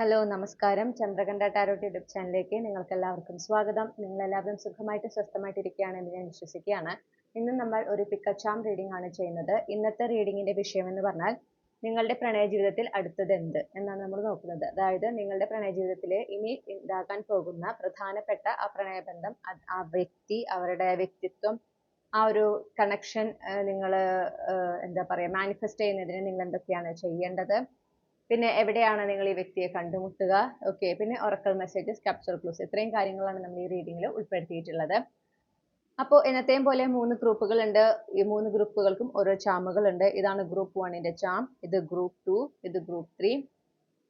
Hello നമസ്കാരം. Chandrakantha tarot YouTube ചാനലിലേക്ക് നിങ്ങൾക്ക് എല്ലാവർക്കും സ്വാഗതം. നിങ്ങൾ എല്ലാവരും സുഖമായിട്ട് സ്വസ്ഥമായിട്ട് ഇരിക്കുകയാണെന്ന് ഞാൻ വിശ്വസിക്കുകയാണ്. ഇന്ന് നമ്മൾ ഒരു പിക്കച്ചാം റീഡിംഗ് ആണ് ചെയ്യുന്നത്. ഇന്നത്തെ റീഡിങ്ങിന്റെ വിഷയം എന്ന് പറഞ്ഞാൽ നിങ്ങളുടെ പ്രണയ ജീവിതത്തിൽ അടുത്തത് എന്ത് എന്നാണ് നമ്മൾ നോക്കുന്നത്. അതായത് നിങ്ങളുടെ പ്രണയ ജീവിതത്തിൽ ഇനി ഉണ്ടാകാൻ പോകുന്ന പ്രധാനപ്പെട്ട ആ പ്രണയബന്ധം, ആ വ്യക്തി, അവരുടെ വ്യക്തിത്വം, ആ ഒരു കണക്ഷൻ നിങ്ങൾ എന്താ പറയുക മാനിഫെസ്റ്റ് ചെയ്യുന്നതിന് നിങ്ങൾ എന്തൊക്കെയാണ് ചെയ്യേണ്ടത്, പിന്നെ എവിടെയാണ് നിങ്ങൾ ഈ വ്യക്തിയെ കണ്ടുമുട്ടുക, ഓക്കെ, പിന്നെ ഒറക്കൽ മെസ്സേജസ്, ക്യാപ്ചർ ക്ലൂസ്, ഇത്രയും കാര്യങ്ങളാണ് നമ്മൾ ഈ റീഡിങ്ങിൽ ഉൾപ്പെടുത്തിയിട്ടുള്ളത്. അപ്പോൾ എന്നത്തെയും പോലെ 3 ഗ്രൂപ്പുകൾ ഉണ്ട്. ഈ 3 ഗ്രൂപ്പുകൾക്കും ഓരോ ചാമുകൾ ഉണ്ട്. ഇതാണ് ഗ്രൂപ്പ് 1ന്റെ ചാം, ഇത് ഗ്രൂപ്പ് 2, ഇത് ഗ്രൂപ്പ് 3.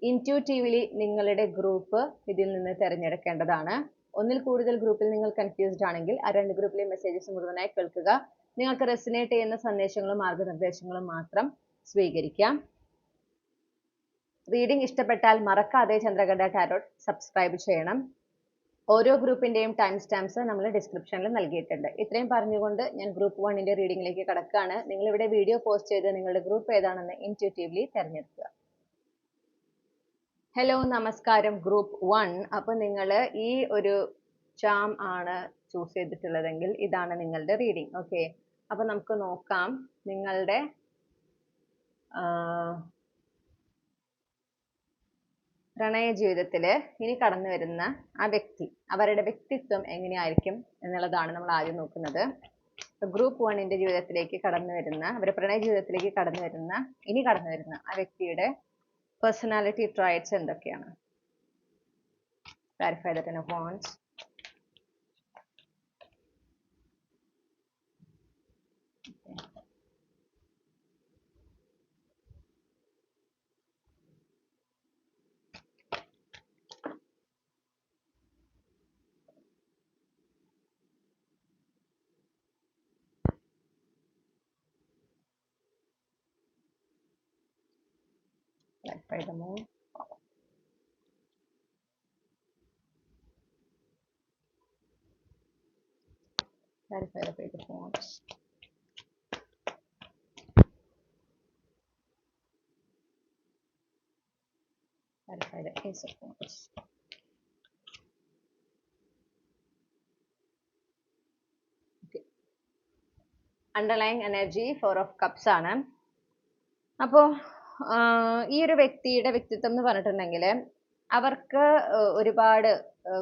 ഇൻറ്റ്യൂട്ടീവ്ലി നിങ്ങളുടെ ഗ്രൂപ്പ് ഇതിൽ നിന്ന് തിരഞ്ഞെടുക്കേണ്ടതാണ്. ഒന്നിൽ കൂടുതൽ ഗ്രൂപ്പിൽ നിങ്ങൾ കൺഫ്യൂസ്ഡ് ആണെങ്കിൽ ആ 2 ഗ്രൂപ്പിലെ മെസ്സേജസ് മുഴുവനായി കേൾക്കുക. നിങ്ങൾക്ക് റെസിനേറ്റ് ചെയ്യുന്ന സന്ദേശങ്ങളും മാർഗനിർദ്ദേശങ്ങളും മാത്രം സ്വീകരിക്കാം. റീഡിംഗ് ഇഷ്ടപ്പെട്ടാൽ മറക്കാതെ ചന്ദ്രകണ്ഠ ടാരോട്ട് സബ്സ്ക്രൈബ് ചെയ്യണം. ഓരോ ഗ്രൂപ്പിന്റെയും ടൈം സ്റ്റാമ്പ്സ് നമ്മൾ ഡിസ്ക്രിപ്ഷനിൽ നൽകിയിട്ടുണ്ട്. ഇത്രയും പറഞ്ഞുകൊണ്ട് ഞാൻ ഗ്രൂപ്പ് 1ന്റെ റീഡിംഗിലേക്ക് കടക്കുകയാണ്. നിങ്ങൾ ഇവിടെ വീഡിയോ പോസ്റ്റ് ചെയ്ത് നിങ്ങളുടെ ഗ്രൂപ്പ് ഏതാണെന്ന് ഇൻറ്റ്യൂട്ടീവ്ലി തിരഞ്ഞെടുക്കുക. ഹലോ നമസ്കാരം ഗ്രൂപ്പ് 1. അപ്പോൾ നിങ്ങൾ ഈ ഒരു ചാം ആണ് ചൂസ് ചെയ്തിട്ടുള്ളതെങ്കിൽ ഇതാണ് നിങ്ങളുടെ റീഡിംഗ്. ഓക്കെ, അപ്പോൾ നമുക്ക് നോക്കാം നിങ്ങളുടെ പ്രണയ ജീവിതത്തിൽ ഇനി കടന്നു വരുന്ന ആ വ്യക്തി, അവരുടെ വ്യക്തിത്വം എങ്ങനെയായിരിക്കും എന്നുള്ളതാണ് നമ്മൾ ആദ്യം നോക്കുന്നത്. ഗ്രൂപ്പ് 1ന്റെ ജീവിതത്തിലേക്ക് കടന്നു വരുന്ന, അവരുടെ പ്രണയ ജീവിതത്തിലേക്ക് ഇനി കടന്നു വരുന്ന ആ വ്യക്തിയുടെ പേഴ്സണാലിറ്റി ട്രൈറ്റ്സ് എന്തൊക്കെയാണ്? Clarify the ten of wands. Clarify the moon. Clarify the page of wands. Clarify the ace of wands. Okay. Underlying energy 4 of cups ആണ്. അപ്പോൾ ഈ ഒരു വ്യക്തിയുടെ വ്യക്തിത്വം എന്ന് പറഞ്ഞിട്ടുണ്ടെങ്കിൽ അവർക്ക് ഒരുപാട്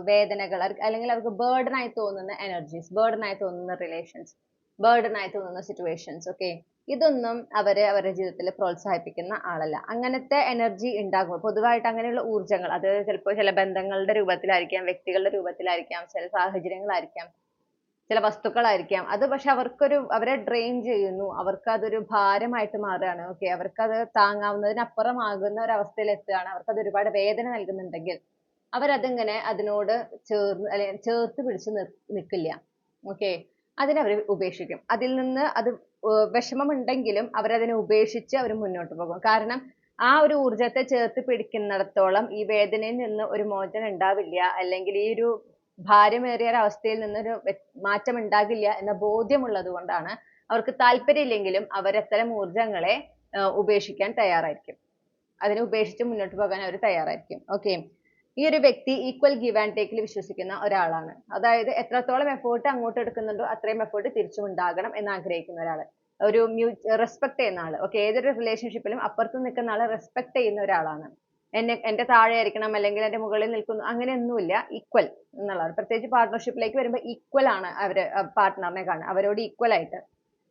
വേദനകൾ, അല്ലെങ്കിൽ അവർക്ക് ബേർഡനായി തോന്നുന്ന എനർജീസ്, ബേർഡനായി തോന്നുന്ന റിലേഷൻസ്, ബേർഡനായി തോന്നുന്ന സിറ്റുവേഷൻസ്, ഓക്കെ, ഇതൊന്നും അവരുടെ ജീവിതത്തിൽ പ്രോത്സാഹിപ്പിക്കുന്ന ആളല്ല. അങ്ങനത്തെ എനർജി ഉണ്ടാകുമ്പോൾ പൊതുവായിട്ട് അങ്ങനെയുള്ള ഊർജ്ജങ്ങൾ, അത് ചിലപ്പോൾ ചില ബന്ധങ്ങളുടെ രൂപത്തിലായിരിക്കാം, വ്യക്തികളുടെ രൂപത്തിലായിരിക്കാം, ചില സാഹചര്യങ്ങളായിരിക്കാം, ചില വസ്തുക്കളായിരിക്കാം. അത് പക്ഷെ അവരെ ഡ്രെയിൻ ചെയ്യുന്നു, അവർക്ക് അതൊരു ഭാരമായിട്ട് മാറുകയാണ്. ഓക്കെ, അവർക്കത് താങ്ങാവുന്നതിനപ്പുറമാകുന്ന ഒരു അവസ്ഥയിൽ എത്തുകയാണ്, അവർക്കത് ഒരുപാട് വേദന നൽകുന്നുണ്ടെങ്കിൽ അവരതിങ്ങനെ അതിനോട് ചേർത്ത് പിടിച്ച് നിൽക്കില്ല. ഓക്കെ, അതിനവർ ഉപേക്ഷിക്കും. അതിൽ നിന്ന് അത് വിഷമമുണ്ടെങ്കിലും അവരതിനെ ഉപേക്ഷിച്ച് അവർ മുന്നോട്ട് പോകും. കാരണം ആ ഒരു ഊർജത്തെ ചേർത്ത് പിടിക്കുന്നിടത്തോളം ഈ വേദനയിൽ നിന്ന് ഒരു മോചനം ഉണ്ടാവില്ല, അല്ലെങ്കിൽ ഈ ഒരു ഭാരമേറിയ ഒരു അവസ്ഥയിൽ നിന്നൊരു മാറ്റം ഉണ്ടാകില്ല എന്ന ബോധ്യമുള്ളത് കൊണ്ടാണ് അവർക്ക് താല്പര്യമില്ലെങ്കിലും അവരത്തരം ഊർജങ്ങളെ ഉപേക്ഷിക്കാൻ തയ്യാറായിരിക്കും. അതിനെ ഉപേക്ഷിച്ച് മുന്നോട്ട് പോകാൻ അവർ തയ്യാറായിരിക്കും. ഓക്കെ, ഈ ഒരു വ്യക്തി ഈക്വൽ ഗിവ് ആൻഡ് ടേക്കിൽ വിശ്വസിക്കുന്ന ഒരാളാണ്. അതായത് എത്രത്തോളം എഫേർട്ട് അങ്ങോട്ട് എടുക്കുന്നുണ്ടോ അത്രയും എഫേർട്ട് തിരിച്ചും ഉണ്ടാകണം എന്ന് ആഗ്രഹിക്കുന്ന ഒരാൾ, ഒരു റെസ്പെക്ട് ചെയ്യുന്ന ആള്. ഓക്കെ, ഏതൊരു റിലേഷൻഷിപ്പിലും അപ്പുറത്ത് നിൽക്കുന്ന ആളെ റെസ്പെക്ട് ചെയ്യുന്ന ഒരാളാണ്. എന്റെ താഴെ ആയിരിക്കണം അല്ലെങ്കിൽ എന്റെ മുകളിൽ നിൽക്കുന്നു അങ്ങനെയൊന്നുമില്ല, ഈക്വൽ എന്നുള്ളതാണ്. പ്രത്യേകിച്ച് പാർട്ട്ണർഷിപ്പിലേക്ക് വരുമ്പോൾ ഈക്വൽ ആണ് അവര് പാർട്ട്ണറിനെ കാണുക, അവരോട് ഈക്വൽ ആയിട്ട്,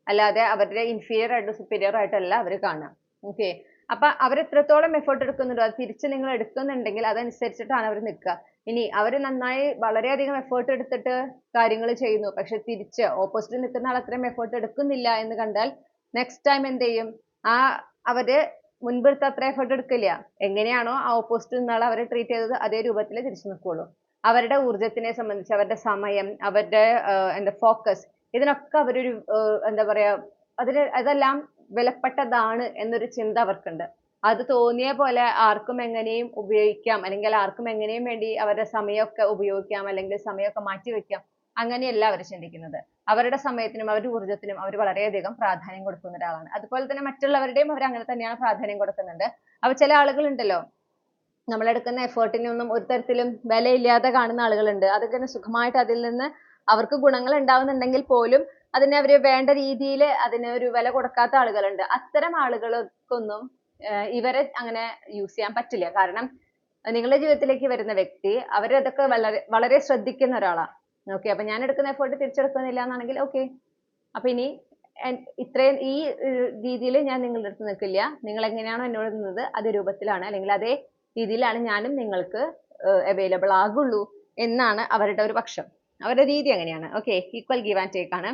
അല്ലാതെ അവരുടെ ഇൻഫീരിയർ ആയിട്ട് സുപ്പീരിയർ ആയിട്ടല്ല അവർ കാണുക. ഓക്കെ, അപ്പൊ അവരെത്രത്തോളം എഫേർട്ട് എടുക്കുന്നുണ്ടോ അത് തിരിച്ച് നിങ്ങൾ എടുക്കുന്നുണ്ടെങ്കിൽ അതനുസരിച്ചിട്ടാണ് അവർ നിൽക്കുക. ഇനി അവർ നന്നായി വളരെയധികം എഫേർട്ട് എടുത്തിട്ട് കാര്യങ്ങൾ ചെയ്യുന്നു, പക്ഷെ തിരിച്ച് ഓപ്പോസിറ്റ് നിൽക്കുന്ന ആൾ അത്രയും എഫേർട്ട് എടുക്കുന്നില്ല എന്ന് കണ്ടാൽ നെക്സ്റ്റ് ടൈം എന്ത് ചെയ്യും? അവര് മുൻപെടുത്ത അത്ര എഫേർട്ട് എടുക്കില്ല. എങ്ങനെയാണോ ആ ഓപ്പോസിറ്റ് നിന്നാൾ അവരെ ട്രീറ്റ് ചെയ്തത് അതേ രൂപത്തിൽ തിരിച്ചു നിൽക്കുള്ളൂ. അവരുടെ ഊർജത്തിനെ സംബന്ധിച്ച്, അവരുടെ സമയം, അവരുടെ ഫോക്കസ്, ഇതിനൊക്കെ അവരൊരു എന്താ പറയാ, അതെല്ലാം വിലപ്പെട്ടതാണ് എന്നൊരു ചിന്ത അവർക്കുണ്ട്. അത് തോന്നിയ പോലെ ആർക്കും എങ്ങനെയും ഉപയോഗിക്കാം, അല്ലെങ്കിൽ ആർക്കും എങ്ങനെയും വേണ്ടി അവരുടെ സമയമൊക്കെ ഉപയോഗിക്കാം, അല്ലെങ്കിൽ സമയമൊക്കെ മാറ്റിവെക്കാം, അങ്ങനെയല്ല അവർ ചിന്തിക്കുന്നത്. അവരുടെ സമയത്തിനും അവരുടെ ഊർജ്ജത്തിനും അവർ വളരെയധികം പ്രാധാന്യം കൊടുക്കുന്ന ഒരാളാണ്. അതുപോലെ തന്നെ മറ്റുള്ളവരുടെയും അവർ അങ്ങനെ തന്നെയാണ് പ്രാധാന്യം കൊടുക്കുന്നുണ്ട്. ചില ആളുകൾ ഉണ്ടല്ലോ, നമ്മളെടുക്കുന്ന എഫേർട്ടിനൊന്നും ഒരു തരത്തിലും വിലയില്ലാതെ കാണുന്ന ആളുകളുണ്ട്. അതൊക്കെ സുഖമായിട്ട് അതിൽ നിന്ന് അവർക്ക് ഗുണങ്ങൾ ഉണ്ടാവുന്നുണ്ടെങ്കിൽ പോലും അതിനെ അവർ വേണ്ട രീതിയിൽ അതിന് ഒരു വില കൊടുക്കാത്ത ആളുകളുണ്ട്. അത്തരം ആളുകൾക്കൊന്നും ഇവരെ അങ്ങനെ യൂസ് ചെയ്യാൻ പറ്റില്ല. കാരണം നിങ്ങളുടെ ജീവിതത്തിലേക്ക് വരുന്ന വ്യക്തി അവരതൊക്കെ വളരെ വളരെ ശ്രദ്ധിക്കുന്ന ഒരാളാണ്. ഓക്കെ, അപ്പൊ ഞാൻ എടുക്കുന്ന എഫേർട്ട് തിരിച്ചെടുക്കുന്നില്ല എന്നാണെങ്കിൽ ഓക്കെ, അപ്പൊ ഇനി ഇത്രയും ഈ രീതിയിൽ ഞാൻ നിങ്ങളുടെ അടുത്ത് നിൽക്കില്ല. നിങ്ങൾ എങ്ങനെയാണോ എന്നോട് നിന്നത് അതേ രൂപത്തിലാണ് അല്ലെങ്കിൽ അതേ രീതിയിലാണ് ഞാനും നിങ്ങൾക്ക് അവൈലബിൾ ആകുള്ളൂ എന്നാണ് അവരുടെ ഒരു പക്ഷം. അവരുടെ രീതി അങ്ങനെയാണ്. Okay, equal give and take ആണ്.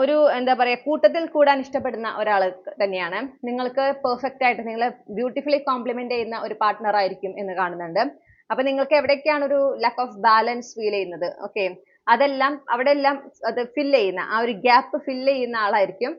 ഒരു എന്താ പറയാ, കൂട്ടത്തിൽ കൂടാൻ ഇഷ്ടപ്പെടുന്ന ഒരാൾ തന്നെയാണ്. നിങ്ങൾക്ക് പെർഫെക്റ്റ് ആയിട്ട് നിങ്ങളെ ബ്യൂട്ടിഫുള്ളി കോംപ്ലിമെന്റ് ചെയ്യുന്ന ഒരു പാർട്ട്ണർ ആയിരിക്കും എന്ന് കാണുന്നുണ്ട്. അപ്പൊ നിങ്ങൾക്ക് എവിടേക്കാണ് ഒരു ലാക്ക് ഓഫ് ബാലൻസ് ഫീൽ ചെയ്യുന്നത്, ഓക്കെ, അതെല്ലാം അവിടെ എല്ലാം അത് ഫില്ല് ചെയ്യുന്ന ആ ഒരു ഗ്യാപ്പ് ഫില്ല് ചെയ്യുന്ന ആളായിരിക്കും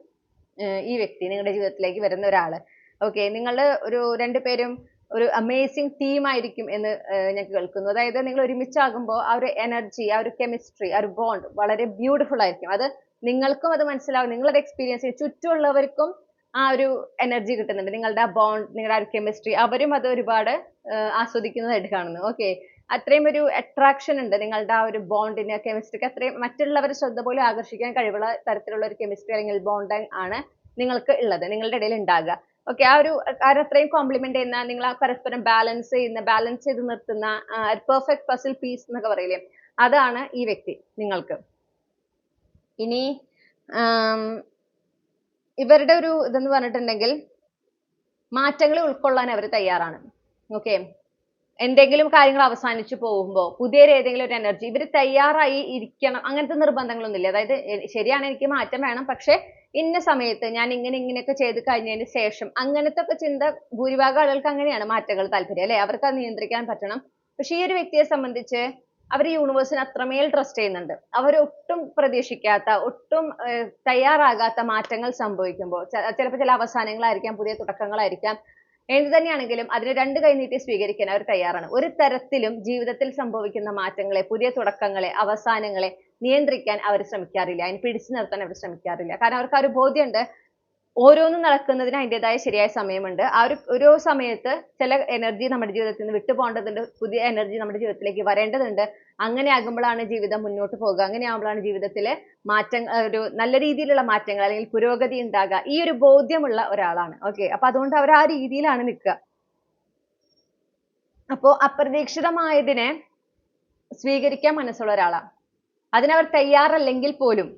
ഈ വ്യക്തി, നിങ്ങളുടെ ജീവിതത്തിലേക്ക് വരുന്ന ഒരാള്. ഓക്കെ, നിങ്ങൾ ഒരു രണ്ടുപേരും ഒരു അമേസിങ് ടീം ആയിരിക്കും എന്ന് ഞാൻ കേൾക്കുന്നു. അതായത് നിങ്ങൾ ഒരുമിച്ചാകുമ്പോൾ ആ ഒരു എനർജി, ആ ഒരു കെമിസ്ട്രി, ആ ഒരു ബോണ്ട് വളരെ ബ്യൂട്ടിഫുൾ ആയിരിക്കും. അത് നിങ്ങൾക്കും അത് മനസ്സിലാവും, നിങ്ങളത് എക്സ്പീരിയൻസ് ചെയ്യും, ചുറ്റുമുള്ളവർക്കും ആ ഒരു എനർജി കിട്ടുന്നുണ്ട്. നിങ്ങളുടെ ആ ബോണ്ട്, നിങ്ങളുടെ ആ ഒരു കെമിസ്ട്രി, അവരും അത് ഒരുപാട് ആസ്വദിക്കുന്നതായിട്ട് കാണുന്നു. ഓക്കെ, അത്രയും ഒരു അട്രാക്ഷൻ ഉണ്ട് നിങ്ങളുടെ ആ ഒരു ബോണ്ടിന്, കെമിസ്ട്രിക്ക്. അത്രയും മറ്റുള്ളവരെ ശ്രദ്ധ പോലും ആകർഷിക്കാൻ കഴിവുള്ള തരത്തിലുള്ള ഒരു കെമിസ്ട്രി അല്ലെങ്കിൽ ബോണ്ട് ആണ് നിങ്ങൾക്ക് ഉള്ളത്, നിങ്ങളുടെ ഇടയിൽ ഉണ്ടാകുക. ഓക്കെ, ആ ഒരു അത്രയും കോംപ്ലിമെന്റ് ചെയ്യുന്ന, നിങ്ങൾ ആ പരസ്പരം ബാലൻസ് ചെയ്ത് നിർത്തുന്ന പെർഫെക്റ്റ് പസിൽ പീസ് എന്നൊക്കെ പറയില്ലേ, അതാണ് ഈ വ്യക്തി നിങ്ങൾക്ക്. ഇനി ഇവരുടെ ഒരു ഇതെന്ന് പറഞ്ഞിട്ടുണ്ടെങ്കിൽ മാറ്റങ്ങൾ ഉൾക്കൊള്ളാൻ അവർ തയ്യാറാണ്. ഓക്കെ, എന്തെങ്കിലും കാര്യങ്ങൾ അവസാനിച്ചു പോകുമ്പോൾ പുതിയ ഏതെങ്കിലും ഒരു എനർജി, ഇവർ തയ്യാറായി ഇരിക്കണം, അങ്ങനത്തെ നിർബന്ധങ്ങളൊന്നുമില്ല. അതായത് ശരിയാണ്, എനിക്ക് മാറ്റം വേണം, പക്ഷെ ഇന്ന സമയത്ത് ഞാൻ ഇങ്ങനെയൊക്കെ ചെയ്ത് കഴിഞ്ഞതിന് ശേഷം, അങ്ങനത്തെ ഒക്കെ ചിന്ത ഭൂരിഭാഗം ആളുകൾക്ക് അങ്ങനെയാണ് മാറ്റങ്ങൾ താല്പര്യം, അല്ലെ, അവർക്ക് അത് നിയന്ത്രിക്കാൻ പറ്റണം. പക്ഷെ ഈ ഒരു വ്യക്തിയെ സംബന്ധിച്ച് അവർ യൂണിവേഴ്സിനെ അത്രമേൽ ട്രസ്റ്റ് ചെയ്യുന്നുണ്ട്. അവർ ഒട്ടും പ്രതീക്ഷിക്കാത്ത, ഒട്ടും തയ്യാറാകാത്ത മാറ്റങ്ങൾ സംഭവിക്കുമ്പോൾ, ചിലപ്പോൾ ചില അവസാനങ്ങളായിരിക്കാം, പുതിയ തുടക്കങ്ങളായിരിക്കാം, എന്ത് തന്നെയാണെങ്കിലും അതിനെ രണ്ട് കൈ നീട്ടി സ്വീകരിക്കാൻ അവർ തയ്യാറാണ്. ഒരു തരത്തിലും ജീവിതത്തിൽ സംഭവിക്കുന്ന മാറ്റങ്ങളെ, പുതിയ തുടക്കങ്ങളെ, അവസാനങ്ങളെ നിയന്ത്രിക്കാൻ അവർ ശ്രമിക്കാറില്ല, അതിന് പിടിച്ചു നിർത്താൻ അവർ ശ്രമിക്കാറില്ല. കാരണം അവർക്ക് ആ ഒരു ബോധ്യമുണ്ട്, ഓരോന്നും നടക്കുന്നതിന് അതിൻ്റെതായ ശരിയായ സമയമുണ്ട്. ആ ഒരു സമയത്ത് ചില എനർജി നമ്മുടെ ജീവിതത്തിൽ നിന്ന് വിട്ടുപോകേണ്ടതുണ്ട്, പുതിയ എനർജി നമ്മുടെ ജീവിതത്തിലേക്ക് വരേണ്ടതുണ്ട്. അങ്ങനെ ആകുമ്പോഴാണ് ജീവിതം മുന്നോട്ട് പോകുക, അങ്ങനെ ആകുമ്പോഴാണ് ജീവിതത്തിലെ ഒരു നല്ല രീതിയിലുള്ള മാറ്റങ്ങൾ അല്ലെങ്കിൽ പുരോഗതി ഉണ്ടാകുക. ഈ ഒരു ബോധ്യമുള്ള ഒരാളാണ്. ഓക്കെ, അപ്പൊ അതുകൊണ്ട് അവർ ആ രീതിയിലാണ് നിൽക്കുക. അപ്പോ അപ്രതീക്ഷിതമായതിനെ സ്വീകരിക്കാൻ മനസ്സുള്ള ഒരാളാണ്. അതിനവർ തയ്യാറല്ലെങ്കിൽ പോലും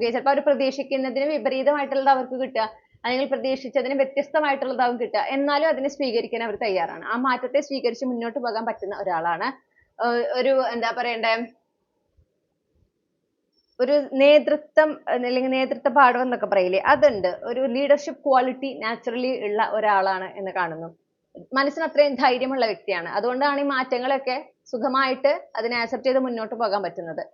ചിലപ്പോൾ അവർ പ്രതീക്ഷിക്കുന്നതിന് വിപരീതമായിട്ടുള്ളത് അവർക്ക് കിട്ടുക, അല്ലെങ്കിൽ പ്രതീക്ഷിച്ചതിന് വ്യത്യസ്തമായിട്ടുള്ളതാവും കിട്ടുക, എന്നാലും അതിനെ സ്വീകരിക്കാൻ അവർ തയ്യാറാണ്. ആ മാറ്റത്തെ സ്വീകരിച്ച് മുന്നോട്ട് പോകാൻ പറ്റുന്ന ഒരാളാണ്. ഒരു എന്താ പറയണ്ടേ, ഒരു നേതൃത്വം അല്ലെങ്കിൽ നേതൃത്വ പാഠം എന്നൊക്കെ പറയില്ലേ, അതുണ്ട്. ഒരു ലീഡർഷിപ്പ് ക്വാളിറ്റി നാച്ചുറലി ഉള്ള ഒരാളാണ് എന്ന് കാണുന്നു. മനസ്സിന് അത്രയും ധൈര്യമുള്ള വ്യക്തിയാണ്. അതുകൊണ്ടാണ് ഈ മാറ്റങ്ങളൊക്കെ സുഖമായിട്ട് അതിനെ ആക്സെപ്റ്റ് ചെയ്ത് മുന്നോട്ട് പോകാൻ പറ്റുന്നത്.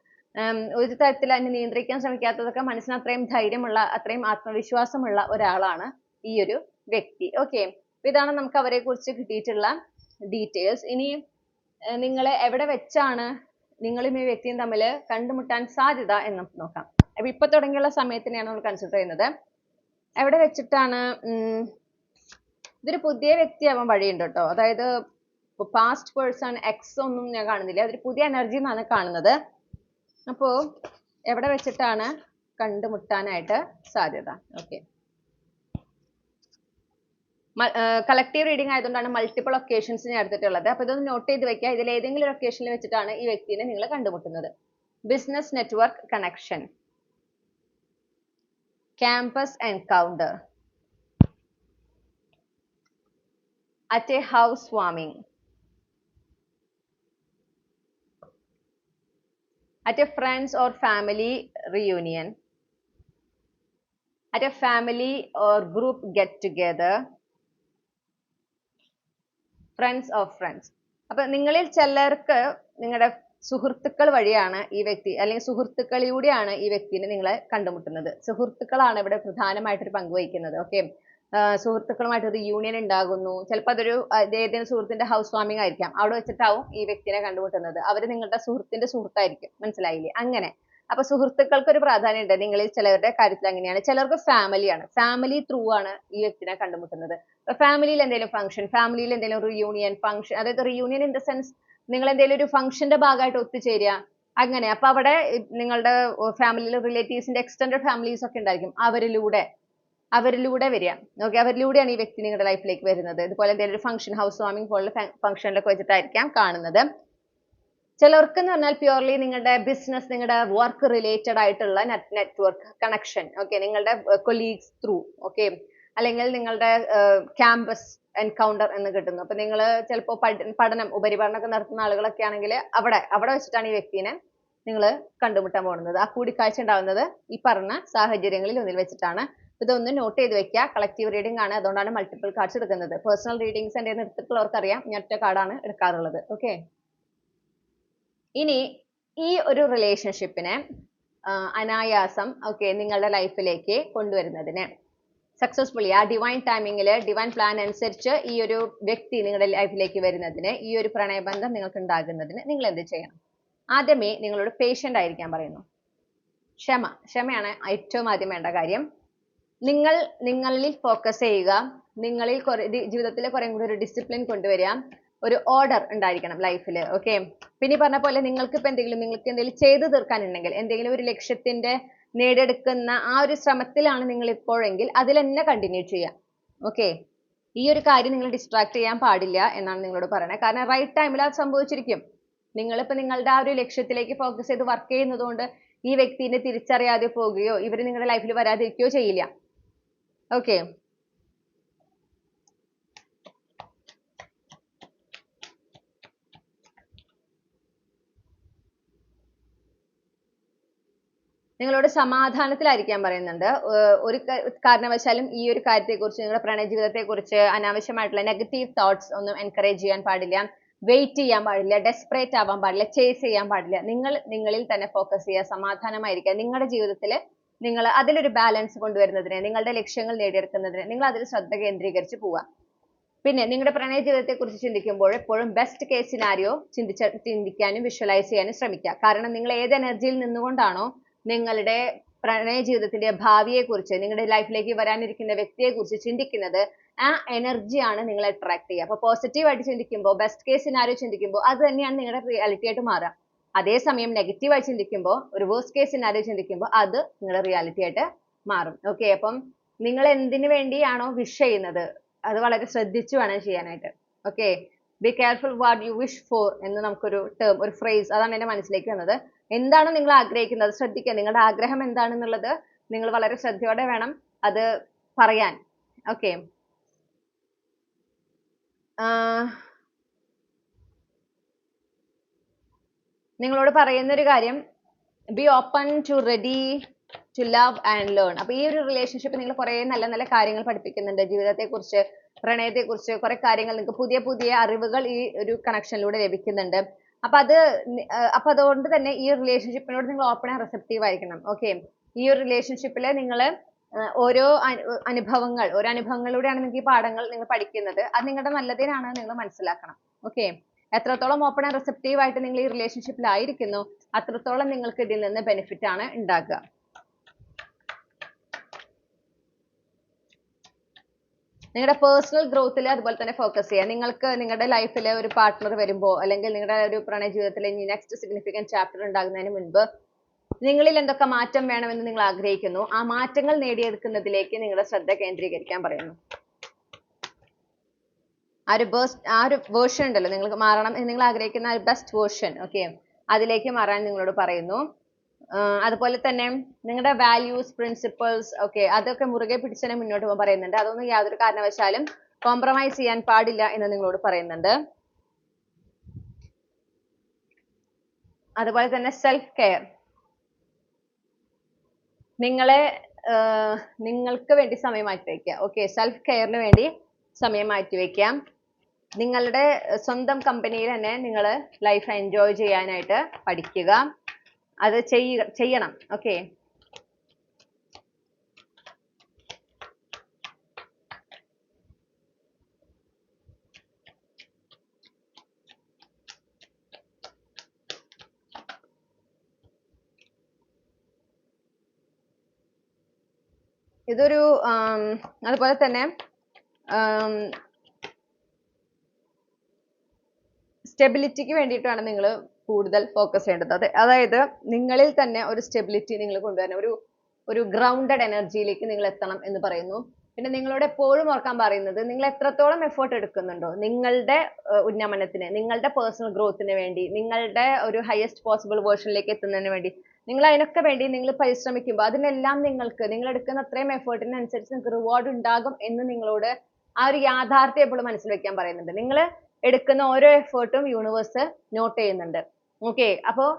ഒരു തരത്തിൽ അതിനെ നിയന്ത്രിക്കാൻ ശ്രമിക്കാത്തതൊക്കെ മനസ്സിന് അത്രയും ധൈര്യമുള്ള, അത്രയും ആത്മവിശ്വാസമുള്ള ഒരാളാണ് ഈ ഒരു വ്യക്തി. ഓക്കെ, ഇതാണ് നമുക്ക് അവരെ കുറിച്ച് കിട്ടിയിട്ടുള്ള ഡീറ്റെയിൽസ്. ഇനി നിങ്ങളെ എവിടെ വെച്ചാണ് നിങ്ങളും ഈ വ്യക്തിയും തമ്മിൽ കണ്ടുമുട്ടാൻ സാധ്യത എന്ന് നോക്കാം. അപ്പൊ ഇപ്പൊ തുടങ്ങിയുള്ള സമയത്തിനെയാണ് നമ്മൾ കൺസിഡർ ചെയ്യുന്നത്. എവിടെ വെച്ചിട്ടാണ്? ഇതൊരു പുതിയ വ്യക്തിയാവാൻ വഴിയുണ്ട് കേട്ടോ. അതായത് പാസ്റ്റ് പേഴ്സൺ, എക്സ് ഒന്നും ഞാൻ കാണുന്നില്ല. അതൊരു പുതിയ എനർജി എന്നാണ് കാണുന്നത്. അപ്പോ എവിടെ വെച്ചിട്ടാണ് കണ്ടുമുട്ടാനായിട്ട് സാധ്യത? ഓക്കെ, കളക്റ്റീവ് റീഡിംഗ് ആയതുകൊണ്ടാണ് മൾട്ടിപ്പിൾ ഒക്കേഷൻസ് ഞാൻ എടുത്തിട്ടുള്ളത്. അപ്പൊ ഇതൊന്ന് നോട്ട് ചെയ്ത് വെക്കുക. ഇതിൽ ഏതെങ്കിലും ഒരു ഒക്കേഷനിൽ വെച്ചിട്ടാണ് ഈ വ്യക്തിനെ നിങ്ങൾ കണ്ടുമുട്ടുന്നത്. Business network connection, campus encounter, at a housewarming, at a friends or family reunion, at a family or group get together, friends of friends. അപ്പൊ നിങ്ങളിൽ ചിലർക്ക് നിങ്ങളുടെ സുഹൃത്തുക്കൾ വഴിയാണ് ഈ വ്യക്തി, അല്ലെങ്കിൽ സുഹൃത്തുക്കളിലൂടെയാണ് ഈ വ്യക്തിനെ നിങ്ങളെ കണ്ടുമുട്ടുന്നത്. സുഹൃത്തുക്കളാണ് ഇവിടെ പ്രധാനമായിട്ടൊരു പങ്ക് വഹിക്കുന്നത്. ഓക്കെ, സുഹൃത്തുക്കളുമായിട്ട് ഒരു യൂണിയൻ ഉണ്ടാകുന്നു. ചിലപ്പോൾ അതൊരു ഏതെങ്കിലും സുഹൃത്തിന്റെ ഹൗസ് വാമിംഗ് ആയിരിക്കാം. അവിടെ വെച്ചിട്ടാവും ഈ വ്യക്തിനെ കണ്ടുമുട്ടുന്നത്. അവർ നിങ്ങളുടെ സുഹൃത്തിന്റെ സുഹൃത്തായിരിക്കും. മനസ്സിലായില്ലേ? അങ്ങനെ അപ്പൊ സുഹൃത്തുക്കൾക്ക് ഒരു പ്രാധാന്യം ഉണ്ട്. നിങ്ങളിൽ ചിലരുടെ കാര്യത്തിൽ അങ്ങനെയാണ്. ചിലർക്ക് ഫാമിലിയാണ്. ഫാമിലി ത്രൂ ആണ് ഈ വ്യക്തിനെ കണ്ടുമുട്ടുന്നത്. അപ്പൊ ഫാമിലിയിൽ എന്തെങ്കിലും ഫംഗ്ഷൻ, ഫാമിലിയിൽ എന്തെങ്കിലും റിയൂണിയൻ ഫംഗ്ഷൻ, അതായത് റിയൂണിയൻ ഇൻ ദ സെൻസ് നിങ്ങൾ എന്തെങ്കിലും ഒരു ഫംഗ്ഷന്റെ ഭാഗമായിട്ട് ഒത്തുചേരുക, അങ്ങനെ. അപ്പൊ അവിടെ നിങ്ങളുടെ ഫാമിലിയിൽ റിലേറ്റീവ്സിന്റെ എക്സ്റ്റൻഡഡ് ഫാമിലീസ് ഒക്കെ ഉണ്ടായിരിക്കും. അവരിലൂടെ വരിക. ഓക്കെ, അവരിലൂടെയാണ് ഈ വ്യക്തി നിങ്ങളുടെ ലൈഫിലേക്ക് വരുന്നത്. ഇതുപോലെ എന്തെങ്കിലും ഒരു ഫംഗ്ഷൻ, ഹൗസ് വാമിംഗ് പോലുള്ള ഫംഗ്ഷനിലൊക്കെ വെച്ചിട്ടായിരിക്കാം കാണുന്നത്. ചിലർക്ക് എന്ന് പറഞ്ഞാൽ പ്യൂർലി നിങ്ങളുടെ ബിസിനസ്, നിങ്ങളുടെ വർക്ക് റിലേറ്റഡ് ആയിട്ടുള്ള നെറ്റ്വർക്ക് കണക്ഷൻ, ഓക്കെ, നിങ്ങളുടെ കൊളീഗ്സ് ത്രൂ, ഓക്കെ, അല്ലെങ്കിൽ നിങ്ങളുടെ ക്യാമ്പസ് എൻകൗണ്ടർ എന്ന് കിട്ടുന്നു. അപ്പൊ നിങ്ങൾ ചിലപ്പോൾ പഠനം, ഉപരിപഠനമൊക്കെ നടത്തുന്ന ആളുകളൊക്കെ ആണെങ്കിൽ അവിടെ വെച്ചിട്ടാണ് ഈ വ്യക്തിനെ നിങ്ങൾ കണ്ടുമുട്ടാൻ പോകുന്നത്. ആ കൂടിക്കാഴ്ച ഉണ്ടാവുന്നത് ഈ പറഞ്ഞ സാഹചര്യങ്ങളിൽ ഒന്നിൽ വെച്ചിട്ടാണ്. ഇതൊന്ന് നോട്ട് ചെയ്ത് വെക്കുക. കളക്റ്റീവ് റീഡിംഗ് ആണ്, അതുകൊണ്ടാണ് മൾട്ടിപ്പിൾ കാർഡ്സ് എടുക്കുന്നത്. പേഴ്സണൽ റീഡിങ്സ് എൻ്റെ എടുത്തിട്ടുള്ളവർക്ക് അറിയാം, ഞാൻ ഒറ്റ കാർഡാണ് എടുക്കാറുള്ളത്. ഓക്കെ, ഇനി ഈ ഒരു റിലേഷൻഷിപ്പിനെ അനായാസം, ഓക്കെ, നിങ്ങളുടെ ലൈഫിലേക്ക് കൊണ്ടുവരുന്നതിന് സക്സസ്ഫുള്ളി ആ ഡിവൈൻ ടൈമിങ്ങിൽ, ഡിവൈൻ പ്ലാൻ അനുസരിച്ച് ഈ ഒരു വ്യക്തി നിങ്ങളുടെ ലൈഫിലേക്ക് വരുന്നതിന്, ഈ ഒരു പ്രണയബന്ധം നിങ്ങൾക്ക് ഉണ്ടാകുന്നതിന് നിങ്ങൾ എന്ത് ചെയ്യണം? ആദ്യമേ നിങ്ങളോട് പേഷ്യൻ്റ് ആയിരിക്കാൻ പറയുന്നു. ക്ഷമയാണ് ഏറ്റവും ആദ്യം വേണ്ട കാര്യം. നിങ്ങളിൽ ഫോക്കസ് ചെയ്യുക. നിങ്ങളിൽ ജീവിതത്തിൽ കുറെ കൂടി ഒരു ഡിസിപ്ലിൻ കൊണ്ടുവരിക. ഒരു ഓർഡർ ഉണ്ടായിരിക്കണം ലൈഫിൽ. ഓക്കെ, പിന്നെ പറഞ്ഞ പോലെ നിങ്ങൾക്ക് എന്തെങ്കിലും ചെയ്തു തീർക്കാനുണ്ടെങ്കിൽ, എന്തെങ്കിലും ഒരു ലക്ഷ്യത്തിന്റെ നേടിയെടുക്കുന്ന ആ ഒരു ശ്രമത്തിലാണ് നിങ്ങൾ ഇപ്പോഴെങ്കിൽ അതിൽ തന്നെ കണ്ടിന്യൂ ചെയ്യാം. ഓക്കെ, ഈ ഒരു കാര്യം നിങ്ങൾ ഡിസ്ട്രാക്ട് ചെയ്യാൻ പാടില്ല എന്നാണ് നിങ്ങളോട് പറയുന്നത്. കാരണം റൈറ്റ് ടൈമിൽ അത് സംഭവിച്ചിരിക്കും. നിങ്ങളിപ്പോ നിങ്ങളുടെ ആ ഒരു ലക്ഷ്യത്തിലേക്ക് ഫോക്കസ് ചെയ്ത് വർക്ക് ചെയ്യുന്നത് കൊണ്ട് ഈ വ്യക്തിനെ തിരിച്ചറിയാതെ പോകുകയോ ഇവർ നിങ്ങളുടെ ലൈഫിൽ വരാതിരിക്കുകയോ ചെയ്യില്ല. ഓക്കെ, നിങ്ങളോട് സമാധാനത്തിലായിരിക്കാൻ പറയുന്നുണ്ട്. ഒരു കാരണവശാലും ഈ ഒരു കാര്യത്തെക്കുറിച്ച്, നിങ്ങളുടെ പ്രണയ ജീവിതത്തെക്കുറിച്ച് അനാവശ്യമായിട്ടുള്ള നെഗറ്റീവ് തോട്ട്സ് ഒന്നും എൻകറേജ് ചെയ്യാൻ പാടില്ല. വെയിറ്റ് ചെയ്യാൻ പാടില്ല, ഡെസ്പറേറ്റ് ആവാൻ പാടില്ല, ചേസ് ചെയ്യാൻ പാടില്ല. നിങ്ങളിൽ തന്നെ ഫോക്കസ് ചെയ്യുക, സമാധാനമായിരിക്കുക. നിങ്ങളുടെ ജീവിതത്തിൽ നിങ്ങൾ അതിലൊരു ബാലൻസ് കൊണ്ടുവരുന്നതിന്, നിങ്ങളുടെ ലക്ഷ്യങ്ങൾ നേടിയെടുക്കുന്നതിന് നിങ്ങൾ അതിൽ ശ്രദ്ധ കേന്ദ്രീകരിച്ച് പോവുക. പിന്നെ നിങ്ങളുടെ പ്രണയ ജീവിതത്തെക്കുറിച്ച് ചിന്തിക്കുമ്പോൾ എപ്പോഴും ബെസ്റ്റ് കേസ് സിനാരിയോ ചിന്തിക്കാനും വിഷ്വലൈസ് ചെയ്യാനും ശ്രമിക്കുക. കാരണം നിങ്ങൾ ഏത് എനർജിയിൽ നിന്നുകൊണ്ടാണോ നിങ്ങളുടെ പ്രണയ ജീവിതത്തിന്റെ ഭാവിയെക്കുറിച്ച്, നിങ്ങളുടെ ലൈഫിലേക്ക് വരാനിരിക്കുന്ന വ്യക്തിയെക്കുറിച്ച് ചിന്തിക്കുന്നത്, ആ എനർജിയാണ് നിങ്ങളെ അട്രാക്ട് ചെയ്യുക. അപ്പോൾ പോസിറ്റീവായിട്ട് ചിന്തിക്കുമ്പോൾ, ബെസ്റ്റ് കേസ് സിനാരിയോ ചിന്തിക്കുമ്പോൾ അത് തന്നെയാണ് നിങ്ങളുടെ റിയാലിറ്റി ആയിട്ട് മാറുക. അതേസമയം നെഗറ്റീവായി ചിന്തിക്കുമ്പോൾ, ഒരു വേഴ്സ്റ്റ് കേസ് സിനാരിയോ ചിന്തിക്കുമ്പോൾ അത് നിങ്ങളുടെ റിയാലിറ്റി ആയിട്ട് മാറും. ഓക്കെ, അപ്പം നിങ്ങൾ എന്തിനു വേണ്ടിയാണോ വിഷ് ചെയ്യുന്നത് അത് വളരെ ശ്രദ്ധിച്ചു വേണം ചെയ്യാനായിട്ട്. Okay, be careful what you wish four എന്ന് നമുക്കൊരു ടേം, ഒരു ഫ്രേസ്, അതാണ് എൻ്റെ മനസ്സിലേക്ക് വന്നത്. എന്താണോ നിങ്ങൾ ആഗ്രഹിക്കുന്നത് ശ്രദ്ധിക്കുക. നിങ്ങളുടെ ആഗ്രഹം എന്താണെന്നുള്ളത് നിങ്ങൾ വളരെ ശ്രദ്ധയോടെ വേണം അത് പറയാൻ. ഓക്കെ, നിങ്ങളോട് പറയുന്ന ഒരു കാര്യം, be open to ready to love and learn. അപ്പൊ ഈ ഒരു റിലേഷൻഷിപ്പ് നിങ്ങൾ കുറെ നല്ല നല്ല കാര്യങ്ങൾ പഠിപ്പിക്കുന്നുണ്ട്. ജീവിതത്തെക്കുറിച്ച്, പ്രണയത്തെക്കുറിച്ച് കുറെ കാര്യങ്ങൾ, നിങ്ങൾക്ക് പുതിയ പുതിയ അറിവുകൾ ഈ ഒരു കണക്ഷനിലൂടെ ലഭിക്കുന്നുണ്ട്. അപ്പൊ അതുകൊണ്ട് തന്നെ ഈ റിലേഷൻഷിപ്പിനോട് നിങ്ങൾ ഓപ്പൺ ആൻഡ് റിസപ്റ്റീവ് ആയിരിക്കണം. ഓക്കെ, ഈ ഒരു റിലേഷൻഷിപ്പിൽ നിങ്ങൾ ഓരോ അനുഭവങ്ങളിലൂടെയാണ് നിങ്ങൾക്ക് ഈ പാഠങ്ങൾ നിങ്ങൾ പഠിക്കുന്നത്. അത് നിങ്ങളുടെ നല്ലതിനാണ് നിങ്ങൾ മനസ്സിലാക്കണം. ഓക്കെ, എത്രത്തോളം ഓപ്പൺ ആൻഡ് റിസപ്റ്റീവ് ആയിട്ട് നിങ്ങൾ ഈ റിലേഷൻഷിപ്പിൽ ആയിരിക്കുന്നു അത്രത്തോളം നിങ്ങൾക്ക് ഇതിൽ നിന്ന് ബെനിഫിറ്റ് ആണ് ഉണ്ടാക്കുക. നിങ്ങളുടെ പേഴ്സണൽ ഗ്രോത്തിൽ അതുപോലെ തന്നെ ഫോക്കസ് ചെയ്യുക. നിങ്ങൾക്ക് നിങ്ങളുടെ ലൈഫിൽ ഒരു പാർട്ട്ണർ വരുമ്പോൾ, അല്ലെങ്കിൽ നിങ്ങളുടെ ഒരു പ്രണയ ജീവിതത്തിൽ നെക്സ്റ്റ് സിഗ്നിഫിക്കൻറ്റ് ചാപ്റ്റർ ഉണ്ടാകുന്നതിന് മുൻപ് നിങ്ങളിൽ എന്തൊക്കെ മാറ്റം വേണമെന്ന് നിങ്ങൾ ആഗ്രഹിക്കുന്നു, ആ മാറ്റങ്ങൾ നേടിയെടുക്കുന്നതിലേക്ക് നിങ്ങളുടെ ശ്രദ്ധ കേന്ദ്രീകരിക്കാൻ പറയുന്നു. ആ ഒരു വേർഷൻ ഉണ്ടല്ലോ, നിങ്ങൾക്ക് മാറണം എന്ന് നിങ്ങൾ ആഗ്രഹിക്കുന്ന ആ ബെസ്റ്റ് വേർഷൻ, ഓക്കെ, അതിലേക്ക് മാറാൻ നിങ്ങളോട് പറയുന്നു. അതുപോലെ തന്നെ നിങ്ങളുടെ വാല്യൂസ്, പ്രിൻസിപ്പിൾസ്, ഓക്കെ, അതൊക്കെ മുറുകെ പിടിച്ചതിനെ മുന്നോട്ട് പോകാൻ പറയുന്നുണ്ട്. അതൊന്നും യാതൊരു കാരണവശാലും കോംപ്രമൈസ് ചെയ്യാൻ പാടില്ല എന്ന് നിങ്ങളോട് പറയുന്നുണ്ട്. അതുപോലെ തന്നെ സെൽഫ് കെയർ, നിങ്ങൾക്ക് വേണ്ടി സമയം മാറ്റി വയ്ക്കുക. ഓക്കെ, സെൽഫ് കെയറിന് വേണ്ടി സമയം മാറ്റി വയ്ക്കാം. നിങ്ങളുടെ സ്വന്തം കമ്പനിയിൽ തന്നെ നിങ്ങൾ ലൈഫ് എൻജോയ് ചെയ്യാനായിട്ട് പഠിക്കുക. അത് ചെയ്യണം. ഓക്കെ, ഇതൊരു അതുപോലെ തന്നെ സ്റ്റെബിലിറ്റിക്ക് വേണ്ടിയിട്ടാണ് നിങ്ങൾ കൂടുതൽ ഫോക്കസ് ചെയ്യേണ്ടത്. അതായത് നിങ്ങളിൽ തന്നെ ഒരു സ്റ്റെബിലിറ്റി നിങ്ങൾ കൊണ്ടുവരണം. ഒരു ഗ്രൗണ്ടഡ് എനർജിയിലേക്ക് നിങ്ങൾ എത്തണം എന്ന് പറയുന്നു. പിന്നെ നിങ്ങളോട് എപ്പോഴും ഓർക്കാൻ പറയുന്നത്, നിങ്ങൾ എത്രത്തോളം എഫേർട്ട് എടുക്കുന്നുണ്ടോ നിങ്ങളുടെ ഉന്നമനത്തിന്, നിങ്ങളുടെ പേഴ്സണൽ ഗ്രോത്തിന് വേണ്ടി, നിങ്ങളുടെ ഒരു ഹയസ്റ്റ് പോസിബിൾ വേർഷനിലേക്ക് എത്തുന്നതിന് വേണ്ടി, നിങ്ങൾ അതിനൊക്കെ വേണ്ടി നിങ്ങൾ പരിശ്രമിക്കുമ്പോൾ അതിനെല്ലാം നിങ്ങൾ എടുക്കുന്ന അത്രയും എഫേർട്ടിനനുസരിച്ച് നിങ്ങൾക്ക് റിവാർഡ് ഉണ്ടാകും എന്ന് നിങ്ങളോട് ആ ഒരു യാഥാർത്ഥ്യം എപ്പോഴും മനസ്സിൽ വെക്കാൻ പറയുന്നുണ്ട്. നിങ്ങൾ എടുക്കുന്ന ഓരോ എഫേർട്ടും യൂണിവേഴ്സ് നോട്ട് ചെയ്യുന്നുണ്ട്. ഓക്കെ, അപ്പോൾ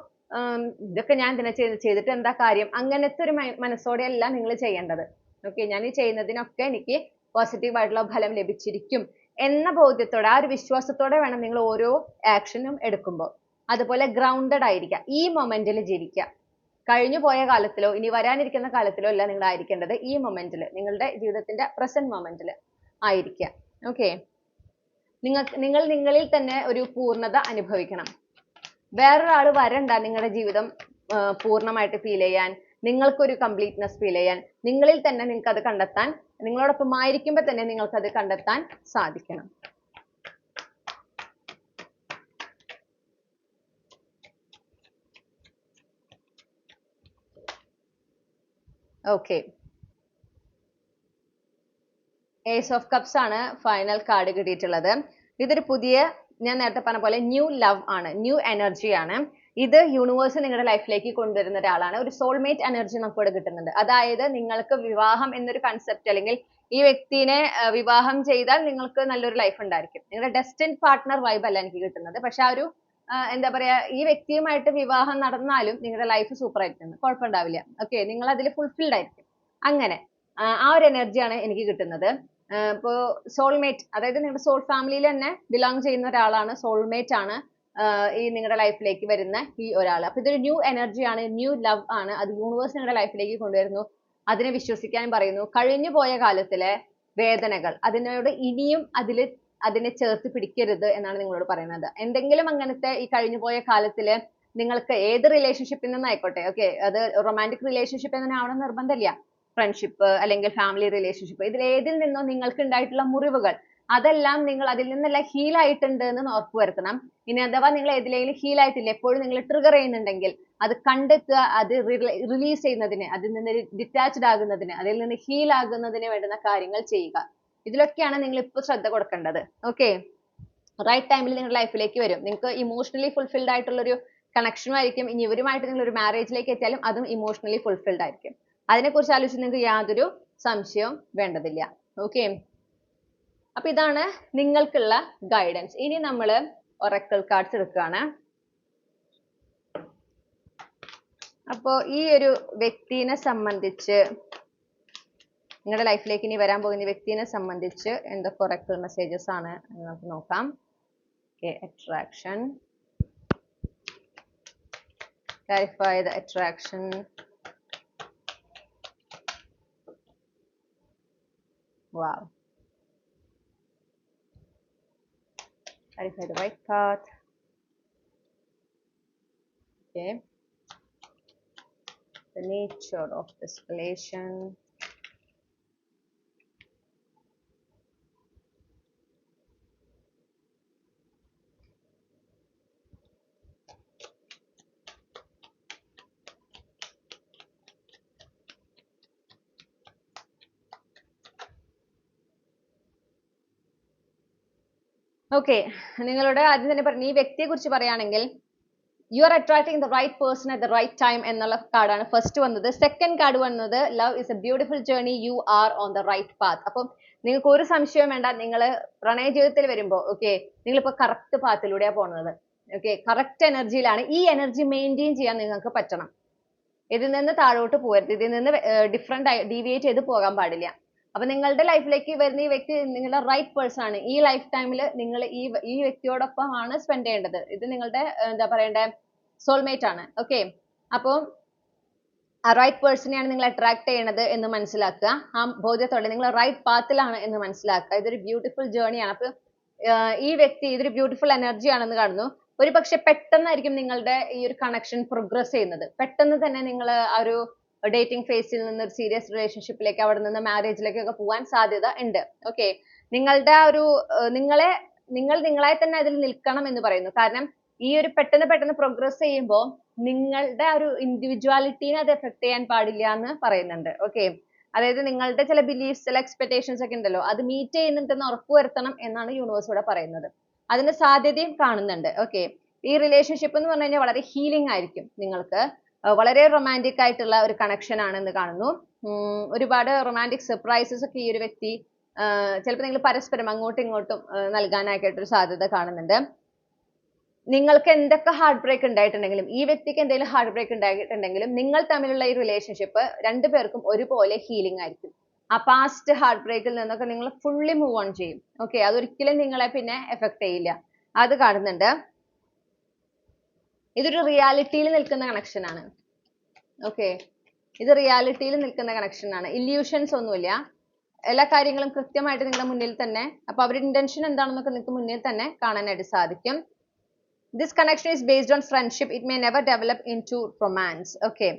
ഇതൊക്കെ ഞാൻ ഇതിനെ ചെയ്തിട്ട് എന്താ കാര്യം, അങ്ങനത്തെ ഒരു മനസ്സോടെയല്ല നിങ്ങൾ ചെയ്യേണ്ടത്. ഓക്കെ, ഞാൻ ഈ ചെയ്യുന്നതിനൊക്കെ എനിക്ക് പോസിറ്റീവ് ആയിട്ടുള്ള ഫലം ലഭിച്ചിരിക്കും എന്ന ബോധ്യത്തോടെ, ആ ഒരു വിശ്വാസത്തോടെ വേണം നിങ്ങൾ ഓരോ ആക്ഷനും എടുക്കുമ്പോൾ. അതുപോലെ ഗ്രൗണ്ടഡ് ആയിരിക്കുക, ഈ മൊമെന്റിൽ ജീവിക്കുക. കഴിഞ്ഞു പോയ കാലത്തിലോ ഇനി വരാനിരിക്കുന്ന കാലത്തിലോ അല്ല നിങ്ങൾ ആയിരിക്കേണ്ടത്, ഈ മൊമെന്റിൽ, നിങ്ങളുടെ ജീവിതത്തിന്റെ പ്രസന്റ് മൊമെന്റിൽ ആയിരിക്കുക. ഓക്കെ, നിങ്ങൾ നിങ്ങളിൽ തന്നെ ഒരു പൂർണ്ണത അനുഭവിക്കണം. വേറൊരാൾ വരണ്ട നിങ്ങളുടെ ജീവിതം പൂർണ്ണമായിട്ട് ഫീൽ ചെയ്യാൻ, നിങ്ങൾക്കൊരു കംപ്ലീറ്റ്നെസ് ഫീൽ ചെയ്യാൻ. നിങ്ങളിൽ തന്നെ നിങ്ങൾക്ക് അത് കണ്ടെത്താൻ, നിങ്ങളോടൊപ്പം ആയിരിക്കുമ്പോൾ തന്നെ നിങ്ങൾക്ക് അത് കണ്ടെത്താൻ സാധിക്കണം. ഓക്കെ, ഏസ് ഓഫ് കപ്സ് ആണ് ഫൈനൽ കാർഡ് കിട്ടിയിട്ടുള്ളത്. ഇതൊരു പുതിയ, ഞാൻ നേരത്തെ പറഞ്ഞ പോലെ ന്യൂ ലവ് ആണ്, ന്യൂ എനർജി ആണ്. ഇത് യൂണിവേഴ്സ് നിങ്ങളുടെ ലൈഫിലേക്ക് കൊണ്ടുവരുന്ന ഒരാളാണ്. ഒരു സോൾമേറ്റ് എനർജി നമുക്ക് ഇവിടെ കിട്ടുന്നുണ്ട്. അതായത് നിങ്ങൾക്ക് വിവാഹം എന്നൊരു കൺസെപ്റ്റ്, അല്ലെങ്കിൽ ഈ വ്യക്തിനെ വിവാഹം ചെയ്താൽ നിങ്ങൾക്ക് നല്ലൊരു ലൈഫ് ഉണ്ടായിരിക്കും. നിങ്ങളുടെ ഡെസ്റ്റിൻഡ് പാർട്ട്ണർ വൈബ് അല്ല എനിക്ക് കിട്ടുന്നത്. പക്ഷെ ആ ഒരു എന്താ പറയാ, ഈ വ്യക്തിയുമായിട്ട് വിവാഹം നടന്നാലും നിങ്ങളുടെ ലൈഫ് സൂപ്പർ ആയിരിക്കും, കുഴപ്പമുണ്ടാവില്ല. ഓക്കെ, നിങ്ങൾ അതിൽ ഫുൾഫിൽഡ് ആയിരിക്കും. അങ്ങനെ ആ ഒരു എനർജിയാണ് എനിക്ക് കിട്ടുന്നത്. ഇപ്പോൾ സോൾമേറ്റ്, അതായത് നിങ്ങളുടെ സോൾ ഫാമിലിയിൽ തന്നെ ബിലോങ് ചെയ്യുന്ന ഒരാളാണ്, സോൾമേറ്റ് ആണ് ഈ നിങ്ങളുടെ ലൈഫിലേക്ക് വരുന്ന ഈ ഒരാൾ. അപ്പൊ ഇതൊരു ന്യൂ എനർജിയാണ്, ന്യൂ ലവ് ആണ്. അത് യൂണിവേഴ്സ് നിങ്ങളുടെ ലൈഫിലേക്ക് കൊണ്ടുവരുന്നു. അതിനെ വിശ്വസിക്കാൻ പറയുന്നു. കഴിഞ്ഞു പോയ കാലത്തിലെ വേദനകൾ, അതിനോട് ഇനിയും അതിനെ ചേർത്ത് പിടിക്കരുത് എന്നാണ് നിങ്ങളോട് പറയുന്നത്. എന്തെങ്കിലും അങ്ങനത്തെ ഈ കഴിഞ്ഞു പോയ കാലത്തില് നിങ്ങൾക്ക് ഏത് റിലേഷൻഷിപ്പിൽ നിന്നായിക്കോട്ടെ, ഓക്കെ, അത് റൊമാൻറ്റിക് റിലേഷൻഷിപ്പ് തന്നെ ആവണം നിർബന്ധമില്ല, ഫ്രണ്ട്ഷിപ്പ് അല്ലെങ്കിൽ ഫാമിലി റിലേഷൻഷിപ്പ്, ഇതിൽ ഏതിൽ നിന്നോ നിങ്ങൾക്ക് ഉണ്ടായിട്ടുള്ള മുറിവുകൾ, അതെല്ലാം നിങ്ങൾ അതിൽ നിന്നെല്ലാം ഹീൽ ആയിട്ടുണ്ട് എന്ന് ഉറപ്പുവരുത്തണം. ഇനി അഥവാ നിങ്ങൾ ഏതിലെങ്കിലും ഹീൽ ആയിട്ടില്ല, എപ്പോഴും നിങ്ങൾ ട്രിഗർ ചെയ്യുന്നുണ്ടെങ്കിൽ അത് കണ്ടെത്തുക, അത് റിലീസ് ചെയ്യുന്നതിന്, അതിൽ നിന്ന് ഡിറ്റാച്ച്ഡ് ആകുന്നതിന്, അതിൽ നിന്ന് ഹീൽ ആകുന്നതിന് വേണ്ടുന്ന കാര്യങ്ങൾ ചെയ്യുക. ഇതിലൊക്കെയാണ് നിങ്ങൾ ഇപ്പോൾ ശ്രദ്ധ കൊടുക്കേണ്ടത്. ഓക്കെ, റൈറ്റ് ടൈമിൽ നിങ്ങളുടെ ലൈഫിലേക്ക് വരും. നിങ്ങൾക്ക് ഇമോഷണലി ഫുൾഫിൽഡ് ആയിട്ടുള്ള ഒരു കണക്ഷനും ആയിരിക്കും. ഇനി ഇവരുമായിട്ട് നിങ്ങൾ ഒരു മാരേജിലേക്ക് എത്തിയാലും അതും ഇമോഷണലി ഫുൾഫിൽഡ് ആയിരിക്കും. അതിനെക്കുറിച്ച് ആലോചിച്ച് നിങ്ങൾക്ക് യാതൊരു സംശയവും വേണ്ടതില്ല. ഓക്കെ, അപ്പൊ ഇതാണ് നിങ്ങൾക്കുള്ള ഗൈഡൻസ്. ഇനി നമ്മൾ ഒറക്കിൾ കാർഡ്സ് എടുക്കുകയാണ്. അപ്പോൾ ഈ ഒരു വ്യക്തിനെ സംബന്ധിച്ച്, നിങ്ങളുടെ ലൈഫിലേക്ക് ഇനി വരാൻ പോകുന്ന വ്യക്തിനെ സംബന്ധിച്ച് എന്തൊക്കെ ഒറക്കിൾ മെസ്സേജസ് ആണ് നമുക്ക് നോക്കാം. Okay, attraction, clarify the attraction, wow, clarify the right path. Okay, the nature of this relation, okay, നിങ്ങളോട് ആദ്യം തന്നെ പറഞ്ഞു, ഈ വ്യക്തിയെ കുറിച്ച് പറയുകയാണെങ്കിൽ you are attracting the right person at the right time എന്നുള്ള കാർഡാണ് ഫസ്റ്റ് വന്നത്. സെക്കൻഡ് കാർഡ് വന്നത് love is a beautiful journey, you are on the right path. അപ്പം നിങ്ങൾക്ക് ഒരു സംശയവും വേണ്ട, നിങ്ങൾ പ്രണയ ജീവിതത്തിൽ വരുമ്പോൾ ഓക്കെ, നിങ്ങളിപ്പോൾ കറക്റ്റ് പാത്തിലൂടെയാണ് പോകുന്നത്. ഓക്കെ, കറക്റ്റ് എനർജിയിലാണ്. ഈ എനർജി മെയിൻറ്റെയിൻ ചെയ്യാൻ നിങ്ങൾക്ക് പറ്റണം. ഇതിൽ നിന്ന് താഴോട്ട് പോകരുത്, ഇതിൽ നിന്ന് ഡിഫറെന്റ് ഡീവിയേറ്റ് ചെയ്ത് പോകാൻ പാടില്ല. അപ്പൊ നിങ്ങളുടെ ലൈഫിലേക്ക് വരുന്ന ഈ വ്യക്തി നിങ്ങളുടെ റൈറ്റ് പേഴ്സൺ ആണ്. ഈ ലൈഫ് ടൈമിൽ നിങ്ങൾ ഈ വ്യക്തിയോടൊപ്പമാണ് സ്പെൻഡ് ചെയ്യേണ്ടത്. ഇത് നിങ്ങളുടെ എന്താ പറയണ്ടേ, സോൾമേറ്റ് ആണ്. ഓക്കെ, അപ്പോൾ ആ റൈറ്റ് പേഴ്സണെയാണ് നിങ്ങൾ അട്രാക്ട് ചെയ്യണത് എന്ന് മനസ്സിലാക്കുക. ആ ബോധ്യത്തോടെ നിങ്ങൾ റൈറ്റ് പാത്തിലാണ് എന്ന് മനസ്സിലാക്കുക. ഇതൊരു ബ്യൂട്ടിഫുൾ ജേർണിയാണ്. അപ്പൊ ഈ വ്യക്തി ഇതൊരു ബ്യൂട്ടിഫുൾ എനർജി ആണെന്ന് കാണുന്നു. ഒരു പക്ഷെ പെട്ടെന്നായിരിക്കും നിങ്ങളുടെ ഈ ഒരു കണക്ഷൻ പ്രോഗ്രസ് ചെയ്യുന്നത്. പെട്ടെന്ന് തന്നെ നിങ്ങൾ ആ ഒരു ഡേറ്റിംഗ് ഫേസിൽ നിന്ന് ഒരു സീരിയസ് റിലേഷൻഷിപ്പിലേക്ക്, അവിടെ നിന്ന് മാരേജിലേക്കൊക്കെ പോകാൻ സാധ്യത ഉണ്ട്. ഓക്കെ, നിങ്ങളുടെ ആ ഒരു നിങ്ങൾ നിങ്ങളായി തന്നെ അതിൽ നിൽക്കണം എന്ന് പറയുന്നു. കാരണം ഈ ഒരു പെട്ടെന്ന് പ്രോഗ്രസ് ചെയ്യുമ്പോൾ നിങ്ങളുടെ ആ ഒരു ഇൻഡിവിജ്വാലിറ്റീനെ അത് എഫക്ട് ചെയ്യാൻ പാടില്ല എന്ന് പറയുന്നുണ്ട്. ഓക്കെ, അതായത് നിങ്ങളുടെ ചില ബിലീഫ്സ്, ചില എക്സ്പെക്ടേഷൻസ് ഒക്കെ ഉണ്ടല്ലോ, അത് മീറ്റ് ചെയ്യുന്നുണ്ടെന്ന് ഉറപ്പുവരുത്തണം എന്നാണ് യൂണിവേഴ്സ് ഇവിടെ പറയുന്നത്. അതിന് സാധ്യതയും കാണുന്നുണ്ട്. ഓക്കെ, ഈ റിലേഷൻഷിപ്പ് എന്ന് പറഞ്ഞു കഴിഞ്ഞാൽ വളരെ ഹീലിംഗ് ആയിരിക്കും നിങ്ങൾക്ക്. വളരെ റൊമാൻറ്റിക് ആയിട്ടുള്ള ഒരു കണക്ഷൻ ആണെന്ന് കാണുന്നു. ഒരുപാട് റൊമാൻറ്റിക് സർപ്രൈസസ് ഒക്കെ ഈ ഒരു വ്യക്തി ചിലപ്പോൾ നിങ്ങൾ പരസ്പരം അങ്ങോട്ടും ഇങ്ങോട്ടും നൽകാനായിട്ടൊരു സാധ്യത കാണുന്നുണ്ട്. നിങ്ങൾക്ക് എന്തൊക്കെ ഹാർട്ട് ബ്രേക്ക് ഉണ്ടായിട്ടുണ്ടെങ്കിലും, ഈ വ്യക്തിക്ക് എന്തെങ്കിലും ഹാർട്ട് ബ്രേക്ക് ഉണ്ടായിട്ടുണ്ടെങ്കിലും, നിങ്ങൾ തമ്മിലുള്ള ഈ റിലേഷൻഷിപ്പ് രണ്ടുപേർക്കും ഒരുപോലെ ഹീലിംഗ് ആയിരിക്കും. ആ പാസ്റ്റ് ഹാർട്ട് ബ്രേക്കിൽ നിന്നൊക്കെ നിങ്ങൾ ഫുള്ളി മൂവ് ഓൺ ചെയ്യും. ഓക്കെ, അതൊരിക്കലും നിങ്ങളെ പിന്നെ എഫക്ട് ചെയ്യില്ല. അത് കാണുന്നുണ്ട്. ഇതൊരു റിയാലിറ്റിയിൽ നിൽക്കുന്ന കണക്ഷൻ ആണ്. ഓക്കെ, ഇത് റിയാലിറ്റിയിൽ നിൽക്കുന്ന കണക്ഷൻ ആണ്. ഇല്യൂഷൻസ് ഒന്നുമില്ല. എല്ലാ കാര്യങ്ങളും കൃത്യമായിട്ട് നിങ്ങളുടെ മുന്നിൽ തന്നെ, അപ്പൊ അവരുടെ ഇന്റൻഷൻ എന്താണെന്നൊക്കെ നിങ്ങൾക്ക് മുന്നിൽ തന്നെ കാണാനായിട്ട് സാധിക്കും. This connection is based on friendship. It may never develop into romance. Okay,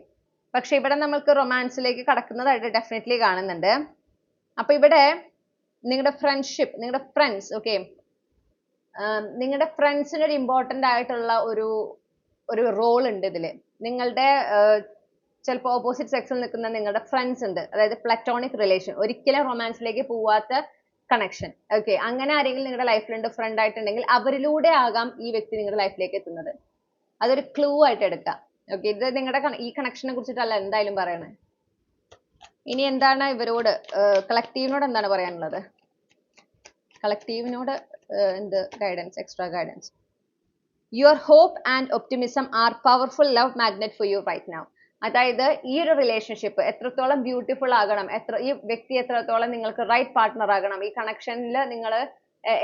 പക്ഷെ ഇവിടെ നമ്മൾക്ക് റൊമാൻസിലേക്ക് കടക്കുന്നതായിട്ട് ഡെഫിനറ്റ്ലി കാണുന്നുണ്ട്. അപ്പൊ ഇവിടെ നിങ്ങളുടെ ഫ്രണ്ട്ഷിപ്പ്, നിങ്ങളുടെ ഫ്രണ്ട്സ്, ഓക്കെ, നിങ്ങളുടെ ഫ്രണ്ട്സിന് ഒരു ഇമ്പോർട്ടൻ്റ് ആയിട്ടുള്ള ഒരു റോൾ ഉണ്ട് ഇതില്. നിങ്ങളുടെ ചിലപ്പോൾ ഓപ്പോസിറ്റ് സെക്സിൽ നിൽക്കുന്ന നിങ്ങളുടെ ഫ്രണ്ട്സ് ഉണ്ട്, അതായത് പ്ലറ്റോണിക് റിലേഷൻ, ഒരിക്കലും റൊമാൻസിലേക്ക് പോവാത്ത കണക്ഷൻ. ഓക്കെ, അങ്ങനെ ആരെങ്കിലും നിങ്ങളുടെ ലൈഫിലുണ്ട്, ഫ്രണ്ട് ആയിട്ടുണ്ടെങ്കിൽ അവരിലൂടെ ആകാം ഈ വ്യക്തി നിങ്ങളുടെ ലൈഫിലേക്ക് എത്തുന്നത്. അതൊരു ക്ലൂ ആയിട്ട് എടുക്കാം. ഓക്കെ, ഇത് നിങ്ങളുടെ ഈ കണക്ഷനെ കുറിച്ചിട്ടല്ല എന്തായാലും പറയണേ. ഇനി എന്താണ് ഇവരോട്, കളക്റ്റീവിനോട് എന്താണ് പറയാനുള്ളത്? കളക്റ്റീവിനോട് എന്ത് guidance, extra guidance? Your hope and optimism are powerful love magnet for you right now. അതായത് ഈ ഒരു റിലേഷൻഷിപ്പ് എത്രത്തോളം ബ്യൂട്ടിഫുൾ ആകണം, ഈ വ്യക്തി എത്രത്തോളം നിങ്ങൾക്ക് റൈറ്റ് പാർട്ട്ണർ ആകണം, ഈ കണക്ഷനിൽ നിങ്ങൾ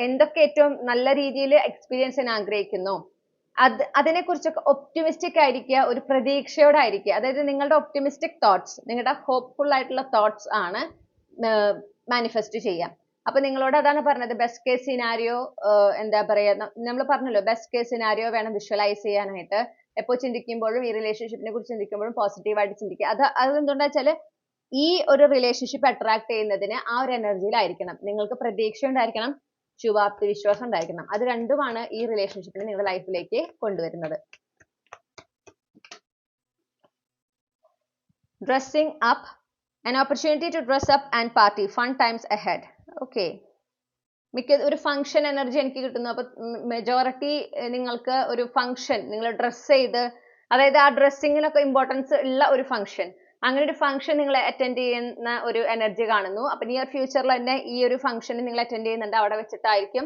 എന്തൊക്കെ ഏറ്റവും നല്ല രീതിയിൽ എക്സ്പീരിയൻസ് ചെയ്യാൻ ആഗ്രഹിക്കുന്നു, അതിനെക്കുറിച്ചൊക്കെ ഒപ്റ്റിമിസ്റ്റിക് ആയിരിക്കുക, ഒരു പ്രതീക്ഷയോടെ ആയിരിക്കുക. അതായത് നിങ്ങളുടെ ഒപ്റ്റിമിസ്റ്റിക് തോട്ട്സ്, നിങ്ങളുടെ ഹോപ്പ്ഫുൾ ആയിട്ടുള്ള തോട്ട്സ് ആണ് മാനിഫെസ്റ്റ് ചെയ്യാം. അപ്പൊ നിങ്ങളോട് അതാണ് പറഞ്ഞത്, ബെസ്റ്റ് കേസ് സിനാരിയോ, എന്താ പറയാ, നമ്മൾ പറഞ്ഞല്ലോ ബെസ്റ്റ് കേസ് സിനാരിയോ വേണം വിഷ്വലൈസ് ചെയ്യാനായിട്ട്. എപ്പോൾ ചിന്തിക്കുമ്പോഴും ഈ റിലേഷൻഷിപ്പിനെ കുറിച്ച് ചിന്തിക്കുമ്പോഴും പോസിറ്റീവായിട്ട് ചിന്തിക്കുക. അതെന്തുകൊണ്ടാ വെച്ചാൽ ഈ ഒരു റിലേഷൻഷിപ്പ് അട്രാക്ട് ചെയ്യുന്നതിന് ആ ഒരു എനർജിയിലായിരിക്കണം. നിങ്ങൾക്ക് പ്രതീക്ഷ ഉണ്ടായിരിക്കണം, ശുഭാപ്തി വിശ്വാസം ഉണ്ടായിരിക്കണം. അത് രണ്ടുമാണ് ഈ റിലേഷൻഷിപ്പിനെ നിങ്ങളുടെ ലൈഫിലേക്ക് കൊണ്ടുവരുന്നത്. Dressing up, an opportunity to dress up and party, fun times ahead. Okay, ഒരു ഫംഗ്ഷൻ എനർജി എനിക്ക് കിട്ടുന്നു. അപ്പൊ മെജോറിറ്റി നിങ്ങൾക്ക് ഒരു ഫംഗ്ഷൻ, നിങ്ങൾ ഡ്രസ് ചെയ്ത്, അതായത് ആ ഡ്രസ്സിങ്ങിനൊക്കെ ഇമ്പോർട്ടൻസ് ഉള്ള ഒരു ഫംഗ്ഷൻ, അങ്ങനെ ഒരു ഫംഗ്ഷൻ നിങ്ങൾ അറ്റൻഡ് ചെയ്യുന്ന ഒരു എനർജി കാണുന്നു. അപ്പൊ നിയർ ഫ്യൂച്ചറിൽ തന്നെ ഈ ഒരു ഫംഗ്ഷൻ നിങ്ങൾ അറ്റൻഡ് ചെയ്യുന്നുണ്ട്, അവിടെ വെച്ചിട്ടായിരിക്കും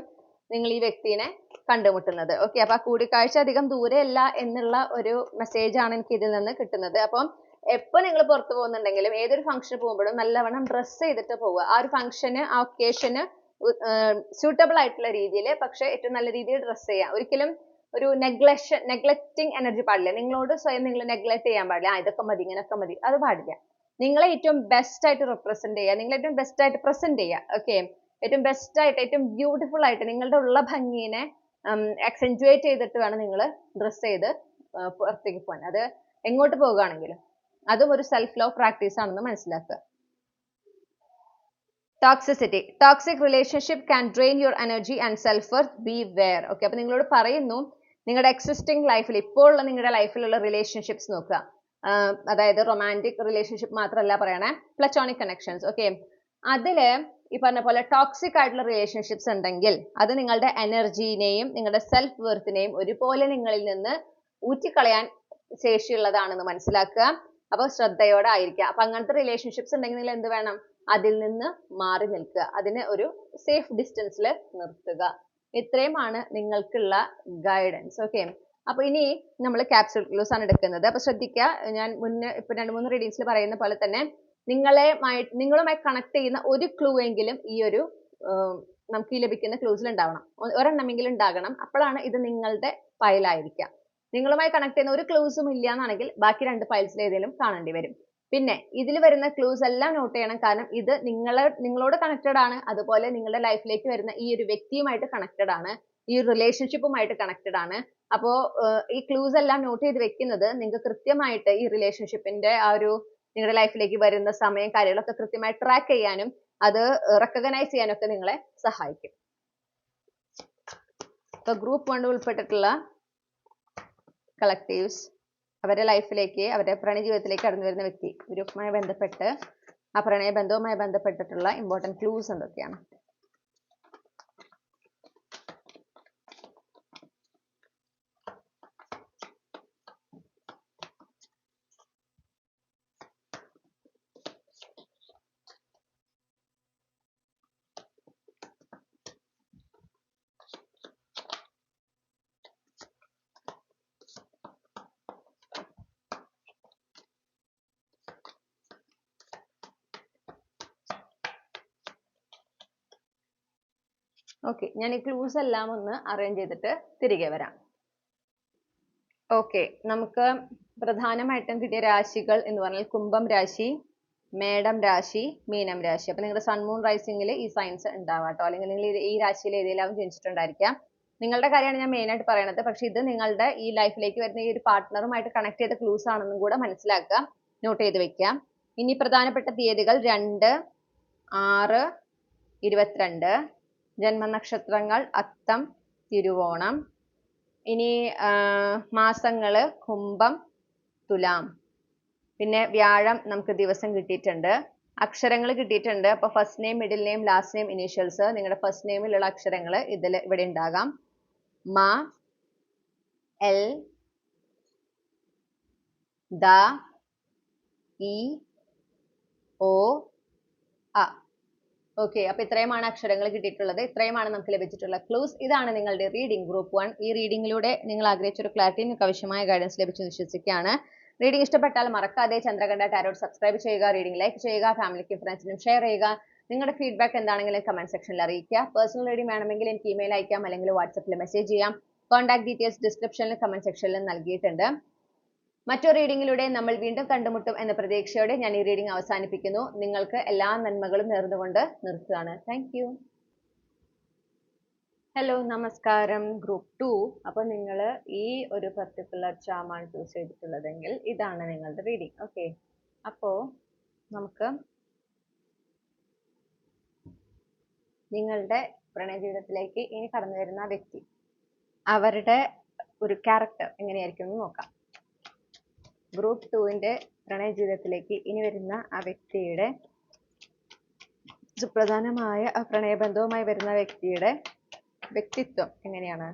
നിങ്ങൾ ഈ വ്യക്തിനെ കണ്ടുമുട്ടുന്നത്. ഓക്കെ, അപ്പൊ ആ കൂടിക്കാഴ്ച അധികം ദൂരെയല്ല എന്നുള്ള ഒരു മെസ്സേജ് ആണ് എനിക്ക് ഇതിൽ നിന്ന് കിട്ടുന്നത്. അപ്പം എപ്പോ നിങ്ങൾ പുറത്തു പോകുന്നുണ്ടെങ്കിലും ഏതൊരു ഫംഗ്ഷന് പോകുമ്പോഴും നല്ലവണ്ണം ഡ്രസ് ചെയ്തിട്ട് പോവുക. ആ ഒരു ഫംഗ്ഷന്, ആ ഒക്കേഷന് സ്യൂട്ടബിൾ ആയിട്ടുള്ള രീതിയിൽ, പക്ഷെ ഏറ്റവും നല്ല രീതിയിൽ ഡ്രസ് ചെയ്യാം. ഒരിക്കലും ഒരു നെഗ്ലക്റ്റിംഗ് എനർജി പാടില്ല. നിങ്ങളോട് സ്വയം നിങ്ങൾ നെഗ്ലക്ട് ചെയ്യാൻ പാടില്ല. ഇതൊക്കെ മതി, ഇങ്ങനൊക്കെ മതി, അത് പാടില്ല. നിങ്ങളെ ഏറ്റവും ബെസ്റ്റ് ആയിട്ട് റെപ്രസെന്റ് ചെയ്യുക, നിങ്ങൾ ഏറ്റവും ബെസ്റ്റ് ആയിട്ട് പ്രസന്റ് ചെയ്യുക. ഓക്കെ, ഏറ്റവും ബെസ്റ്റ് ആയിട്ട്, ഏറ്റവും ബ്യൂട്ടിഫുൾ ആയിട്ട് നിങ്ങളുടെ ഉള്ള ഭംഗിനെ അക്സെൻറ്റുവേറ്റ് ചെയ്തിട്ട് വേണം നിങ്ങൾ ഡ്രസ് ചെയ്ത് പുറത്തേക്ക് പോകാൻ. അത് എങ്ങോട്ട് പോകുകയാണെങ്കിലും അതും ഒരു സെൽഫ് ലവ് പ്രാക്ടീസ് ആണെന്ന് മനസ്സിലാക്കുക. Toxicity, toxic relationship can drain your energy and self worth, be aware. Okay, അപ്പൊ നിങ്ങളോട് പറയുന്നു, നിങ്ങളുടെ എക്സിസ്റ്റിംഗ് ലൈഫിൽ, ഇപ്പോൾ ഉള്ള നിങ്ങളുടെ ലൈഫിലുള്ള റിലേഷൻഷിപ്സ് നോക്കുക. അതായത് റൊമാൻറ്റിക് റിലേഷൻഷിപ്പ് മാത്രമല്ല പറയണേ, പ്ലറ്റോണിക് കണക്ഷൻസ്. ഓക്കെ, അതില് ഈ പറഞ്ഞ പോലെ ടോക്സിക് ആയിട്ടുള്ള റിലേഷൻഷിപ്സ് ഉണ്ടെങ്കിൽ അത് നിങ്ങളുടെ എനർജിനെയും നിങ്ങളുടെ സെൽഫ് വെർത്തിനെയും ഒരുപോലെ നിങ്ങളിൽ നിന്ന് ഊറ്റിക്കളയാൻ ശേഷിയുള്ളതാണെന്ന് മനസ്സിലാക്കുക. അപ്പൊ ശ്രദ്ധയോടെ ആയിരിക്കുക. അപ്പൊ അങ്ങനത്തെ റിലേഷൻഷിപ്സ് ഉണ്ടെങ്കിൽ നിങ്ങൾ എന്ത് വേണം, അതിൽ നിന്ന് മാറി നിൽക്കുക, അതിനെ ഒരു സേഫ് ഡിസ്റ്റൻസിൽ നിർത്തുക. ഇത്രയുമാണ് നിങ്ങൾക്കുള്ള ഗൈഡൻസ്. ഓക്കെ, അപ്പൊ ഇനി നമ്മൾ ക്യാപ്സ്യൂൾ ക്ലൂസ് ആണ് എടുക്കുന്നത്. അപ്പൊ ശ്രദ്ധിക്കുക, ഞാൻ മുന്നേ ഇപ്പൊ 2-3 റീഡിങ്സിൽ പറയുന്ന പോലെ തന്നെ നിങ്ങളുമായി കണക്ട് ചെയ്യുന്ന ഒരു ക്ലൂ എങ്കിലും ഈ ഒരു നമുക്ക് ഈ ലഭിക്കുന്ന ക്ലൂസിൽ ഉണ്ടാവണം, ഒരെണ്ണമെങ്കിലും ഉണ്ടാകണം. അപ്പോഴാണ് ഇത് നിങ്ങളുടെ ഫയലായിരിക്കുക. നിങ്ങളുമായി കണക്ട് ചെയ്യുന്ന ഒരു ക്ലൂസും ഇല്ല എന്നാണെങ്കിൽ ബാക്കി 2 ഫയൽസിൽ ഏതെങ്കിലും കാണേണ്ടി വരും. പിന്നെ ഇതിൽ വരുന്ന ക്ലൂസ് എല്ലാം നോട്ട് ചെയ്യണം, കാരണം ഇത് നിങ്ങളോട് കണക്റ്റഡ് ആണ്, അതുപോലെ നിങ്ങളുടെ ലൈഫിലേക്ക് വരുന്ന ഈ ഒരു വ്യക്തിയുമായിട്ട് കണക്റ്റഡ് ആണ്, ഈ ഒരു റിലേഷൻഷിപ്പുമായിട്ട് കണക്റ്റഡ് ആണ്. അപ്പോൾ ഈ ക്ലൂസ് എല്ലാം നോട്ട് ചെയ്ത് വെക്കുന്നത് നിങ്ങൾക്ക് കൃത്യമായിട്ട് ഈ റിലേഷൻഷിപ്പിന്റെ ആ ഒരു നിങ്ങളുടെ ലൈഫിലേക്ക് വരുന്ന സമയം കാര്യങ്ങളൊക്കെ കൃത്യമായി ട്രാക്ക് ചെയ്യാനും അത് റെക്കഗ്നൈസ് ചെയ്യാനൊക്കെ നിങ്ങളെ സഹായിക്കും. ഇപ്പൊ ഗ്രൂപ്പ് 1 ഉൾപ്പെട്ടിട്ടുള്ള കളക്റ്റീവ്സ് അവരുടെ ലൈഫിലേക്ക്, അവരുടെ പ്രണയ ജീവിതത്തിലേക്ക് കടന്നു വരുന്ന വ്യക്തി, ഗ്രൂപ്പുമായി ബന്ധപ്പെട്ട് ആ പ്രണയബന്ധവുമായി ബന്ധപ്പെട്ടിട്ടുള്ള ഇമ്പോർട്ടൻറ്റ് ക്ലൂസ് എന്തൊക്കെയാണ്? ഓക്കെ, ഞാൻ ഈ ക്ലൂസ് എല്ലാം ഒന്ന് അറേഞ്ച് ചെയ്തിട്ട് തിരികെ വരാം. ഓക്കെ, നമുക്ക് പ്രധാനമായിട്ടും കിട്ടിയ രാശികൾ എന്ന് പറഞ്ഞാൽ കുംഭം രാശി, മേടം രാശി, മീനം രാശി. അപ്പൊ നിങ്ങളുടെ സൺ മൂൺ റൈസിംഗിൽ ഈ സയൻസ് ഉണ്ടാവാട്ടോ, അല്ലെങ്കിൽ നിങ്ങൾ ഈ രാശിയിൽ ഏതെങ്കിലും ജനിച്ചിട്ടുണ്ടായിരിക്കാം. നിങ്ങളുടെ കാര്യമാണ് ഞാൻ മെയിൻ ആയിട്ട് പറയണത്. പക്ഷെ ഇത് നിങ്ങളുടെ ഈ ലൈഫിലേക്ക് വരുന്ന ഈ ഒരു പാർട്ട്ണറുമായിട്ട് കണക്ട് ചെയ്ത ക്ലൂസ് ആണെന്നും കൂടെ മനസ്സിലാക്കുക, നോട്ട് ചെയ്ത് വെക്കാം. ഇനി പ്രധാനപ്പെട്ട തീയതികൾ 2, 6, 22. ജന്മനക്ഷത്രങ്ങൾ അത്തം, തിരുവോണം. ഇനി മാസങ്ങള് കുംഭം, തുലാം. പിന്നെ വ്യാഴം നമുക്ക് ദിവസം കിട്ടിയിട്ടുണ്ട്. അക്ഷരങ്ങൾ കിട്ടിയിട്ടുണ്ട്. അപ്പൊ first name, middle name, last name, initials. നിങ്ങളുടെ ഫസ്റ്റ് നെയിമിലുള്ള അക്ഷരങ്ങൾ ഇതിൽ ഇവിടെ ഉണ്ടാകാം. മ, എൽ, ദ, ഇ, ഒ, അ. ഓക്കെ, അപ്പൊ ഇത്രയുമാണ് അക്ഷരങ്ങൾ കിട്ടിയിട്ടുള്ളത്. ഇത്രയുമാണ് നമുക്ക് ലഭിച്ചിട്ടുള്ള ക്ലൂസ്. ഇതാണ് നിങ്ങളുടെ റീഡിംഗ് ഗ്രൂപ്പ് 1. ഈ റീഡിംഗിലൂടെ നിങ്ങൾ ആഗ്രഹിച്ച ഒരു ക്ലാരിറ്റി, നിങ്ങൾക്ക് ആവശ്യമായ ഗൈഡൻസ് ലഭിച്ചു വിശ്വസിക്കുകയാണ്. റീഡിംഗ് ഇഷ്ടപ്പെട്ടാൽ മറക്കാതെ ചന്ദ്രകണ്ഠ ടാരോട്ട് സബ്സ്ക്രൈബ് ചെയ്യുക, റീഡിംഗ് ലൈക്ക് ചെയ്യുക, ഫാമിലിക്കും ഫ്രണ്ട്സിനും ഷെയർ ചെയ്യുക. നിങ്ങളുടെ ഫീഡ്ബാക്ക് എന്താണെങ്കിലും കമന്റ് സെക്ഷനിൽ അറിയിക്കുക. പേഴ്സണൽ റീഡിംഗ് വേണമെങ്കിൽ എനിക്ക് ഇമെയിൽ അയക്കാം, അല്ലെങ്കിൽ വാട്സപ്പിൽ മെസ്സേജ് ചെയ്യാം. കോൺടാക്ട് ഡീറ്റെയിൽസ് ഡിസ്ക്രിപ്ഷനിലും കമന്റ് സെക്ഷനിലും നൽകിയിട്ടുണ്ട്. മറ്റൊരു റീഡിംഗിലൂടെ നമ്മൾ വീണ്ടും കണ്ടുമുട്ടും എന്ന പ്രതീക്ഷയോടെ ഞാൻ ഈ റീഡിംഗ് അവസാനിപ്പിക്കുന്നു. നിങ്ങൾക്ക് എല്ലാ നന്മകളും നേർന്നുകൊണ്ട് നിർത്തുകയാണ്. Thank you. ഹലോ, നമസ്കാരം. ഗ്രൂപ്പ് 2. അപ്പോൾ നിങ്ങൾ ഈ ഒരു പർട്ടിക്കുലർ ചാമാണ് ചൂസ് ചെയ്തിട്ടുള്ളതെങ്കിൽ ഇതാണ് നിങ്ങളുടെ റീഡിംഗ്. ഓക്കെ, അപ്പോൾ നമുക്ക് നിങ്ങളുടെ പ്രണയ ജീവിതത്തിലേക്ക് ഇനി കടന്നു വരുന്ന വ്യക്തി, അവരുടെ ഒരു ക്യാരക്ടർ എങ്ങനെയായിരിക്കും എന്ന് നോക്കാം. ഗ്രൂപ്പ് 2ന്റെ പ്രണയ ജീവിതത്തിലേക്ക് ഇനി വരുന്ന ആ വ്യക്തിയുടെ സുപ്രധാനമായ ആ പ്രണയബന്ധവുമായി വരുന്ന വ്യക്തിയുടെ വ്യക്തിത്വം എങ്ങനെയാണ്?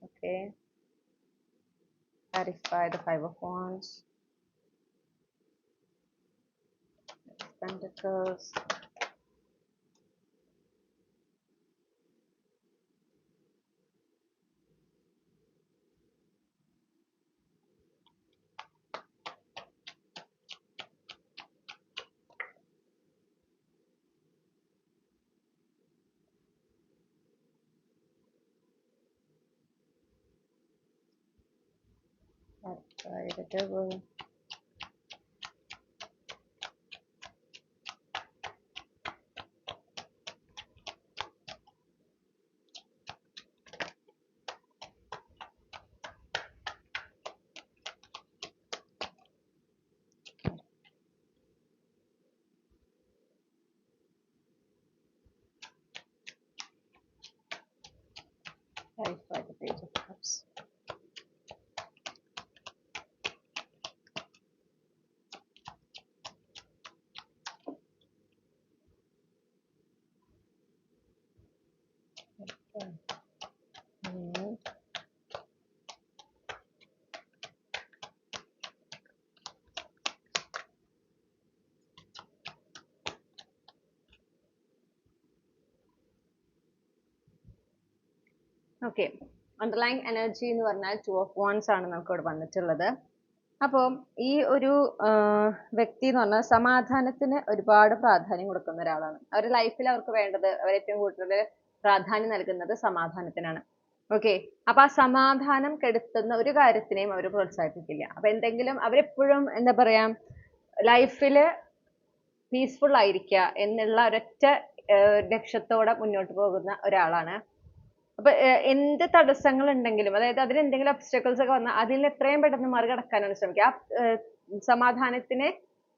Okay, clarify the 5 of Wands, Pentacles, the Devil, clarify the Page of Cups. Okay, underline energy എന്ന് പറഞ്ഞാൽ 2 of Wands ആണ് നമുക്ക് ഇവിടെ വന്നിട്ടുള്ളത്. അപ്പോൾ ഈ ഒരു വ്യക്തി എന്ന് പറഞ്ഞാൽ സമാധാനത്തിന് ഒരുപാട് പ്രാധാന്യം കൊടുക്കുന്ന ഒരാളാണ്. അവരുടെ ലൈഫിൽ അവർക്ക് വേണ്ടത്, അവർ ഏറ്റവും കൂടുതൽ പ്രാധാന്യം നൽകുന്നത് സമാധാനത്തിനാണ്. ഓക്കെ, അപ്പൊ ആ സമാധാനം കെടുത്തുന്ന ഒരു കാര്യത്തിനെയും അവർ പ്രോത്സാഹിപ്പിക്കില്ല. അപ്പൊ എന്തെങ്കിലും അവരെപ്പോഴും എന്താ പറയാ, ലൈഫില് പീസ്ഫുൾ ആയിരിക്കുക എന്നുള്ള ഒരൊറ്റ ലക്ഷ്യത്തോടെ മുന്നോട്ട് പോകുന്ന ഒരാളാണ്. അപ്പൊ എന്ത് തടസ്സങ്ങൾ ഉണ്ടെങ്കിലും, അതായത് അതിന് എന്തെങ്കിലും ഒബ്സ്റ്റക്കിൾസ് ഒക്കെ വന്നാൽ അതിൽ എത്രയും പെട്ടെന്ന് മറികടക്കാനാണ് ശ്രമിക്കുക. ആ സമാധാനത്തിനെ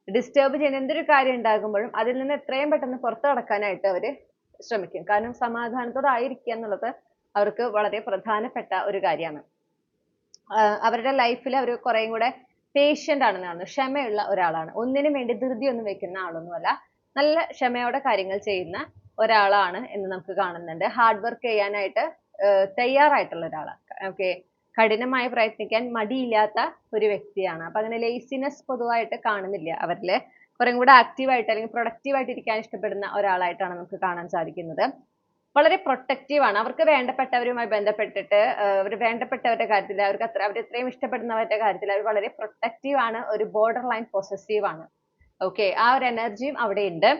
ഡിസ്റ്റർബ് ചെയ്യുന്ന എന്തൊരു കാര്യം ഉണ്ടാകുമ്പോഴും അതിൽ നിന്ന് എത്രയും പെട്ടെന്ന് പുറത്തു കടക്കാനായിട്ട് അവർ ശ്രമിക്കും. കാരണം സമാധാനത്തോടെ ആയിരിക്കുക എന്നുള്ളത് അവർക്ക് വളരെ പ്രധാനപ്പെട്ട ഒരു കാര്യമാണ്. അവരുടെ ലൈഫിൽ അവർ കുറേയും കൂടെ പേഷ്യന്റ് ആണെന്ന് കാണുന്നു. ക്ഷമയുള്ള ഒരാളാണ്. ഒന്നിനും വേണ്ടി ധൃതിയൊന്നും വെക്കുന്ന ആളൊന്നുമല്ല. നല്ല ക്ഷമയോടെ കാര്യങ്ങൾ ചെയ്യുന്ന ഒരാളാണ് എന്ന് നമുക്ക് കാണുന്നുണ്ട്. ഹാർഡ് വർക്ക് ചെയ്യാനായിട്ട് തയ്യാറായിട്ടുള്ള ഒരാളാണ്. ഓക്കെ, കഠിനമായി പ്രയത്നിക്കാൻ മടിയില്ലാത്ത ഒരു വ്യക്തിയാണ്. അപ്പൊ അങ്ങനെ ലേസിനെസ് പൊതുവായിട്ട് കാണുന്നില്ല അവരില്. കുറേ കൂടെ ആക്റ്റീവായിട്ട് അല്ലെങ്കിൽ പ്രൊഡക്റ്റീവായിട്ട് ഇരിക്കാൻ ഇഷ്ടപ്പെടുന്ന ഒരാളായിട്ടാണ് നമുക്ക് കാണാൻ സാധിക്കുന്നത്. വളരെ പ്രൊട്ടക്റ്റീവ് ആണ്. അവർക്ക് വേണ്ടപ്പെട്ടവരുമായി ബന്ധപ്പെട്ടിട്ട് അവർ വേണ്ടപ്പെട്ടവരുടെ കാര്യത്തിൽ അവർക്ക് അവർ ഇത്രയും ഇഷ്ടപ്പെടുന്നവരുടെ കാര്യത്തിൽ അവർ വളരെ പ്രൊട്ടക്റ്റീവ് ആണ്. ഒരു ബോർഡർ ലൈൻ പൊസസീവ് ആണ്. ഓക്കെ, ആ ഒരു എനർജിയും അവിടെ ഉണ്ട്.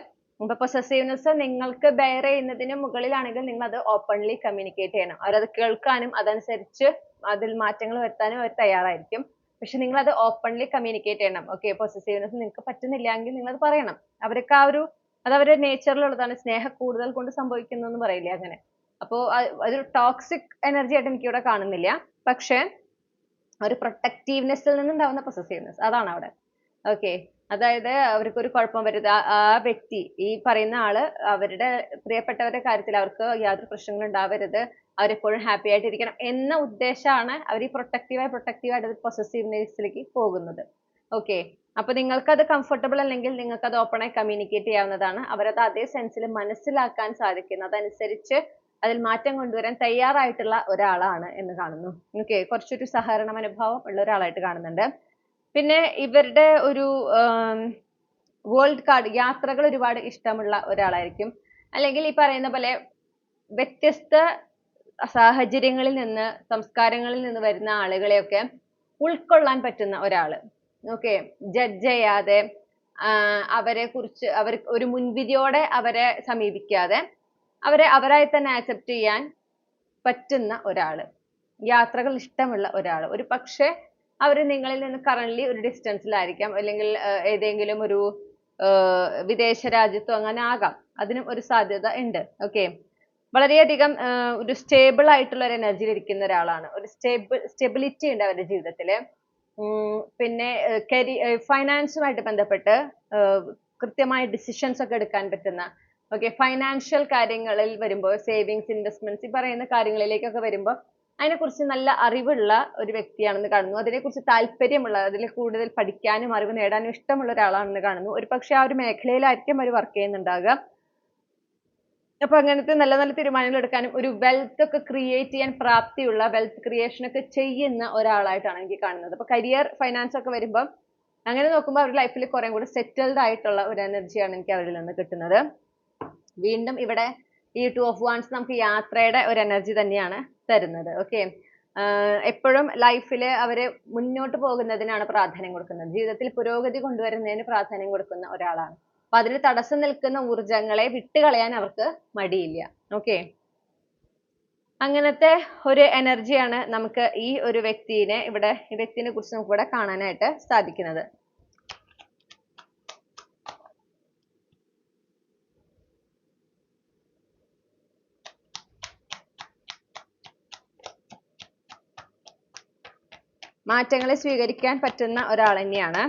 ഇപ്പൊ പൊസസീവ്നെസ് നിങ്ങൾക്ക് ബെയർ ചെയ്യുന്നതിന് മുകളിലാണെങ്കിൽ നിങ്ങൾ അത് ഓപ്പൺലി കമ്മ്യൂണിക്കേറ്റ് ചെയ്യണം. അവരത് കേൾക്കാനും അതനുസരിച്ച് അതിൽ മാറ്റങ്ങൾ വരുത്താനും അവർ തയ്യാറായിരിക്കും. പക്ഷെ നിങ്ങൾ അത് ഓപ്പൺലി കമ്മ്യൂണിക്കേറ്റ് ചെയ്യണം. ഓക്കെ, പൊസസീവ്നെസ് നിങ്ങൾക്ക് പറ്റുന്നില്ല എങ്കിൽ നിങ്ങൾ അത് പറയണം. അവർക്ക് ആ ഒരു അത് അവരുടെ നേച്ചറിലുള്ളതാണ്. സ്നേഹം കൂടുതൽ കൊണ്ട് സംഭവിക്കുന്നു എന്ന് പറയില്ലേ, അങ്ങനെ. അപ്പോൾ അതൊരു ടോക്സിക് എനർജി ആയിട്ട് എനിക്കിവിടെ കാണുന്നില്ല. പക്ഷെ ഒരു പ്രൊട്ടക്റ്റീവ്നെസ്സിൽ നിന്നുണ്ടാവുന്ന പൊസസീവ്നെസ് അതാണ് അവിടെ. ഓക്കെ, അതായത് അവർക്ക് ഒരു കുഴപ്പം വരുത്, ആ വ്യക്തി ഈ പറയുന്ന ആള് അവരുടെ പ്രിയപ്പെട്ടവരുടെ കാര്യത്തിൽ അവർക്ക് യാതൊരു പ്രശ്നങ്ങളും ഉണ്ടാവരുത്, അവരെപ്പോഴും ഹാപ്പി ആയിട്ടിരിക്കണം എന്ന ഉദ്ദേശമാണ് അവർ ഈ പ്രൊട്ടക്റ്റീവായിട്ട് പൊസസീവ്നെസ്സിലേക്ക് പോകുന്നത്. ഓക്കെ, അപ്പൊ നിങ്ങൾക്ക് അത് കംഫർട്ടബിൾ അല്ലെങ്കിൽ നിങ്ങൾക്ക് അത് ഓപ്പണായി കമ്മ്യൂണിക്കേറ്റ് ചെയ്യാവുന്നതാണ്. അവരത് അതേ സെൻസിൽ മനസ്സിലാക്കാൻ സാധിക്കുന്നു. അതനുസരിച്ച് അതിൽ മാറ്റം കൊണ്ടുവരാൻ തയ്യാറായിട്ടുള്ള ഒരാളാണ് എന്ന് കാണുന്നു. ഓക്കെ, കുറച്ചൊരു സഹകരണ മനോഭാവം ഉള്ള ഒരാളായിട്ട് കാണുന്നുണ്ട്. പിന്നെ ഇവരുടെ ഒരു വേൾഡ് കാർഡ്, യാത്രകൾ ഒരുപാട് ഇഷ്ടമുള്ള ഒരാളായിരിക്കും. അല്ലെങ്കിൽ ഈ പറയുന്ന പോലെ വ്യത്യസ്ത സാഹചര്യങ്ങളിൽ നിന്ന്, സംസ്കാരങ്ങളിൽ നിന്ന് വരുന്ന ആളുകളെയൊക്കെ ഉൾക്കൊള്ളാൻ പറ്റുന്ന ഒരാള്. ഓക്കെ, ജഡ്ജ് ചെയ്യാതെ അവരെ കുറിച്ച് ഒരു മുൻവിധിയോടെ അവരെ സമീപിക്കാതെ അവരെ അവരായി തന്നെ ആക്സെപ്റ്റ് ചെയ്യാൻ പറ്റുന്ന ഒരാള്, യാത്രകൾ ഇഷ്ടമുള്ള ഒരാള്. ഒരു പക്ഷേ അവർ നിങ്ങളിൽ നിന്ന് കറന്റ് ഒരു ഡിസ്റ്റൻസിലായിരിക്കാം, അല്ലെങ്കിൽ ഏതെങ്കിലും ഒരു വിദേശ രാജ്യത്തോ അങ്ങനെ ആകാം. അതിനും ഒരു സാധ്യത ഉണ്ട്. ഓക്കെ, വളരെയധികം ഒരു സ്റ്റേബിൾ ആയിട്ടുള്ള ഒരു എനർജിയിൽ ഇരിക്കുന്ന ഒരാളാണ്. ഒരു സ്റ്റെബിലിറ്റി ഉണ്ട് അവരുടെ ജീവിതത്തില്. പിന്നെ ഫൈനാൻസുമായിട്ട് ബന്ധപ്പെട്ട് കൃത്യമായ ഡിസിഷൻസ് ഒക്കെ എടുക്കാൻ പറ്റുന്ന, ഓക്കെ, ഫൈനാൻഷ്യൽ കാര്യങ്ങളിൽ വരുമ്പോൾ സേവിങ്സ്, ഇൻവെസ്റ്റ്മെന്റ്സ് ഈ പറയുന്ന കാര്യങ്ങളിലേക്കൊക്കെ വരുമ്പോൾ അതിനെക്കുറിച്ച് നല്ല അറിവുള്ള ഒരു വ്യക്തിയാണെന്ന് കാണുന്നു. അതിനെക്കുറിച്ച് താല്പര്യമുള്ള, അതിൽ കൂടുതൽ പഠിക്കാനും അറിവ് നേടാനും ഇഷ്ടമുള്ള ഒരാളാണെന്ന് കാണുന്നു. ഒരു പക്ഷെ ആ ഒരു മേഖലയിലായിരിക്കും അവർ വർക്ക് ചെയ്യുന്നുണ്ടാകുക. അപ്പൊ അങ്ങനത്തെ നല്ല നല്ല തീരുമാനങ്ങൾ എടുക്കാനും ഒരു വെൽത്ത് ഒക്കെ ക്രിയേറ്റ് ചെയ്യാൻ പ്രാപ്തിയുള്ള, വെൽത്ത് ക്രിയേഷൻ ഒക്കെ ചെയ്യുന്ന ഒരാളായിട്ടാണ് എനിക്ക് കാണുന്നത്. അപ്പൊ കരിയർ, ഫൈനാൻസ് ഒക്കെ വരുമ്പോൾ അങ്ങനെ നോക്കുമ്പോൾ അവരുടെ ലൈഫിൽ കുറെ കൂടി സെറ്റിൽഡ് ആയിട്ടുള്ള ഒരു എനർജിയാണ് എനിക്ക് അവരിൽ നിന്ന് കിട്ടുന്നത്. വീണ്ടും ഇവിടെ ഈ 2 of Wands നമുക്ക് യാത്രയുടെ ഒരു എനർജി തന്നെയാണ് തരുന്നത്. ഓക്കെ, എപ്പോഴും ലൈഫിൽ അവര് മുന്നോട്ട് പോകുന്നതിനാണ് പ്രാധാന്യം കൊടുക്കുന്നത്. ജീവിതത്തിൽ പുരോഗതി കൊണ്ടുവരുന്നതിന് പ്രാധാന്യം കൊടുക്കുന്ന ഒരാളാണ്. അപ്പൊ അതിന് തടസ്സം നിൽക്കുന്ന ഊർജങ്ങളെ വിട്ടുകളയാൻ അവർക്ക് മടിയില്ല. ഓക്കെ, അങ്ങനത്തെ ഒരു എനർജിയാണ് നമുക്ക് ഈ ഒരു വ്യക്തിയെ കുറിച്ച് നമുക്ക് ഇവിടെ കാണാനായിട്ട് സാധിക്കുന്നത്. മാറ്റങ്ങളെ സ്വീകരിക്കാൻ പറ്റുന്ന ഒരാൾ തന്നെയാണ്.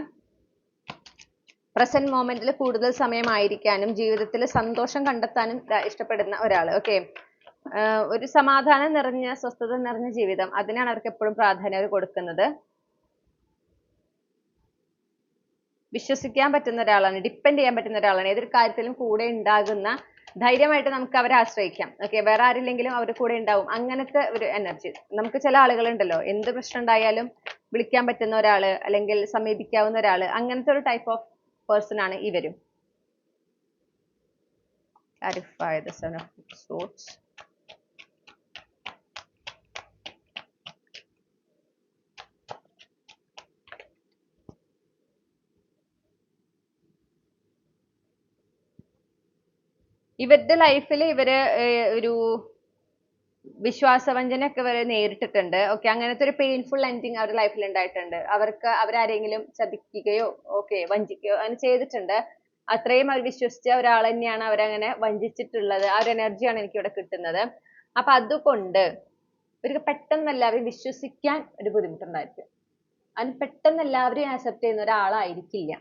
പ്രസന്റ് മൊമെന്റിൽ കൂടുതൽ സമയമായിരിക്കാനും ജീവിതത്തിൽ സന്തോഷം കണ്ടെത്താനും ഇഷ്ടപ്പെടുന്ന ഒരാൾ. ഓക്കെ, ഒരു സമാധാനം നിറഞ്ഞ, സ്വസ്ഥത നിറഞ്ഞ ജീവിതം, അതിനാണ് അവർക്ക് എപ്പോഴും പ്രാധാന്യം കൊടുക്കുന്നത്. വിശ്വസിക്കാൻ പറ്റുന്ന ഒരാളാണ്, ഡിപ്പെൻഡ് ചെയ്യാൻ പറ്റുന്ന ഒരാളാണ്. ഏതൊരു കാര്യത്തിലും കൂടെ ഉണ്ടാകുന്ന, ധൈര്യമായിട്ട് നമുക്ക് അവരെ ആശ്രയിക്കാം. ഓക്കെ, വേറെ ആരില്ലെങ്കിലും അവർ കൂടെ ഉണ്ടാവും. അങ്ങനത്തെ ഒരു എനർജി. നമുക്ക് ചില ആളുകളുണ്ടല്ലോ, എന്ത് പ്രശ്നം ഉണ്ടായാലും വിളിക്കാൻ പറ്റുന്ന ഒരാള്, അല്ലെങ്കിൽ സമീപിക്കാവുന്ന ഒരാള്, അങ്ങനത്തെ ഒരു ടൈപ്പ് ഓഫ് പേഴ്സൺ ആണ് ഇവരും. Clarify the Seven of Swords. ഇവരുടെ ലൈഫിൽ ഇവര് ഒരു വിശ്വാസവഞ്ചനയൊക്കെ വരെ നേരിട്ടിട്ടുണ്ട്. ഓക്കെ, അങ്ങനത്തെ ഒരു പെയിൻഫുൾ എൻഡിങ് അവരുടെ ലൈഫിൽ ഉണ്ടായിട്ടുണ്ട്. അവരാരെങ്കിലും ചതിക്കുകയോ വഞ്ചിക്കുകയോ അങ്ങനെ ചെയ്തിട്ടുണ്ട്. അത്രയും അവർ വിശ്വസിച്ച ഒരാൾ തന്നെയാണ് അവരങ്ങനെ വഞ്ചിച്ചിട്ടുള്ളത്. ആ ഒരു എനർജിയാണ് എനിക്ക് ഇവിടെ കിട്ടുന്നത്. അപ്പൊ അതുകൊണ്ട് ഇവർക്ക് പെട്ടെന്നല്ല അവരെ വിശ്വസിക്കാൻ ഒരു ബുദ്ധിമുട്ടുണ്ടായിരിക്കും. അവൻ പെട്ടെന്ന് എല്ലാവരെയും ആക്സെപ്റ്റ് ചെയ്യുന്ന ഒരാളായിരിക്കില്ല.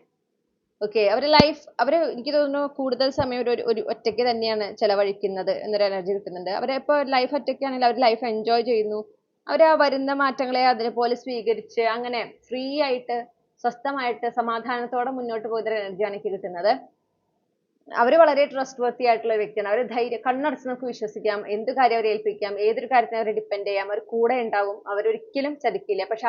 ഓക്കെ, അവര് എനിക്ക് തോന്നുന്നു കൂടുതൽ സമയം ഒരു ഒറ്റയ്ക്ക് തന്നെയാണ് ചെലവഴിക്കുന്നത് എന്നൊരു എനർജി കിട്ടുന്നുണ്ട്. അവരിപ്പോൾ ലൈഫ് ഒറ്റയ്ക്കാണെങ്കിൽ അവർ ലൈഫ് എൻജോയ് ചെയ്യുന്നു. അവർ ആ വരുന്ന മാറ്റങ്ങളെ അതേപോലെ സ്വീകരിച്ച് അങ്ങനെ ഫ്രീ ആയിട്ട് സ്വസ്ഥമായിട്ട് സമാധാനത്തോടെ മുന്നോട്ട് പോകുന്ന ഒരു എനർജിയാണ് എനിക്ക് കിട്ടുന്നത്. അവർ വളരെ ട്രസ്റ്റ് വർത്തി ആയിട്ടുള്ള വ്യക്തിയാണ്. അവർ ധൈര്യം കണ്ണടച്ച് നമുക്ക് വിശ്വസിക്കാം, എന്ത് കാര്യം അവരെ ഏൽപ്പിക്കാം, ഏതൊരു കാര്യത്തിനും അവരെ ഡിപ്പെൻഡ് ചെയ്യാം, അവർ കൂടെ ഉണ്ടാവും, അവരൊരിക്കലും ചതിക്കില്ല. പക്ഷെ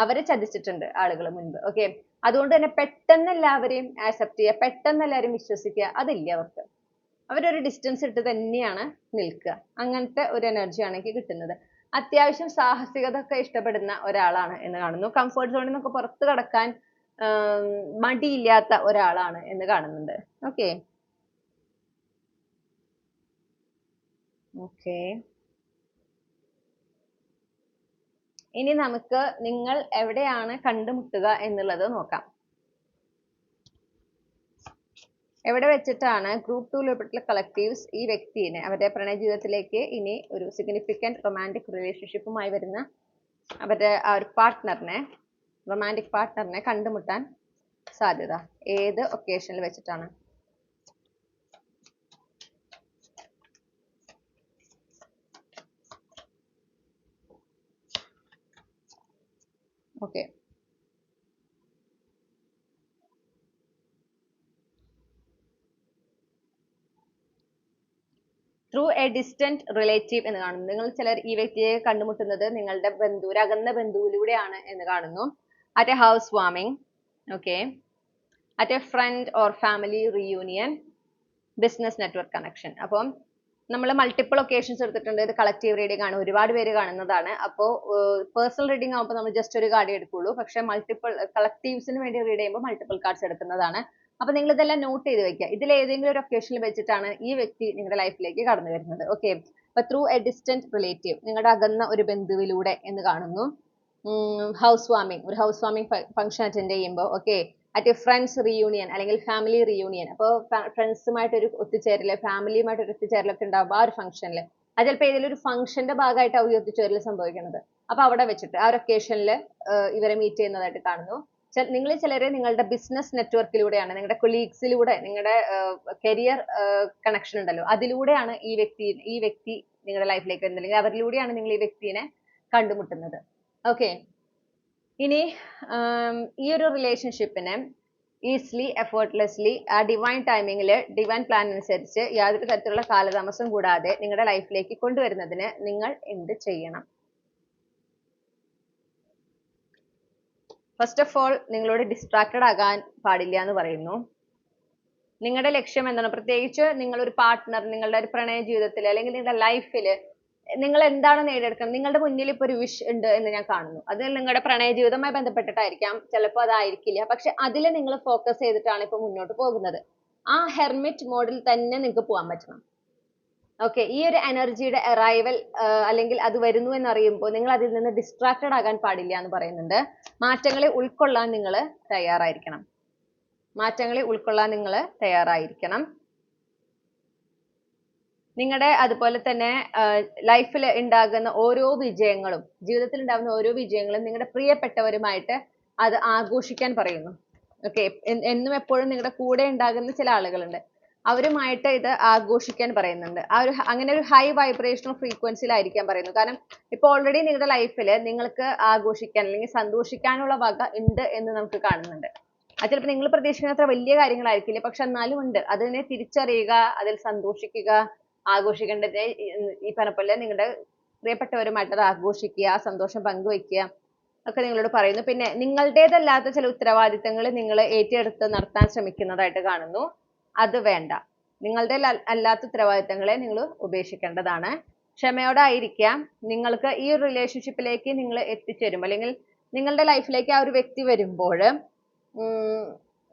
അവരെ ചതിച്ചിട്ടുണ്ട് ആളുകൾ മുൻപ്. ഓക്കെ, അതുകൊണ്ട് തന്നെ പെട്ടെന്ന് എല്ലാവരെയും ആക്സെപ്റ്റ് ചെയ്യുക, പെട്ടെന്ന് എല്ലാവരും വിശ്വസിക്കുക, അതില്ല അവർക്ക്. അവരൊരു ഡിസ്റ്റൻസ് ഇട്ട് തന്നെയാണ് നിൽക്കുക. അങ്ങനത്തെ ഒരു എനർജിയാണ് എനിക്ക് കിട്ടുന്നത്. അത്യാവശ്യം സാഹസികത ഒക്കെ ഇഷ്ടപ്പെടുന്ന ഒരാളാണ് എന്ന് കാണുന്നു. കംഫർട്ട് സോണിൽ നിന്നൊക്കെ പുറത്ത് കടക്കാൻ മടിയില്ലാത്ത ഒരാളാണ് എന്ന് കാണുന്നുണ്ട്. ഓക്കെ ഓക്കെ ഇനി നമുക്ക് നിങ്ങൾ എവിടെയാണ് കണ്ടുമുട്ടുക എന്നുള്ളത് നോക്കാം. എവിടെ വെച്ചിട്ടാണ് ഗ്രൂപ്പ് 2 ഉൾപ്പെട്ടിട്ടുള്ള കളക്റ്റീവ്സ് ഈ വ്യക്തിയെ അവരുടെ പ്രണയ ജീവിതത്തിലേക്ക് ഇനി ഒരു സിഗ്നിഫിക്കന്റ് റൊമാൻറ്റിക് റിലേഷൻഷിപ്പുമായി വരുന്ന അവരുടെ ആ ഒരു റൊമാൻറ്റിക് പാർട്ട്ണറിനെ കണ്ടുമുട്ടാൻ സാധ്യത? ഏത് ഒക്കേഷനിൽ വെച്ചിട്ടാണ്? Okay, through A distant relative എന്ന് കാണുന്നു. നിങ്ങൾ ചിലർ ഈ വ്യക്തിയെ കണ്ടുമുട്ടുന്നത് നിങ്ങളുടെ ഒരു അകന്ന ബന്ധുവിലൂടെയാണ് എന്ന് കാണുന്നു. At A house warming, okay, at a friend or family reunion, business network connection. അപ്പം നമ്മൾ മൾട്ടിപ്പിൾ ഒക്കേഷൻസ് എടുത്തിട്ടുണ്ട്. ഇത് കളക്റ്റീവ് റീഡിംഗ് ആണ്, ഒരുപാട് പേര് കാണുന്നതാണ്. അപ്പോൾ പേഴ്സണൽ റീഡിംഗ് ആകുമ്പോൾ നമ്മൾ ജസ്റ്റ് ഒരു കാർഡ് എടുക്കുള്ളൂ. പക്ഷേ കളക്റ്റീവ്സിന് വേണ്ടി റീഡ് ചെയ്യുമ്പോൾ മൾട്ടിപ്പിൾ കാർഡ്സ് എടുക്കുന്നതാണ്. അപ്പൊ നിങ്ങൾ ഇതെല്ലാം നോട്ട് ചെയ്ത് വെക്കുക. ഇതിൽ ഏതെങ്കിലും ഒരു ഒക്കേഷനിൽ വെച്ചിട്ടാണ് ഈ വ്യക്തി നിങ്ങളുടെ ലൈഫിലേക്ക് കടന്നു വരുന്നത്. ഓക്കെ, അപ്പൊ ത്രൂ എ ഡിസ്റ്റന്റ് റിലേറ്റീവ്, നിങ്ങളുടെ അകന്ന ഒരു ബന്ധുവിലൂടെ എന്ന് കാണുന്നു. ഹൗസ് വാമിംഗ്, ഒരു ഹൗസ് വാമിംഗ് ഫംഗ്ഷൻ അറ്റൻഡ് ചെയ്യുമ്പോൾ. Okay, at A friends reunion അല്ലെങ്കിൽ ഫാമിലി റീയൂണിയൻ, അപ്പോൾ ഫ്രണ്ട്സുമായിട്ട് ഒരു ഒത്തുചേരൽ, ഫാമിലിയുമായിട്ട് ഒരു ഒത്തുചേരലൊക്കെ ഉണ്ടാവുമ്പോൾ ആ ഒരു ഫംഗ്ഷനിൽ, അത് ചിലപ്പോൾ ഏതെങ്കിലും ഒരു ഫംഗ്ഷന്റെ ഭാഗമായിട്ടാവും ഈ ഒത്തുചേരൽ സംഭവിക്കുന്നത്. അപ്പൊ അവിടെ വെച്ചിട്ട് ആ ഒരു ഒക്കേഷനിൽ ഇവരെ മീറ്റ് ചെയ്യുന്നതായിട്ട് കാണുന്നു. നിങ്ങൾ ചിലരെ നിങ്ങളുടെ ബിസിനസ് നെറ്റ്വർക്കിലൂടെയാണ്, നിങ്ങളുടെ കൊളീഗ്സിലൂടെ, നിങ്ങളുടെ കരിയർ കണക്ഷൻ ഉണ്ടല്ലോ, അതിലൂടെയാണ് ഈ വ്യക്തി നിങ്ങളുടെ ലൈഫിലേക്ക് വരുന്നത്, അല്ലെങ്കിൽ അവരിലൂടെയാണ് നിങ്ങൾ ഈ വ്യക്തിനെ കണ്ടുമുട്ടുന്നത്. ഓക്കെ, ഇനി ഈ ഒരു റിലേഷൻഷിപ്പിനെ ഈസിലി എഫേർട്ട്ലെസ്ലി ആ ഡിവൈൻ ടൈമിങ്ങിൽ ഡിവൈൻ പ്ലാൻ അനുസരിച്ച് യാതൊരു തരത്തിലുള്ള കാലതാമസം കൂടാതെ നിങ്ങളുടെ ലൈഫിലേക്ക് കൊണ്ടുവരുന്നതിന് നിങ്ങൾ എന്ത് ചെയ്യണം? ഫസ്റ്റ് ഓഫ് ഓൾ, നിങ്ങളോട് ഡിസ്ട്രാക്റ്റഡ് ആകാൻ പാടില്ല എന്ന് പറയുന്നു. നിങ്ങളുടെ ലക്ഷ്യം എന്താണ്? പ്രത്യേകിച്ച് നിങ്ങളൊരു പാർട്ട്ണർ, നിങ്ങളുടെ ഒരു പ്രണയ ജീവിതത്തിൽ അല്ലെങ്കിൽ നിങ്ങളുടെ ലൈഫിൽ നിങ്ങൾ എന്താണ് നേടിയെടുക്കുന്നത്? നിങ്ങളുടെ മുന്നിൽ ഇപ്പോൾ ഒരു വിഷ് ഉണ്ട് എന്ന് ഞാൻ കാണുന്നു. അത് നിങ്ങളുടെ പ്രണയ ജീവിതവുമായി ബന്ധപ്പെട്ടിട്ടായിരിക്കാം, ചിലപ്പോൾ അതായിരിക്കില്ല. പക്ഷെ അതിൽ നിങ്ങൾ ഫോക്കസ് ചെയ്തിട്ടാണ് ഇപ്പോൾ മുന്നോട്ട് പോകുന്നത്. ആ ഹെർമിറ്റ് മോഡിൽ തന്നെ നിങ്ങൾക്ക് പോകാൻ പറ്റണം. ഓക്കെ, ഈ ഒരു എനർജിയുടെ അറൈവൽ അല്ലെങ്കിൽ അത് വരുന്നു എന്നറിയുമ്പോൾ നിങ്ങൾ അതിൽ നിന്ന് ഡിസ്ട്രാക്റ്റഡ് ആകാൻ പാടില്ല എന്ന് പറയുന്നുണ്ട്. മാറ്റങ്ങളെ ഉൾക്കൊള്ളാൻ നിങ്ങൾ തയ്യാറായിരിക്കണം. നിങ്ങളുടെ അതുപോലെ തന്നെ ലൈഫിൽ ഉണ്ടാകുന്ന ഓരോ വിജയങ്ങളും, ജീവിതത്തിൽ ഉണ്ടാകുന്ന ഓരോ വിജയങ്ങളും നിങ്ങളുടെ പ്രിയപ്പെട്ടവരുമായിട്ട് അത് ആഘോഷിക്കാൻ പറയുന്നു. ഓക്കെ, എന്നും എപ്പോഴും നിങ്ങളുടെ കൂടെ ഉണ്ടാകുന്ന ചില ആളുകളുണ്ട്, അവരുമായിട്ട് ഇത് ആഘോഷിക്കാൻ പറയുന്നുണ്ട്. അങ്ങനെ ഒരു ഹൈ വൈബ്രേഷണൽ ഫ്രീക്വൻസിയിലായിരിക്കാൻ പറയുന്നു. കാരണം ഇപ്പോൾ ഓൾറെഡി നിങ്ങളുടെ ലൈഫിൽ നിങ്ങൾക്ക് ആഘോഷിക്കാൻ അല്ലെങ്കിൽ സന്തോഷിക്കാനുള്ള വക ഉണ്ട് എന്ന് നമുക്ക് കാണുന്നുണ്ട്. അത് ചിലപ്പോൾ നിങ്ങൾ പ്രതീക്ഷിക്കുന്ന അത്ര വലിയ കാര്യങ്ങളായിരിക്കില്ല, പക്ഷെ എന്നാലും ഉണ്ട്. അതിനെ തിരിച്ചറിയുക, അതിൽ സന്തോഷിക്കുക, ആഘോഷിക്കേണ്ടത് ഈ പറഞ്ഞ പോലെ നിങ്ങളുടെ പ്രിയപ്പെട്ടവരുമായിട്ട് അത് ആഘോഷിക്കുക, സന്തോഷം പങ്കുവയ്ക്കുക ഒക്കെ നിങ്ങളോട് പറയുന്നു. പിന്നെ നിങ്ങളുടേതല്ലാത്ത ചില ഉത്തരവാദിത്തങ്ങൾ നിങ്ങൾ ഏറ്റെടുത്ത് നടത്താൻ ശ്രമിക്കുന്നതായിട്ട് കാണുന്നു. അത് വേണ്ട. നിങ്ങളുടെ അല്ലാത്ത ഉത്തരവാദിത്തങ്ങളെ നിങ്ങൾ ഉപേക്ഷിക്കേണ്ടതാണ്. ക്ഷമയോടെ ആയിരിക്കാം. നിങ്ങൾക്ക് ഈ ഒരു റിലേഷൻഷിപ്പിലേക്ക് നിങ്ങൾ എത്തിച്ചേരുമ്പോൾ അല്ലെങ്കിൽ നിങ്ങളുടെ ലൈഫിലേക്ക് ആ ഒരു വ്യക്തി വരുമ്പോൾ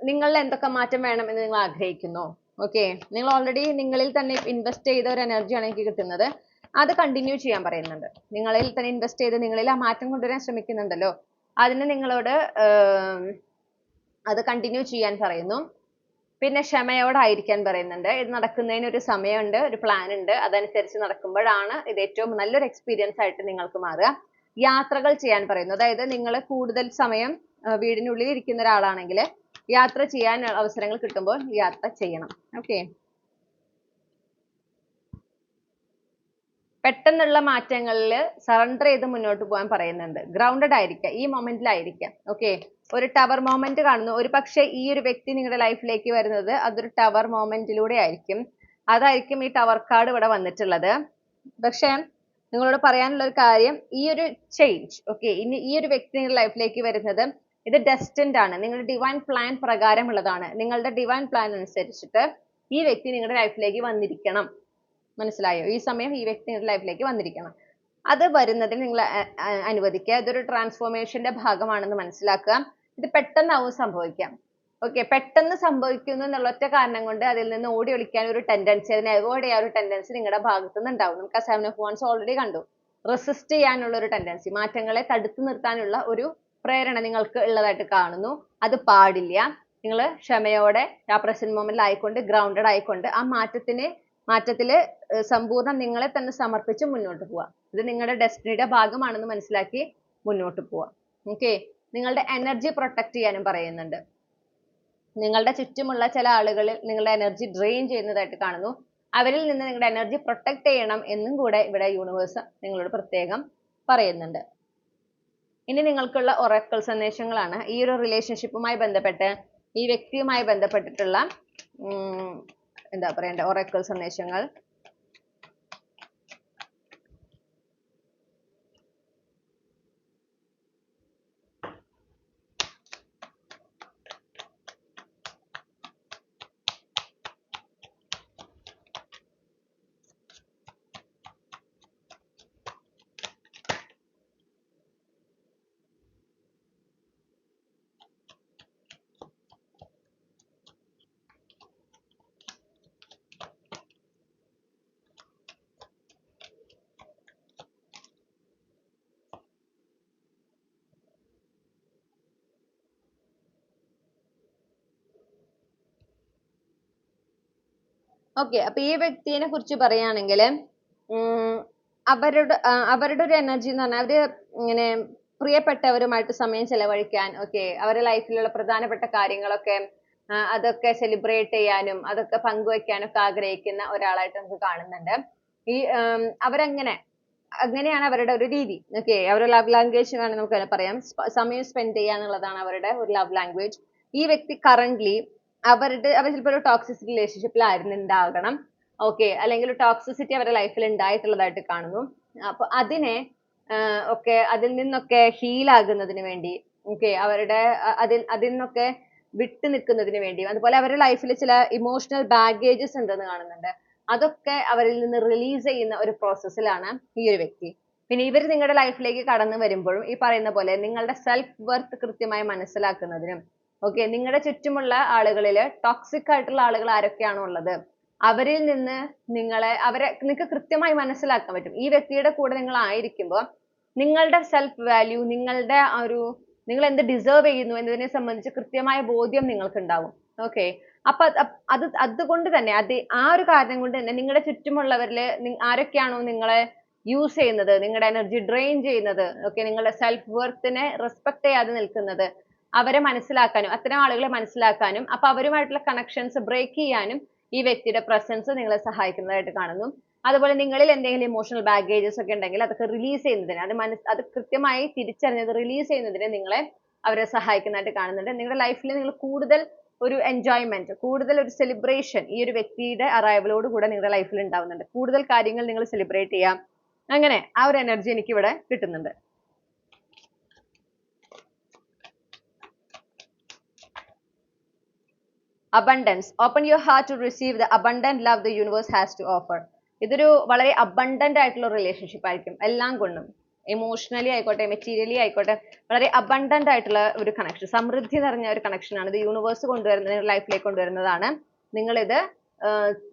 നിങ്ങളിൽ എന്തൊക്കെ മാറ്റം വേണം എന്ന് നിങ്ങൾ ആഗ്രഹിക്കുന്നു? ഓക്കെ, നിങ്ങൾ ഓൾറെഡി നിങ്ങളിൽ തന്നെ ഇൻവെസ്റ്റ് ചെയ്ത ഒരു എനർജിയാണ് എനിക്ക് കിട്ടുന്നത്. അത് കണ്ടിന്യൂ ചെയ്യാൻ പറയുന്നുണ്ട്. നിങ്ങളിൽ തന്നെ ഇൻവെസ്റ്റ് ചെയ്ത് നിങ്ങളിൽ ആ മാറ്റം കൊണ്ടുവരാൻ ശ്രമിക്കുന്നുണ്ടല്ലോ, അതിന് നിങ്ങളോട് അത് കണ്ടിന്യൂ ചെയ്യാൻ പറയുന്നു. പിന്നെ ക്ഷമയോടായിരിക്കാൻ പറയുന്നുണ്ട്. ഇത് നടക്കുന്നതിന് ഒരു സമയമുണ്ട്, ഒരു പ്ലാൻ ഉണ്ട്. അതനുസരിച്ച് നടക്കുമ്പോഴാണ് ഇത് ഏറ്റവും നല്ലൊരു എക്സ്പീരിയൻസ് ആയിട്ട് നിങ്ങൾക്ക് മാറുക. യാത്രകൾ ചെയ്യാൻ പറയുന്നു. അതായത് നിങ്ങൾ കൂടുതൽ സമയം വീടിനുള്ളിൽ ഇരിക്കുന്ന ഒരാളാണെങ്കിൽ യാത്ര ചെയ്യാൻ അവസരങ്ങൾ കിട്ടുമ്പോൾ യാത്ര ചെയ്യണം. ഓക്കെ. പെട്ടെന്നുള്ള മാറ്റങ്ങളിൽ സറണ്ടർ ചെയ്ത് മുന്നോട്ട് പോകാൻ പറയുന്നുണ്ട്. ഗ്രൗണ്ടഡ് ആയിരിക്കുക, ഈ മൊമെന്റിലായിരിക്കുക. ഓക്കെ. ഒരു ടവർ മൊമെന്റ് കാണുന്നു. ഒരു പക്ഷേ ഈ ഒരു വ്യക്തി നിങ്ങളുടെ ലൈഫിലേക്ക് വരുന്നത് അതൊരു ടവർ മൊമെന്റിലൂടെ ആയിരിക്കും. അതായിരിക്കും ഈ ടവർ കാർഡ് ഇവിടെ വന്നിട്ടുള്ളത്. പക്ഷേ നിങ്ങളോട് പറയാനുള്ള ഒരു കാര്യം, ഈ ഒരു ചേഞ്ച്, ഓക്കെ, ഇനി ഈ ഒരു വ്യക്തി നിങ്ങളുടെ ലൈഫിലേക്ക് വരുന്നത് ഇത് ഡെസ്റ്റിൻഡ് ആണ്. നിങ്ങളുടെ ഡിവൈൻ പ്ലാൻ പ്രകാരമുള്ളതാണ്. നിങ്ങളുടെ ഡിവൈൻ പ്ലാൻ അനുസരിച്ചിട്ട് ഈ വ്യക്തി നിങ്ങളുടെ ലൈഫിലേക്ക് വന്നിരിക്കണം. മനസ്സിലായോ? ഈ സമയം ഈ വ്യക്തി നിങ്ങളുടെ ലൈഫിലേക്ക് വന്നിരിക്കണം. അത് വരുന്നതിന് നിങ്ങൾ അനുവദിക്കുക. ഇതൊരു ട്രാൻസ്ഫോർമേഷന്റെ ഭാഗമാണെന്ന് മനസ്സിലാക്കുക. ഇത് പെട്ടെന്നാവും സംഭവിക്കാം. ഓക്കെ. പെട്ടെന്ന് സംഭവിക്കുന്നു എന്നുള്ള ഒറ്റ കാരണം കൊണ്ട് അതിൽ നിന്ന് ഓടി ഒളിക്കാൻ ഒരു ടെൻഡൻസി, അതിനെ അവോയ്ഡ് ചെയ്യാൻ ഒരു ടെൻഡൻസി നിങ്ങളുടെ ഭാഗത്തു നിന്ന് ഉണ്ടാവും. നമുക്ക് ആ 7 of Wands ഓൾറെഡി കണ്ടു. റെസിസ്റ്റ് ചെയ്യാനുള്ള ഒരു ടെൻഡൻസി, മാറ്റങ്ങളെ തടുത്തു നിർത്താനുള്ള ഒരു പ്രേരണ നിങ്ങൾക്ക് ഉള്ളതായിട്ട് കാണുന്നു. അത് പാടില്ല. നിങ്ങൾ ക്ഷമയോടെ ആ പ്രസന്റ് മൊമെന്റിൽ ആയിക്കൊണ്ട്, ഗ്രൗണ്ടഡ് ആയിക്കൊണ്ട് ആ മാറ്റത്തില് സമ്പൂർണ്ണം നിങ്ങളെ തന്നെ സമർപ്പിച്ച് മുന്നോട്ട് പോവുക. ഇത് നിങ്ങളുടെ ഡെസ്റ്റിനിയുടെ ഭാഗമാണെന്ന് മനസ്സിലാക്കി മുന്നോട്ട് പോവുക. ഓക്കെ. നിങ്ങളുടെ എനർജി പ്രൊട്ടക്ട് ചെയ്യാനും പറയുന്നുണ്ട്. നിങ്ങളുടെ ചുറ്റുമുള്ള ചില ആളുകളിൽ നിങ്ങളുടെ എനർജി ഡ്രെയിൻ ചെയ്യുന്നതായിട്ട് കാണുന്നു. അവരിൽ നിന്ന് നിങ്ങളുടെ എനർജി പ്രൊട്ടക്ട് ചെയ്യണം എന്നും കൂടെ ഇവിടെ യൂണിവേഴ്സ് നിങ്ങളോട് പ്രത്യേകം പറയുന്നുണ്ട്. ഇനി നിങ്ങൾക്കുള്ള ഒറാക്കിൾ സന്ദേശങ്ങളാണ്. ഈ ഒരു റിലേഷൻഷിപ്പുമായി ബന്ധപ്പെട്ട്, ഈ വ്യക്തിയുമായി ബന്ധപ്പെട്ടിട്ടുള്ള എന്താ പറയണ്ടേ, ഒറാക്കിൾ സന്ദേശങ്ങൾ. ഓക്കെ. അപ്പൊ ഈ വ്യക്തിയെ കുറിച്ച് പറയുകയാണെങ്കിൽ അവരുടെ ഒരു എനർജി എന്ന് പറഞ്ഞാൽ അവര് ഇങ്ങനെ പ്രിയപ്പെട്ടവരുമായിട്ട് സമയം ചെലവഴിക്കാൻ, ഓക്കെ, അവരുടെ ലൈഫിലുള്ള പ്രധാനപ്പെട്ട കാര്യങ്ങളൊക്കെ അതൊക്കെ സെലിബ്രേറ്റ് ചെയ്യാനും അതൊക്കെ പങ്കുവെക്കാനും ഒക്കെ ആഗ്രഹിക്കുന്ന ഒരാളായിട്ട് നമുക്ക് കാണുന്നുണ്ട്. ഈ അങ്ങനെയാണ് അവരുടെ ഒരു രീതി. ഓക്കെ. അവരുടെ ലവ് ലാംഗ്വേജ് ആണ് നമുക്ക് പറയാം. സമയം സ്പെൻഡ് ചെയ്യുക എന്നുള്ളതാണ് അവരുടെ ഒരു ലവ് ലാംഗ്വേജ്. ഈ വ്യക്തി കറന്റ്ലി അവർ ചിലപ്പോൾ ഒരു ടോക്സിക് റിലേഷൻഷിപ്പിൽ ആയിരുന്നുണ്ടാകണം. ഓക്കെ. അല്ലെങ്കിൽ ടോക്സിസിറ്റി അവരുടെ ലൈഫിൽ ഉണ്ടായിട്ടുള്ളതായിട്ട് കാണുന്നു. അപ്പൊ അതിൽ നിന്നൊക്കെ ഹീൽ ആകുന്നതിന് വേണ്ടി, ഓക്കെ, അവരുടെ അതിൽ നിന്നൊക്കെ വിട്ടു നിൽക്കുന്നതിന് വേണ്ടി, അതുപോലെ അവരുടെ ലൈഫിൽ ചില ഇമോഷണൽ ബാഗേജസ് ഉണ്ടെന്ന് കാണുന്നുണ്ട്. അതൊക്കെ അവരിൽ നിന്ന് റിലീസ് ചെയ്യുന്ന ഒരു പ്രോസസ്സിലാണ് ഈ ഒരു വ്യക്തി. പിന്നെ ഇവർ നിങ്ങളുടെ ലൈഫിലേക്ക് കടന്നു വരുമ്പോഴും ഈ പറയുന്ന പോലെ നിങ്ങളുടെ സെൽഫ് വർത്ത് കൃത്യമായി മനസ്സിലാക്കുന്നതിനും, ഓക്കെ, നിങ്ങളുടെ ചുറ്റുമുള്ള ആളുകളിൽ ടോക്സിക് ആയിട്ടുള്ള ആളുകൾ ആരൊക്കെയാണോ ഉള്ളത് അവരിൽ നിന്ന് നിങ്ങൾക്ക് കൃത്യമായി മനസ്സിലാക്കാൻ പറ്റും. ഈ വ്യക്തിയുടെ കൂടെ നിങ്ങൾ ആയിരിക്കുമ്പോൾ നിങ്ങളുടെ സെൽഫ് വാല്യൂ, നിങ്ങൾ എന്ത് ഡിസേർവ് ചെയ്യുന്നു എന്നതിനെ സംബന്ധിച്ച് കൃത്യമായ ബോധ്യം നിങ്ങൾക്ക് ഉണ്ടാവും. ഓക്കെ. അപ്പൊ അതുകൊണ്ട് തന്നെ ആ ഒരു കാരണം കൊണ്ട് തന്നെ നിങ്ങളുടെ ചുറ്റുമുള്ളവരിൽ ആരൊക്കെയാണോ നിങ്ങളെ യൂസ് ചെയ്യുന്നത്, നിങ്ങളുടെ എനർജി ഡ്രെയിൻ ചെയ്യുന്നത്, ഓക്കെ, നിങ്ങളുടെ സെൽഫ് വർത്തിനെ റെസ്പെക്ട് ചെയ്യാതെ നിൽക്കുന്നത്, അവരെ മനസ്സിലാക്കാനും അത്തരം ആളുകളെ മനസ്സിലാക്കാനും അപ്പൊ അവരുമായിട്ടുള്ള കണക്ഷൻസ് ബ്രേക്ക് ചെയ്യാനും ഈ വ്യക്തിയുടെ പ്രസൻസ് നിങ്ങളെ സഹായിക്കുന്നതായിട്ട് കാണുന്നു. അതുപോലെ നിങ്ങളിൽ എന്തെങ്കിലും ഇമോഷണൽ ബാഗേജസ് ഒക്കെ ഉണ്ടെങ്കിൽ അതൊക്കെ റിലീസ് ചെയ്യുന്നതിന് അത് കൃത്യമായി തിരിച്ചറിഞ്ഞത് റിലീസ് ചെയ്യുന്നതിന് അവരെ സഹായിക്കുന്നതായിട്ട് കാണുന്നുണ്ട്. നിങ്ങളുടെ ലൈഫിൽ നിങ്ങൾ കൂടുതൽ ഒരു എൻജോയ്മെന്റ്, കൂടുതൽ ഒരു സെലിബ്രേഷൻ ഈ ഒരു വ്യക്തിയുടെ അറൈവലോട് കൂടെ നിങ്ങളുടെ ലൈഫിൽ ഉണ്ടാവുന്നുണ്ട്. കൂടുതൽ കാര്യങ്ങൾ നിങ്ങൾ സെലിബ്രേറ്റ് ചെയ്യാം. അങ്ങനെ ആ ഒരു എനർജി എനിക്ക് ഇവിടെ കിട്ടുന്നുണ്ട്. abundance. Open your heart to receive the abundant love the universe has to offer. ഇതൊരു വളരെ അബണ്ടന്റ് ആയിട്ടുള്ള റിലേഷൻഷിപ്പ് ആയിരിക്കും എല്ലാം കൊണ്ടും. ഇമോഷണലി ആയിക്കോട്ടെ, മെറ്റീരിയലി ആയിക്കോട്ടെ, വളരെ അബണ്ടന്റ് ആയിട്ടുള്ള ഒരു കണക്ഷൻ, സമൃദ്ധി നിറഞ്ഞ ഒരു കണക്ഷൻ ആണ് ഇത് യൂണിവേഴ്സ് കൊണ്ടുവരുന്നത്, ലൈഫിലേക്ക് കൊണ്ടുവരുന്നതാണ്. നിങ്ങൾ ഇത്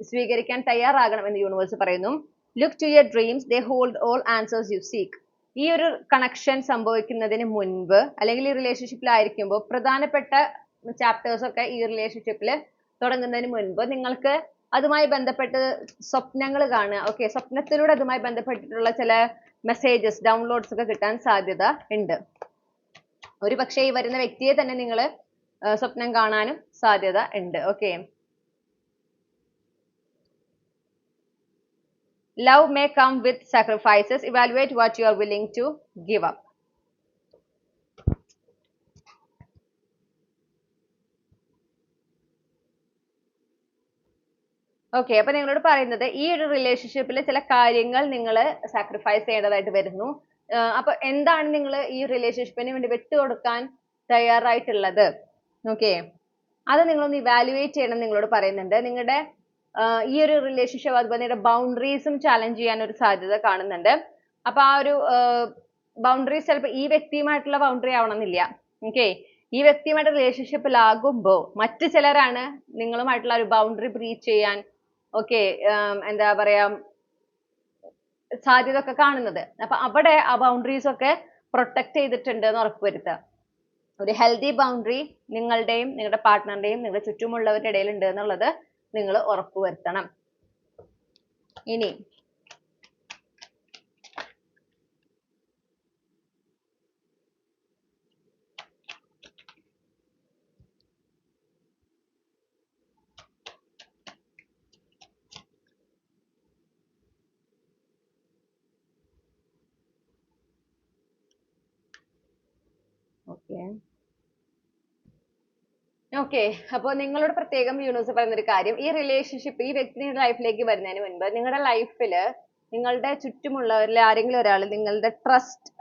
സ്വീകരിക്കാൻ തയ്യാറാകണം എന്ന് യൂണിവേഴ്സ് പറയുന്നു. Look to your dreams, they hold all answers you seek. ഈ ഒരു കണക്ഷൻ സംഭവിക്കുന്നതിന് മുൻപ് അല്ലെങ്കിൽ ഈ റിലേഷൻഷിപ്പിലായിരിക്കുമ്പോൾ പ്രധാനപ്പെട്ട ചാപ്റ്റേഴ്സ് ഒക്കെ ഈ റിലേഷൻഷിപ്പിൽ തുടങ്ങുന്നതിന് മുൻപ് നിങ്ങൾക്ക് അതുമായി ബന്ധപ്പെട്ട് സ്വപ്നങ്ങൾ കാണുക, ഓക്കെ, സ്വപ്നത്തിലൂടെ അതുമായി ബന്ധപ്പെട്ടിട്ടുള്ള ചില മെസ്സേജസ്, ഡൗൺലോഡ്സ് ഒക്കെ കിട്ടാൻ സാധ്യത ഉണ്ട്. ഒരു പക്ഷേ ഈ വരുന്ന വ്യക്തിയെ തന്നെ നിങ്ങൾ സ്വപ്നം കാണാനും സാധ്യത ഉണ്ട്. Okay. Love may come with sacrifices. Evaluate what you are willing to give up. Okay. അപ്പൊ നിങ്ങളോട് പറയുന്നത് ഈ ഒരു റിലേഷൻഷിപ്പിൽ ചില കാര്യങ്ങൾ നിങ്ങൾ സാക്രിഫൈസ് ചെയ്യേണ്ടതായിട്ട് വരുന്നു. അപ്പൊ എന്താണ് നിങ്ങൾ ഈ റിലേഷൻഷിപ്പിന് വേണ്ടി വിട്ടുകൊടുക്കാൻ തയ്യാറായിട്ടുള്ളത്? ഓക്കെ. അത് നിങ്ങളൊന്ന് ഇവാലുവേറ്റ് ചെയ്യണം നിങ്ങളോട് പറയുന്നുണ്ട്. നിങ്ങളുടെ ഈ ഒരു റിലേഷൻഷിപ്പ് അതുപോലെ നിങ്ങളുടെ ബൗണ്ടറീസും ചാലഞ്ച് ചെയ്യാൻ ഒരു സാധ്യത കാണുന്നുണ്ട്. അപ്പൊ ആ ഒരു ബൗണ്ടറീസ് ചിലപ്പോൾ ഈ വ്യക്തിയുമായിട്ടുള്ള ബൗണ്ടറി ആവണമെന്നില്ല. ഓക്കെ. ഈ വ്യക്തിയുമായിട്ട് റിലേഷൻഷിപ്പിലാകുമ്പോൾ മറ്റു ചിലരാണ് നിങ്ങളുമായിട്ടുള്ള ഒരു ബൗണ്ടറി ബ്രീച്ച് ചെയ്യാൻ എന്താ പറയാ സാധ്യത ഒക്കെ കാണുന്നത്. അപ്പൊ അവിടെ ആ ബൗണ്ടറീസ് ഒക്കെ പ്രൊട്ടക്ട് ചെയ്തിട്ടുണ്ട് എന്ന് ഉറപ്പുവരുത്തുക. ഒരു ഹെൽത്തി ബൗണ്ടറി നിങ്ങളുടെയും നിങ്ങളുടെ പാർട്ട്ണറിന്റെയും നിങ്ങളുടെ ചുറ്റുമുള്ളവരുടെ ഇടയിൽ ഉണ്ട് എന്നുള്ളത് നിങ്ങൾ ഉറപ്പുവരുത്തണം. ഇനി ഓക്കെ. അപ്പോൾ നിങ്ങളോട് പ്രത്യേകം യൂണിവേഴ്സ് പറയുന്ന ഒരു കാര്യം, ഈ റിലേഷൻഷിപ്പ് ഈ വ്യക്തിയുടെ ലൈഫിലേക്ക് വരുന്നതിന് മുൻപ് നിങ്ങളുടെ ലൈഫിൽ നിങ്ങളുടെ ചുറ്റുമുള്ളവരിൽ ആരെങ്കിലും ഒരാൾ നിങ്ങളുടെ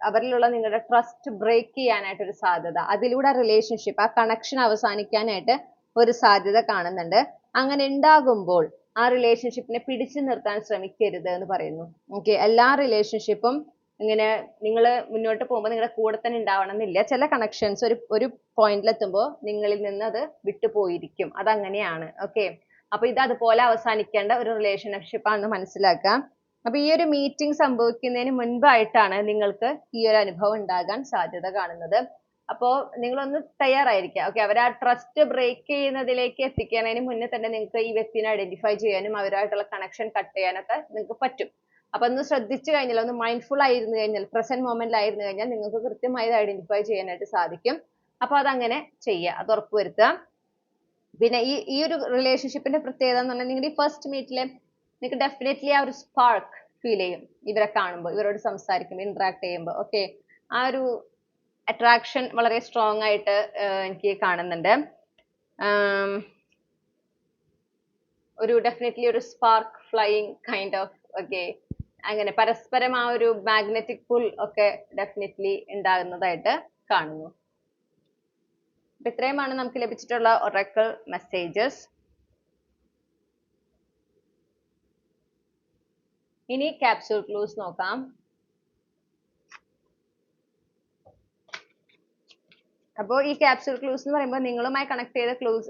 അവരിലുള്ള നിങ്ങളുടെ ട്രസ്റ്റ് ബ്രേക്ക് ചെയ്യാനായിട്ട് ഒരു സാധ്യത, അതിലൂടെ റിലേഷൻഷിപ്പ് ആ കണക്ഷൻ അവസാനിക്കാനായിട്ട് ഒരു സാധ്യത കാണുന്നുണ്ട്. അങ്ങനെ ഉണ്ടാകുമ്പോൾ ആ റിലേഷൻഷിപ്പിനെ പിടിച്ചു നിർത്താൻ ശ്രമിക്കരുത് എന്ന് പറയുന്നു. ഓക്കെ. എല്ലാ റിലേഷൻഷിപ്പും ഇങ്ങനെ നിങ്ങൾ മുന്നോട്ട് പോകുമ്പോൾ നിങ്ങളുടെ കൂടെ തന്നെ ഉണ്ടാവണം എന്നില്ല. ചില കണക്ഷൻസ് ഒരു പോയിന്റിലെത്തുമ്പോൾ നിങ്ങളിൽ നിന്ന് അത് വിട്ടുപോയിരിക്കും. അതങ്ങനെയാണ്. ഓക്കെ. അപ്പൊ ഇത് അതുപോലെ അവസാനിക്കേണ്ട ഒരു റിലേഷൻഷിപ്പ് ആണെന്ന് മനസ്സിലാക്കുക. അപ്പൊ ഈ ഒരു മീറ്റിംഗ് സംഭവിക്കുന്നതിന് മുൻപായിട്ടാണ് നിങ്ങൾക്ക് ഈ ഒരു അനുഭവം ഉണ്ടാകാൻ സാധ്യത കാണുന്നത്. അപ്പോൾ നിങ്ങളൊന്ന് തയ്യാറായിരിക്കുക. ഓക്കെ. അവർ ആ ട്രസ്റ്റ് ബ്രേക്ക് ചെയ്യുന്നതിലേക്ക് എത്തിക്കുന്നതിന് മുന്നേ തന്നെ നിങ്ങൾക്ക് ഈ വ്യക്തിനെ ഐഡന്റിഫൈ ചെയ്യാനും അവരുമായിട്ടുള്ള കണക്ഷൻ കട്ട് ചെയ്യാനൊക്കെ നിങ്ങൾക്ക് പറ്റും. അപ്പൊ ഒന്ന് ശ്രദ്ധിച്ചു കഴിഞ്ഞാൽ, ഒന്ന് മൈൻഡ്ഫുൾ ആയിരുന്നു കഴിഞ്ഞാൽ, പ്രസന്റ് മൊമെന്റിലായിരുന്നു കഴിഞ്ഞാൽ നിങ്ങൾക്ക് കൃത്യമായി ഐഡന്റിഫൈ ചെയ്യാനായിട്ട് സാധിക്കും. അപ്പൊ അതങ്ങനെ ചെയ്യുക, അത് ഉറപ്പുവരുത്തുക. പിന്നെ ഈ ഒരു റിലേഷൻഷിപ്പിന്റെ പ്രത്യേകത എന്ന് പറഞ്ഞാൽ നിങ്ങളുടെ ഈ ഫസ്റ്റ് മീറ്റില് നിങ്ങൾക്ക് ഡെഫിനറ്റ്ലി ആ ഒരു സ്പാർക്ക് ഫീൽ ചെയ്യും. ഇവരെ കാണുമ്പോൾ, ഇവരോട് സംസാരിക്കുമ്പോൾ, ഇന്ററാക്ട് ചെയ്യുമ്പോൾ. ഓക്കെ. ആ ഒരു അട്രാക്ഷൻ വളരെ സ്ട്രോങ് ആയിട്ട് എനിക്ക് കാണുന്നുണ്ട്. ഒരു ഡെഫിനറ്റ്ലി ഒരു spark flying kind of. Okay. അങ്ങനെ പരസ്പരം ആ ഒരു മാഗ്നറ്റിക് പുൾ ഒക്കെ ഡെഫിനറ്റ്ലി ഉണ്ടാകുന്നതായിട്ട് കാണുന്നു. ഇത്രയുമാണ് നമുക്ക് ലഭിച്ചിട്ടുള്ള ഒറാക്കിൾ മെസ്സേജസ്. ഇനി ക്യാപ്സ്യൂൾ ക്ലൂസ് നോക്കാം. അപ്പോൾ ഈ ക്യാപ്സ്യൂൾ ക്ലൂസ് എന്ന് പറയുമ്പോൾ നിങ്ങളുമായി കണക്ട് ചെയ്ത ക്ലൂസ്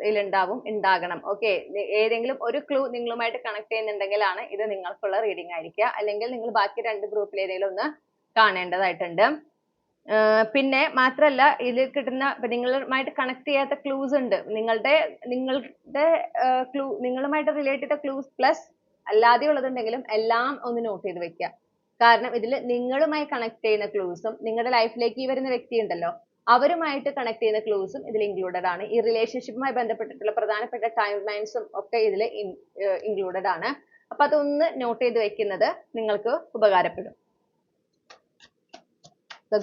ഉണ്ടാകണം. ഓക്കെ. ഏതെങ്കിലും ഒരു ക്ലൂ നിങ്ങളുമായിട്ട് കണക്ട് ചെയ്യുന്നുണ്ടെങ്കിലാണ് ഇത് നിങ്ങൾക്കുള്ള റീഡിംഗ് ആയിരിക്കുക. അല്ലെങ്കിൽ നിങ്ങൾ ബാക്കി 2 ഗ്രൂപ്പിൽ ഏതെങ്കിലും ഒന്ന് കാണേണ്ടതായിട്ടുണ്ട്. പിന്നെ മാത്രമല്ല, ഇതിൽ കിട്ടുന്ന നിങ്ങളുമായിട്ട് കണക്ട് ചെയ്യാത്ത ക്ലൂസ് ഉണ്ട്. നിങ്ങളുടെ നിങ്ങളുമായിട്ട് റിലേറ്റ് ചെയ്ത ക്ലൂസ് പ്ലസ് അല്ലാതെ ഉള്ളതുണ്ടെങ്കിലും എല്ലാം ഒന്ന് നോട്ട് ചെയ്ത് വെക്കുക. കാരണം ഇതിൽ നിങ്ങളുമായി കണക്ട് ചെയ്യുന്ന ക്ലൂസും നിങ്ങളുടെ ലൈഫിലേക്ക് വരുന്ന വ്യക്തി ഉണ്ടല്ലോ അവരുമായിട്ട് കണക്ട് ചെയ്യുന്ന ക്ലൂസും ഇതിൽ ഇൻക്ലൂഡഡ് ആണ്. ഈ റിലേഷൻഷിപ്പുമായി ബന്ധപ്പെട്ടിട്ടുള്ള പ്രധാനപ്പെട്ട ടൈം ലൈൻസും ഒക്കെ ഇതിൽ ഇൻക്ലൂഡഡ് ആണ്. അപ്പൊ അതൊന്ന് നോട്ട് ചെയ്ത് വെക്കുന്നത് നിങ്ങൾക്ക് ഉപകാരപ്പെടും.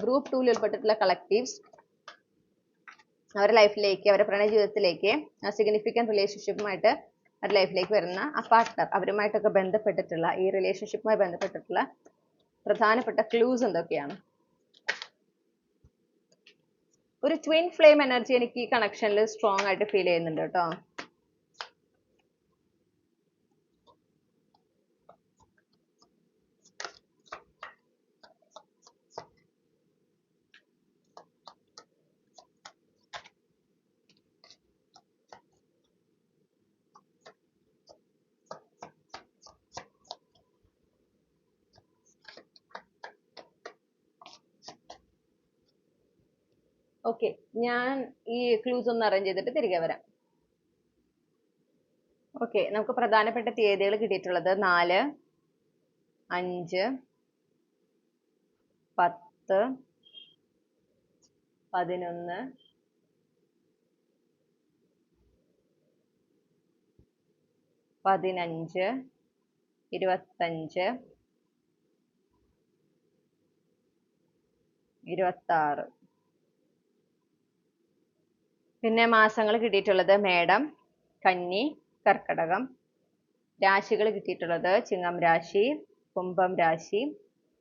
ഗ്രൂപ്പ് 2 ഉൾപ്പെട്ടിട്ടുള്ള കളക്റ്റീവ്സ് അവരുടെ ലൈഫിലേക്ക്, അവരുടെ പ്രണയ ജീവിതത്തിലേക്ക്, ആ സിഗ്നിഫിക്കന്റ് റിലേഷൻഷിപ്പുമായിട്ട് അവരുടെ ലൈഫിലേക്ക് വരുന്ന ആ പാർട്ട്ണർ, അവരുമായിട്ടൊക്കെ ബന്ധപ്പെട്ടിട്ടുള്ള ഈ റിലേഷൻഷിപ്പുമായി ബന്ധപ്പെട്ടിട്ടുള്ള പ്രധാനപ്പെട്ട ക്ലൂസ് എന്തൊക്കെയാണ്? ഒരു ട്വിൻ ഫ്ലെയിം എനർജി എനിക്ക് ഈ കണക്ഷനിൽ സ്ട്രോങ് ആയിട്ട് ഫീൽ ചെയ്യുന്നുണ്ട് കേട്ടോ. ഓക്കെ. ഞാൻ ഈ ക്ലൂസ് ഒന്ന് അറേഞ്ച് ചെയ്തിട്ട് തിരികെ വരാം. ഓക്കെ. നമുക്ക് പ്രധാനപ്പെട്ട തീയതികൾ കിട്ടിയിട്ടുള്ളത് 4, 5, 10, 11, 15, 25, 26. പിന്നെ മാസങ്ങൾ കിട്ടിയിട്ടുള്ളത് മേടം, കന്നി, കർക്കടകം. രാശികൾ കിട്ടിയിട്ടുള്ളത് ചിങ്ങം രാശി, കുംഭം രാശി,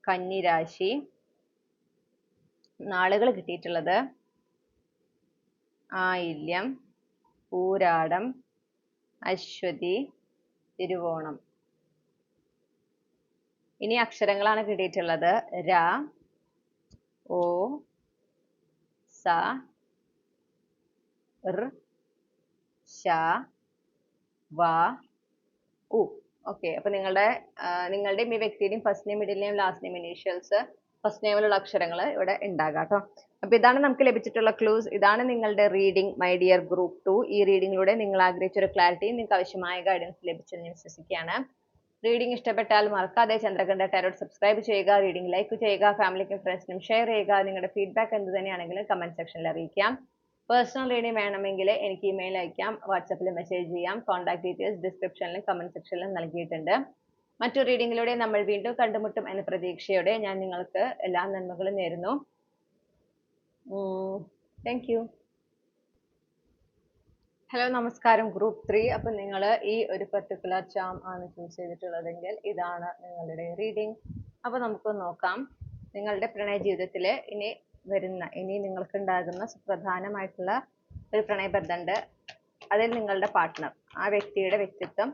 കന്നി രാശി. നാളുകൾ കിട്ടിയിട്ടുള്ളത് ആയില്യം, പൂരാടം, അശ്വതി, തിരുവോണം. ഇനി അക്ഷരങ്ങളാണ് കിട്ടിയിട്ടുള്ളത്. ര, ഓ, സ, ർ, ശ, വ, ഉ. ഓക്കെ, അപ്പൊ നിങ്ങളുടെയും ഈ വ്യക്തിയുടെയും first name, middle name, last name, initials, first നെയിമിലുള്ള അക്ഷരങ്ങൾ ഇവിടെ ഉണ്ടാകാം കേട്ടോ. അപ്പൊ ഇതാണ് നമുക്ക് ലഭിച്ചിട്ടുള്ള ക്ലൂസ്. ഇതാണ് നിങ്ങളുടെ റീഡിംഗ് മൈ ഡിയർ ഗ്രൂപ്പ് 2. ഈ റീഡിങ്ങിലൂടെ നിങ്ങൾ ആഗ്രഹിച്ച ഒരു ക്ലാരിറ്റി, നിങ്ങൾക്ക് ആവശ്യമായ ഗൈഡൻസ് ലഭിച്ചെന്ന് വിശ്വസിക്കുകയാണ്. റീഡിംഗ് ഇഷ്ടപ്പെട്ടാൽ മറക്കാതെ ചന്ദ്രകണ്ഠ ടാരോട്ട് സബ്സ്ക്രൈബ് ചെയ്യുക, റീഡിംഗ് ലൈക്ക് ചെയ്യുക, ഫാമിലിക്കും ഫ്രണ്ട്സിനും ഷെയർ ചെയ്യുക. നിങ്ങളുടെ ഫീഡ്ബാക്ക് എന്ത് തന്നെയാണെങ്കിലും കമന്റ് സെക്ഷനിൽ അറിയിക്കാം. പേഴ്സണൽ റീഡിംഗ് വേണമെങ്കിൽ എനിക്ക് ഇമെയിൽ അയക്കാം, വാട്സാപ്പിൽ മെസ്സേജ് ചെയ്യാം. കോൺടാക്ട് ഡീറ്റെയിൽസ് ഡിസ്ക്രിപ്ഷനിലും കമന്റ് സെക്ഷനിലും നൽകിയിട്ടുണ്ട്. മറ്റൊരു റീഡിങ്ങിലൂടെ നമ്മൾ വീണ്ടും കണ്ടുമുട്ടും എന്ന പ്രതീക്ഷയോടെ ഞാൻ നിങ്ങൾക്ക് എല്ലാ നന്മകളും നേരുന്നു. Thank you. ഹലോ, നമസ്കാരം ഗ്രൂപ്പ് 3. അപ്പം നിങ്ങൾ ഈ ഒരു പർട്ടിക്കുലർ ചാം ആണ് ചൂസ് ചെയ്തിട്ടുള്ളതെങ്കിൽ ഇതാണ് നിങ്ങളുടെ റീഡിംഗ്. അപ്പോൾ നമുക്ക് നോക്കാം നിങ്ങളുടെ പ്രണയ ജീവിതത്തിൽ ഇനി നിങ്ങൾക്ക് ഉണ്ടാകുന്ന സുപ്രധാനമായിട്ടുള്ള ഒരു പ്രണയബന്ധമുണ്ട്. അതിൽ നിങ്ങളുടെ പാർട്ട്ണർ, ആ വ്യക്തിയുടെ വ്യക്തിത്വം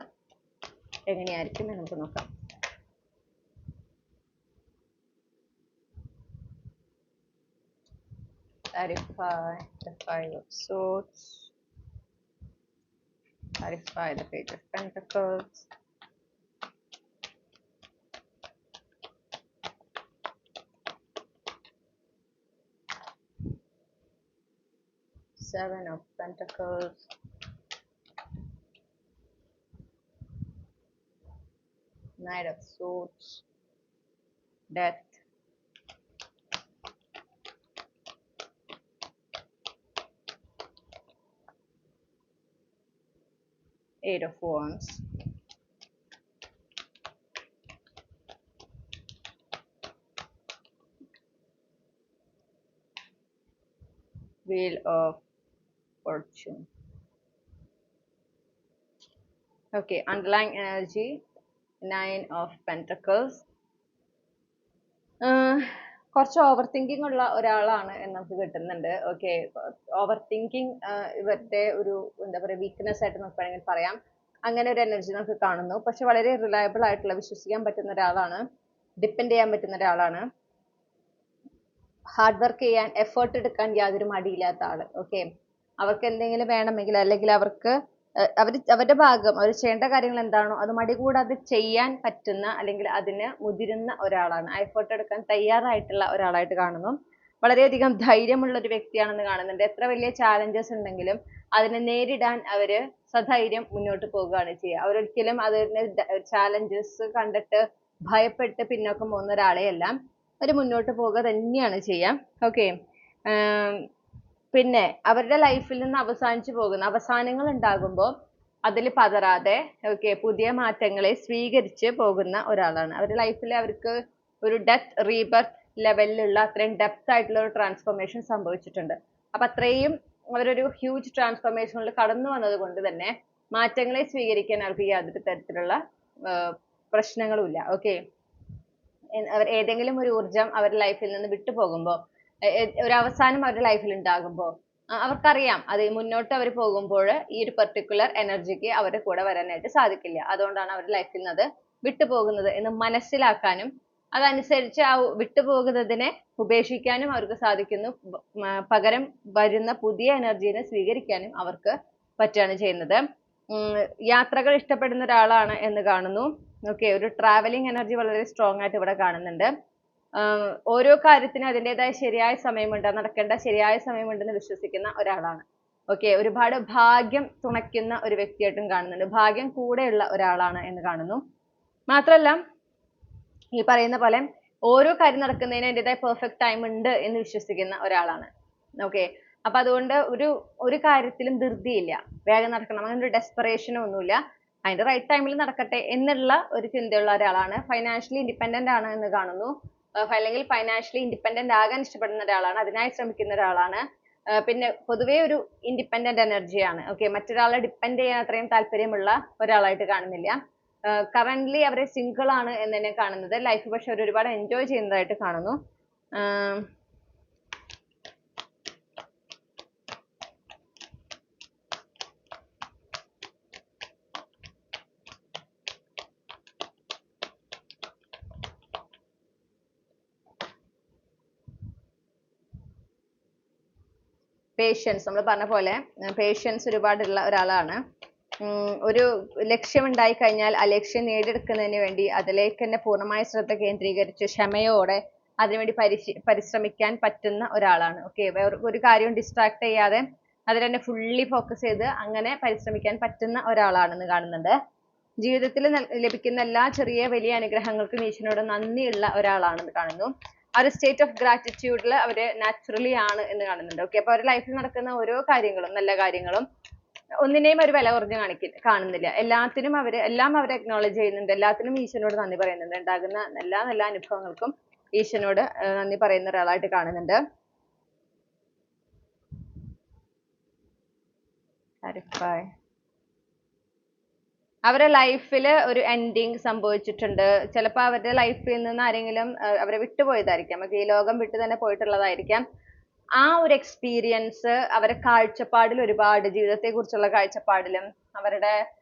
എങ്ങനെയായിരിക്കും എന്ന് നമുക്ക് നോക്കാം. Clarify the Five of Swords. Clarify the Page of Pentacles. Seven of Pentacles. Knight of Swords. Death. Eight of Wands. Wheel of Fortune. Okay, underlying energy, Nine of Pentacles. കുറച്ച് ഓവർ തിങ്കിങ് ഉള്ള ഒരാളാണ് എന്ന് നമുക്ക് കിട്ടുന്നുണ്ട്. Okay, over thinking ഇവരുടെ ഒരു എന്താ പറയുക വീക്ക്നെസ് ആയിട്ട് നമുക്ക് വേണമെങ്കിൽ പറയാം. അങ്ങനെ ഒരു എനർജി നമുക്ക് കാണുന്നു. പക്ഷെ വളരെ റിലയബിൾ ആയിട്ടുള്ള, വിശ്വസിക്കാൻ പറ്റുന്ന ഒരാളാണ്, ഡിപ്പെൻഡ് ചെയ്യാൻ പറ്റുന്ന ഒരാളാണ്, ഹാർഡ് വർക്ക് ചെയ്യാൻ, എഫേർട്ട് എടുക്കാൻ യാതൊരു മടിയില്ലാത്ത ആള്. ഓക്കെ, അവർക്ക് എന്തെങ്കിലും വേണമെങ്കിൽ അല്ലെങ്കിൽ അവരുടെ ഭാഗം അവർ ചെയ്യേണ്ട കാര്യങ്ങൾ എന്താണോ അത് മടി കൂടാതെ ചെയ്യാൻ പറ്റുന്ന അല്ലെങ്കിൽ അതിന് മുതിരുന്ന ഒരാളാണ്. എഫേർട്ട് എടുക്കാൻ തയ്യാറായിട്ടുള്ള ഒരാളായിട്ട് കാണുന്നു. വളരെയധികം ധൈര്യമുള്ള ഒരു വ്യക്തിയാണെന്ന് കാണുന്നുണ്ട്. എത്ര വലിയ ചാലഞ്ചസ് ഉണ്ടെങ്കിലും അതിനെ നേരിടാൻ അവര് സധൈര്യം മുന്നോട്ട് പോവുകയാണ് ചെയ്യുക. അവരൊരിക്കലും അതിന് ചാലഞ്ചസ് കണ്ടിട്ട് ഭയപ്പെട്ട് പിന്നോക്കം പോകുന്ന ഒരാളെയല്ല, അവർ മുന്നോട്ട് പോവുക തന്നെയാണ് ചെയ്യുക. ഓക്കെ, പിന്നെ അവരുടെ ലൈഫിൽ നിന്ന് അവസാനിച്ചു പോകുന്ന അവസാനങ്ങൾ ഉണ്ടാകുമ്പോൾ അതിൽ പതറാതെ പുതിയ മാറ്റങ്ങളെ സ്വീകരിച്ച് പോകുന്ന ഒരാളാണ്. അവരുടെ ലൈഫിൽ അവർക്ക് ഒരു ഡെത്ത് റീബർത്ത് ലെവലിലുള്ള അത്രയും ഡെപ്ത് ആയിട്ടുള്ള ഒരു ട്രാൻസ്ഫോർമേഷൻ സംഭവിച്ചിട്ടുണ്ട്. അപ്പൊ അത്രയും അവരൊരു ഹ്യൂജ് ട്രാൻസ്ഫോർമേഷനിൽ കടന്നു വന്നത് കൊണ്ട് തന്നെ മാറ്റങ്ങളെ സ്വീകരിക്കാൻ അവർക്ക് യാതൊരു തരത്തിലുള്ള പ്രശ്നങ്ങളും ഇല്ല. ഓക്കെ, ഏതെങ്കിലും ഒരു ഊർജം അവരുടെ ലൈഫിൽ നിന്ന് വിട്ടു പോകുമ്പോൾ, ഒരു അവസാനം അവരുടെ ലൈഫിൽ ഉണ്ടാകുമ്പോൾ അവർക്കറിയാം അത് മുന്നോട്ട് അവർ പോകുമ്പോൾ ഈ ഒരു പെർട്ടിക്കുലർ എനർജിക്ക് അവരുടെ കൂടെ വരാനായിട്ട് സാധിക്കില്ല. അതുകൊണ്ടാണ് അവരുടെ ലൈഫിൽ നിന്ന് അത് വിട്ടുപോകുന്നത് എന്ന് മനസ്സിലാക്കാനും അതനുസരിച്ച് ആ വിട്ടുപോകുന്നതിനെ ഉപേക്ഷിക്കാനും അവർക്ക് സാധിക്കുന്നു. പകരം വരുന്ന പുതിയ എനർജീനെ സ്വീകരിക്കാനും അവർക്ക് പറ്റുകയാണ് ചെയ്യുന്നത്. യാത്രകൾ ഇഷ്ടപ്പെടുന്ന ഒരാളാണ് എന്ന് കാണുന്നു. ഓക്കെ, ഒരു ട്രാവലിംഗ് എനർജി വളരെ സ്ട്രോങ് ആയിട്ട് ഇവിടെ കാണുന്നുണ്ട്. ഓരോ കാര്യത്തിനും അതിൻ്റെതായ ശരിയായ സമയമുണ്ട്, നടക്കേണ്ട ശരിയായ സമയമുണ്ടെന്ന് വിശ്വസിക്കുന്ന ഒരാളാണ്. ഓക്കെ, ഒരുപാട് ഭാഗ്യം തുണയ്ക്കുന്ന ഒരു വ്യക്തിയായിട്ടും കാണുന്നുണ്ട്. ഭാഗ്യം കൂടെയുള്ള ഒരാളാണ് എന്ന് കാണുന്നു. മാത്രമല്ല ഈ പറയുന്ന പോലെ ഓരോ കാര്യം നടക്കുന്നതിന് അതിൻ്റെതായ പെർഫെക്റ്റ് ടൈം ഉണ്ട് എന്ന് വിശ്വസിക്കുന്ന ഒരാളാണ്. ഓക്കെ, അപ്പൊ അതുകൊണ്ട് ഒരു കാര്യത്തിലും ധൃതിയില്ല, വേഗം നടക്കണം, അങ്ങനെ ഒരു ഡെസ്പറേഷനോ ഒന്നുമില്ല. അതിന്റെ റൈറ്റ് ടൈമിൽ നടക്കട്ടെ എന്നുള്ള ഒരു ചിന്തയുള്ള ഒരാളാണ്. ഫൈനാൻഷ്യലി ഇൻഡിപെൻഡന്റ് ആണ് എന്ന് കാണുന്നു. അല്ലെങ്കിൽ ഫൈനാൻഷ്യലി ഇൻഡിപെൻഡന്റ് ആകാൻ ഇഷ്ടപ്പെടുന്ന ഒരാളാണ്, അതിനായി ശ്രമിക്കുന്ന ഒരാളാണ്. പിന്നെ പൊതുവേ ഒരു ഇൻഡിപെൻഡന്റ് എനർജിയാണ്. ഓക്കെ, മറ്റൊരാളെ ഡിപ്പെൻഡ് ചെയ്യാൻ അത്രയും താല്പര്യമുള്ള ഒരാളായിട്ട് കാണുന്നില്ല. കറന്റ്ലി അവരെ സിംഗിൾ ആണ് എന്ന് തന്നെ കാണുന്നത്. ലൈഫ് പക്ഷെ അവർ ഒരുപാട് എൻജോയ് ചെയ്യുന്നതായിട്ട് കാണുന്നു. പേഷ്യൻസ്, നമ്മൾ പറഞ്ഞ പോലെ പേഷ്യൻസ് ഒരുപാടുള്ള ഒരാളാണ്. ഒരു ലക്ഷ്യമുണ്ടായി കഴിഞ്ഞാൽ ആ ലക്ഷ്യം നേടിയെടുക്കുന്നതിന് വേണ്ടി അതിലേക്ക് തന്നെ പൂർണ്ണമായ ശ്രദ്ധ കേന്ദ്രീകരിച്ച് ക്ഷമയോടെ അതിനുവേണ്ടി പരിശ്രമിക്കാൻ പറ്റുന്ന ഒരാളാണ്. ഓക്കെ, ഒരു കാര്യവും ഡിസ്ട്രാക്ട് ചെയ്യാതെ അതിൽ തന്നെ ഫുള്ളി ഫോക്കസ് ചെയ്ത് അങ്ങനെ പരിശ്രമിക്കാൻ പറ്റുന്ന ഒരാളാണെന്ന് കാണുന്നുണ്ട്. ജീവിതത്തിൽ ലഭിക്കുന്ന എല്ലാ ചെറിയ വലിയ അനുഗ്രഹങ്ങൾക്കും ഈശ്വരനോട് നന്ദിയുള്ള ഒരാളാണെന്ന് കാണുന്നു. ആ ഒരു സ്റ്റേറ്റ് ഓഫ് ഗ്രാറ്റിറ്റ്യൂഡിൽ അവര് നാച്ചുറലി ആണ് എന്ന് കാണുന്നുണ്ട്. ഓക്കെ, അപ്പൊ അവരുടെ ലൈഫിൽ നടക്കുന്ന ഓരോ കാര്യങ്ങളും, നല്ല കാര്യങ്ങളും ഒന്നിനെയും ഒരു വില കുറഞ്ഞ് കാണുന്നില്ല. എല്ലാം അവരെ അക്നോളജ് ചെയ്യുന്നുണ്ട്. എല്ലാത്തിനും ഈശ്വരനോട് നന്ദി പറയുന്നുണ്ട്. ഉണ്ടാകുന്ന എല്ലാ നല്ല അനുഭവങ്ങൾക്കും ഈശ്വരനോട് നന്ദി പറയുന്ന ഒരാളായിട്ട് കാണുന്നുണ്ട്. അവരുടെ ലൈഫിൽ ഒരു എൻഡിങ് സംഭവിച്ചിട്ടുണ്ട്. ചിലപ്പോൾ അവരുടെ ലൈഫിൽ നിന്ന് ആരെങ്കിലും അവരെ വിട്ടുപോയതായിരിക്കാം. ഈ ലോകം വിട്ടു തന്നെ പോയിട്ടുള്ളതായിരിക്കാം. ആ ഒരു എക്സ്പീരിയൻസ് അവരുടെ കാഴ്ചപ്പാടിൽ ഒരുപാട്, ജീവിതത്തെ കുറിച്ചുള്ള കാഴ്ചപ്പാടിലും അവരുടെ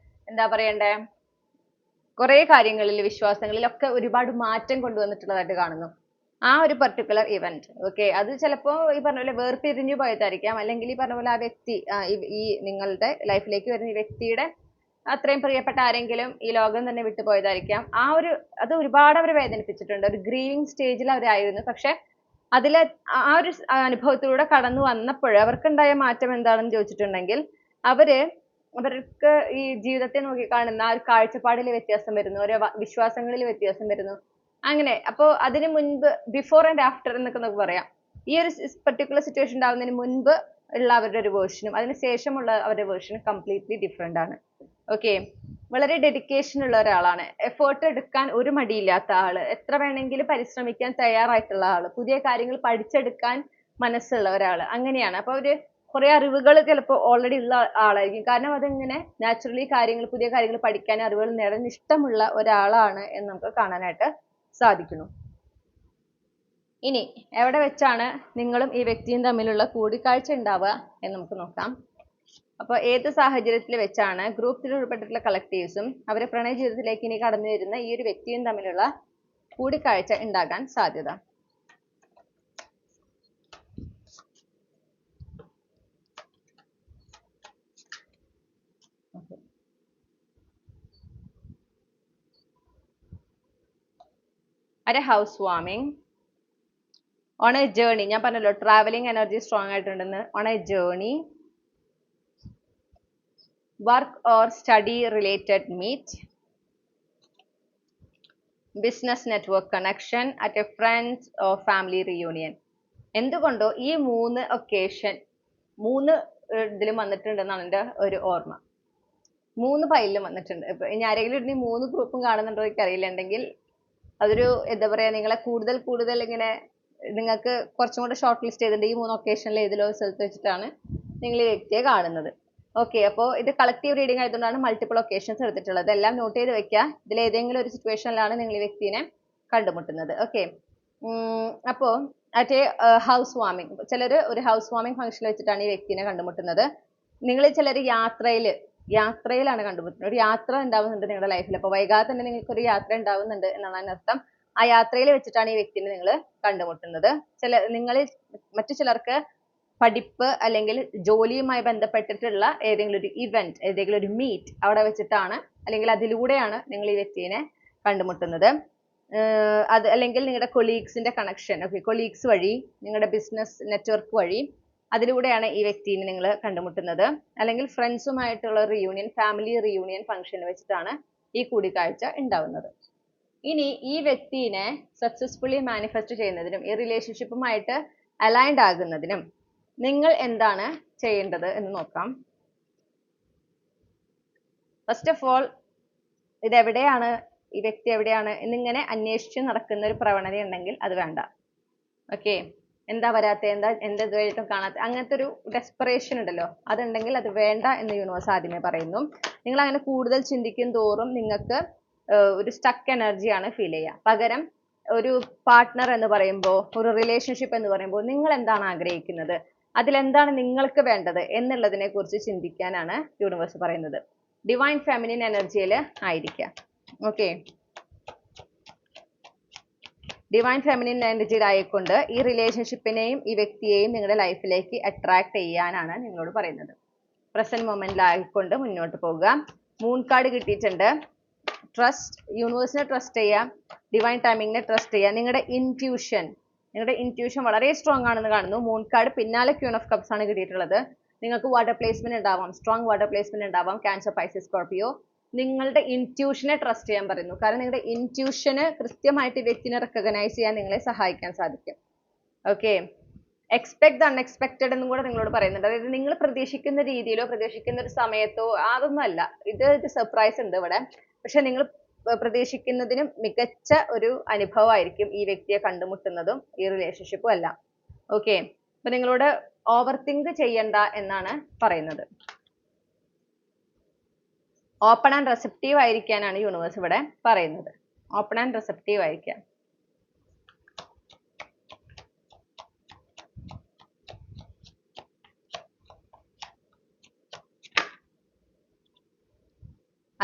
എന്താ പറയണ്ടേ കുറെ കാര്യങ്ങളിൽ, വിശ്വാസങ്ങളിലൊക്കെ ഒരുപാട് മാറ്റം കൊണ്ടുവന്നിട്ടുള്ളതായിട്ട് കാണുന്നു ആ ഒരു പർട്ടിക്കുലർ ഇവന്റ്. ഓക്കെ, അത് ചിലപ്പോൾ ഈ പറഞ്ഞ പോലെ വേർപിരിഞ്ഞു പോയതായിരിക്കാം, അല്ലെങ്കിൽ ഈ പറഞ്ഞ പോലെ ആ വ്യക്തി ഈ നിങ്ങളുടെ ലൈഫിലേക്ക് വരുന്ന ഈ വ്യക്തിയുടെ അത്രയും പ്രിയപ്പെട്ട ആരെങ്കിലും ഈ ലോകം തന്നെ വിട്ടുപോയതായിരിക്കാം. അത് ഒരുപാട് അവരെ വേദനിപ്പിച്ചിട്ടുണ്ട്. ഒരു ഗ്രീവിങ് സ്റ്റേജിൽ അവരായിരുന്നു. പക്ഷെ അതിലെ ആ ഒരു അനുഭവത്തിലൂടെ കടന്നു വന്നപ്പോൾ അവർക്കുണ്ടായ മാറ്റം എന്താണെന്ന് ചോദിച്ചിട്ടുണ്ടെങ്കിൽ അവർക്ക് ഈ ജീവിതത്തെ നോക്കിക്കാണുന്ന ആ ഒരു കാഴ്ചപ്പാടിൽ വ്യത്യാസം വരുന്നു, ഓരോ വിശ്വാസങ്ങളിൽ വ്യത്യാസം വരുന്നു. അങ്ങനെ അപ്പോ അതിന് മുൻപ് ബിഫോർ ആൻഡ് ആഫ്റ്റർ എന്നൊക്കെ നമുക്ക് പറയാം. ഈ ഒരു പർട്ടിക്കുലർ സിറ്റുവേഷൻ ഉണ്ടാവുന്നതിന് മുൻപ് ഉള്ള അവരുടെ ഒരു വേർഷനും അതിന് ശേഷമുള്ള അവരുടെ വേർഷനും കംപ്ലീറ്റ്ലി ഡിഫറെന്റ് ആണ്. ഓക്കെ, വളരെ ഡെഡിക്കേഷൻ ഉള്ള ഒരാളാണ്. എഫേർട്ട് എടുക്കാൻ ഒരു മടിയില്ലാത്ത ആള്, എത്ര വേണമെങ്കിലും പരിശ്രമിക്കാൻ തയ്യാറായിട്ടുള്ള ആള്, പുതിയ കാര്യങ്ങൾ പഠിച്ചെടുക്കാൻ മനസ്സുള്ള ഒരാള്, അങ്ങനെയാണ്. അപ്പൊ കുറെ അറിവുകൾ ചിലപ്പോൾ ഓൾറെഡി ഉള്ള ആളായിരിക്കും. കാരണം അതിങ്ങനെ നാച്ചുറലി പുതിയ കാര്യങ്ങൾ പഠിക്കാൻ, അറിവുകൾ നേടാൻ ഇഷ്ടമുള്ള ഒരാളാണ് എന്ന് നമുക്ക് കാണാനായിട്ട് സാധിക്കുന്നു. ഇനി എവിടെ വെച്ചാണ് നിങ്ങളും ഈ വ്യക്തിയും തമ്മിലുള്ള കൂടിക്കാഴ്ച ഉണ്ടാവുക എന്ന് നമുക്ക് നോക്കാം. അപ്പോൾ ഏത് സാഹചര്യത്തിൽ വെച്ചാണ് ഗ്രൂപ്പിൽ ഉൾപ്പെട്ടിട്ടുള്ള കളക്റ്റീവ്സും അവരെ പ്രണയ ജീവിതത്തിലേക്ക് ഇനി കടന്നു വരുന്ന ഈ ഒരു വ്യക്തിയും തമ്മിലുള്ള കൂടിക്കാഴ്ച ഉണ്ടാകാൻ സാധ്യത? at a housewarming, on a journey, ഞാൻ പറഞ്ഞല്ലോ ട്രാവലിംഗ് എനർജി സ്ട്രോങ് ആയിട്ടുണ്ടെന്ന്. on a journey, work or study related meet, business network connection, at a friends or family reunion. എന്തുകൊണ്ടോ ഈ 3 ഒക്കേഷൻ 3 ഇതിലും വന്നിട്ടുണ്ടെന്നാണ് എൻ്റെ ഒരു ഓർമ്മ. 3 ഫയലിലും വന്നിട്ടുണ്ട്. ഇപ്പൊ ഇനി ആരെങ്കിലും ഇനി 3 ഗ്രൂപ്പും കാണുന്നുണ്ടോ എനിക്ക് അറിയില്ലെങ്കിൽ അതൊരു എന്താ പറയാ, നിങ്ങളെ കൂടുതൽ ഇങ്ങനെ നിങ്ങൾക്ക് കുറച്ചും കൂടെ ഷോർട്ട് ലിസ്റ്റ് ചെയ്തിട്ടുണ്ട്. ഈ 3 ഒക്കേഷനിൽ ഏതിലോ സ്ഥലത്ത് വെച്ചിട്ടാണ് നിങ്ങൾ ഈ വ്യക്തിയെ കാണുന്നത്. ഓക്കെ, അപ്പോൾ ഇത് കളക്റ്റീവ് റീഡിംഗ് ആയതുകൊണ്ടാണ് മൾട്ടിപ്പിൾ ഒക്കേഷൻസ് എടുത്തിട്ടുള്ളത്. എല്ലാം നോട്ട് ചെയ്ത് വെക്കുക. ഇതിൽ ഏതെങ്കിലും ഒരു സിറ്റുവേഷനിലാണ് നിങ്ങൾ ഈ വ്യക്തിനെ കണ്ടുമുട്ടുന്നത്. ഓക്കെ, അപ്പോൾ അറ്റ് എ ഹൗസ് വാമിംഗ്, ചിലർ ഒരു ഹൗസ് വാമിംഗ് ഫംഗ്ഷനിൽ വെച്ചിട്ടാണ് ഈ വ്യക്തിനെ കണ്ടുമുട്ടുന്നത്. നിങ്ങൾ ചിലർ യാത്രയിലാണ് കണ്ടുമുട്ടുന്നത്. ഒരു യാത്ര ഉണ്ടാവുന്നുണ്ട് നിങ്ങളുടെ ലൈഫിൽ. അപ്പോൾ വൈകാതെ തന്നെ നിങ്ങൾക്ക് ഒരു യാത്ര ഉണ്ടാവുന്നുണ്ട് എന്നാണ് അതിനർത്ഥം. ആ യാത്രയിൽ വെച്ചിട്ടാണ് ഈ വ്യക്തിനെ നിങ്ങൾ കണ്ടുമുട്ടുന്നത്. മറ്റു ചിലർക്ക് പഠിപ്പ് അല്ലെങ്കിൽ ജോലിയുമായി ബന്ധപ്പെട്ടിട്ടുള്ള ഏതെങ്കിലും ഒരു ഇവന്റ്, ഏതെങ്കിലും ഒരു മീറ്റ് അവിടെ വെച്ചിട്ടാണ് അല്ലെങ്കിൽ അതിലൂടെയാണ് നിങ്ങൾ ഈ വ്യക്തിനെ കണ്ടുമുട്ടുന്നത്. അത് അല്ലെങ്കിൽ നിങ്ങളുടെ കൊളീഗ്സിന്റെ കണക്ഷൻ, ഓക്കെ, കൊളീഗ്സ് വഴി, നിങ്ങളുടെ ബിസിനസ് നെറ്റ്വർക്ക് വഴി, അതിലൂടെയാണ് ഈ വ്യക്തിനെ നിങ്ങൾ കണ്ടുമുട്ടുന്നത്. അല്ലെങ്കിൽ ഫ്രണ്ട്സുമായിട്ടുള്ള റിയൂണിയൻ, ഫാമിലി റിയൂണിയൻ ഫംഗ്ഷൻ വെച്ചിട്ടാണ് ഈ കൂടിക്കാഴ്ച ഉണ്ടാവുന്നത്. ഇനി ഈ വ്യക്തിനെ സക്സസ്ഫുള്ളി മാനിഫെസ്റ്റ് ചെയ്യുന്നതിനും ഈ റിലേഷൻഷിപ്പുമായിട്ട് അലൈൻഡ് ആകുന്നതിനും നിങ്ങൾ എന്താണ് ചെയ്യേണ്ടത് എന്ന് നോക്കാം. ഫസ്റ്റ് ഓഫ് ഓൾ, ഇതെവിടെയാണ്, ഈ വ്യക്തി എവിടെയാണ് എന്നിങ്ങനെ അന്വേഷിച്ച് നടക്കുന്ന ഒരു പ്രവണത ഉണ്ടെങ്കിൽ അത് വേണ്ട. ഓക്കെ, എന്താ വരാത്ത, എന്താ ഇതുവരെയായിട്ടും കാണാത്ത, അങ്ങനത്തെ ഒരു ഡെസ്പറേഷൻ ഉണ്ടല്ലോ, അതുണ്ടെങ്കിൽ അത് വേണ്ട എന്ന് യൂണിവേഴ്സ് ആദ്യമേ പറയുന്നു. നിങ്ങൾ അങ്ങനെ കൂടുതൽ ചിന്തിക്കും തോറും നിങ്ങൾക്ക് ഒരു സ്റ്റക്ക് എനർജിയാണ് ഫീൽ ചെയ്യുക. പകരം ഒരു പാർട്ട്ണർ എന്ന് പറയുമ്പോൾ, ഒരു റിലേഷൻഷിപ്പ് എന്ന് പറയുമ്പോൾ നിങ്ങൾ എന്താണ് ആഗ്രഹിക്കുന്നത്, അതിലെന്താണ് നിങ്ങൾക്ക് വേണ്ടത് എന്നുള്ളതിനെ കുറിച്ച് ചിന്തിക്കാനാണ് യൂണിവേഴ്സ് പറയുന്നത്. ഡിവൈൻ ഫെമിനിൻ എനർജിയിൽ ആയിരിക്കുക. ഓക്കെ, ഡിവൈൻ ഫെമിനിൻ എനർജിയിലായിക്കൊണ്ട് ഈ റിലേഷൻഷിപ്പിനെയും ഈ വ്യക്തിയെയും നിങ്ങളുടെ ലൈഫിലേക്ക് അട്രാക്ട് ചെയ്യാനാണ് നിങ്ങളോട് പറയുന്നത്. പ്രസന്റ് മൊമെന്റിലായിക്കൊണ്ട് മുന്നോട്ട് പോകുക. മൂൺ കാർഡ് കിട്ടിയിട്ടുണ്ട്. ട്രസ്റ്റ്, യൂണിവേഴ്സിനെ ട്രസ്റ്റ് ചെയ്യുക, ഡിവൈൻ ടൈമിങ്ങിനെ ട്രസ്റ്റ് ചെയ്യുക. നിങ്ങളുടെ ഇൻറ്റ്യൂഷൻ വളരെ സ്ട്രോങ് ആണെന്ന് കാണുന്നു. മൂൺ കാർഡ് പിന്നാലെ ക്യൂൺ ഓഫ് കപ്സ് ആണ് കിട്ടിയിട്ടുള്ളത്. നിങ്ങൾക്ക് വാട്ടർ പ്ലേസ്മെന്റ് ഉണ്ടാവാം, സ്ട്രോങ് വാട്ടർ പ്ലേസ്മെന്റ് ഉണ്ടാവാം. Cancer, Pisces, Scorpio. നിങ്ങളുടെ ഇൻറ്റ്യൂഷനെ ട്രസ്റ്റ് ചെയ്യാൻ പറയുന്നു. കാരണം നിങ്ങളുടെ ഇൻറ്റ്യൂഷന് കൃത്യമായിട്ട് വ്യക്തിനെ റെക്കഗ്നൈസ് ചെയ്യാൻ നിങ്ങളെ സഹായിക്കാൻ സാധിക്കും. ഓക്കെ, എക്സ്പെക്ട് ദ അൺഎക്സ്പെക്റ്റഡ് എന്നും കൂടെ നിങ്ങളോട് പറയുന്നുണ്ട്. അതായത് നിങ്ങൾ പ്രതീക്ഷിക്കുന്ന രീതിയിലോ പ്രതീക്ഷിക്കുന്ന ഒരു സമയത്തോ അതൊന്നും അല്ല. ഇത് സർപ്രൈസ് ഉണ്ട് ഇവിടെ. പക്ഷെ നിങ്ങൾ പ്രതീക്ഷിക്കുന്നതിനും മികച്ച ഒരു അനുഭവമായിരിക്കും ഈ വ്യക്തിയെ കണ്ടുമുട്ടുന്നതും ഈ റിലേഷൻഷിപ്പും അല്ല. ഓക്കെ, അപ്പൊ നിങ്ങളോട് ഓവർ തിങ്ക് ചെയ്യണ്ട എന്നാണ് പറയുന്നത്. ഓപ്പൺ ആൻഡ് റെസെപ്റ്റീവ് ആയിരിക്കാനാണ് യൂണിവേഴ്സ് ഇവിടെ പറയുന്നത്. ഓപ്പൺ ആൻഡ് റെസെപ്റ്റീവ് ആയിരിക്കാൻ.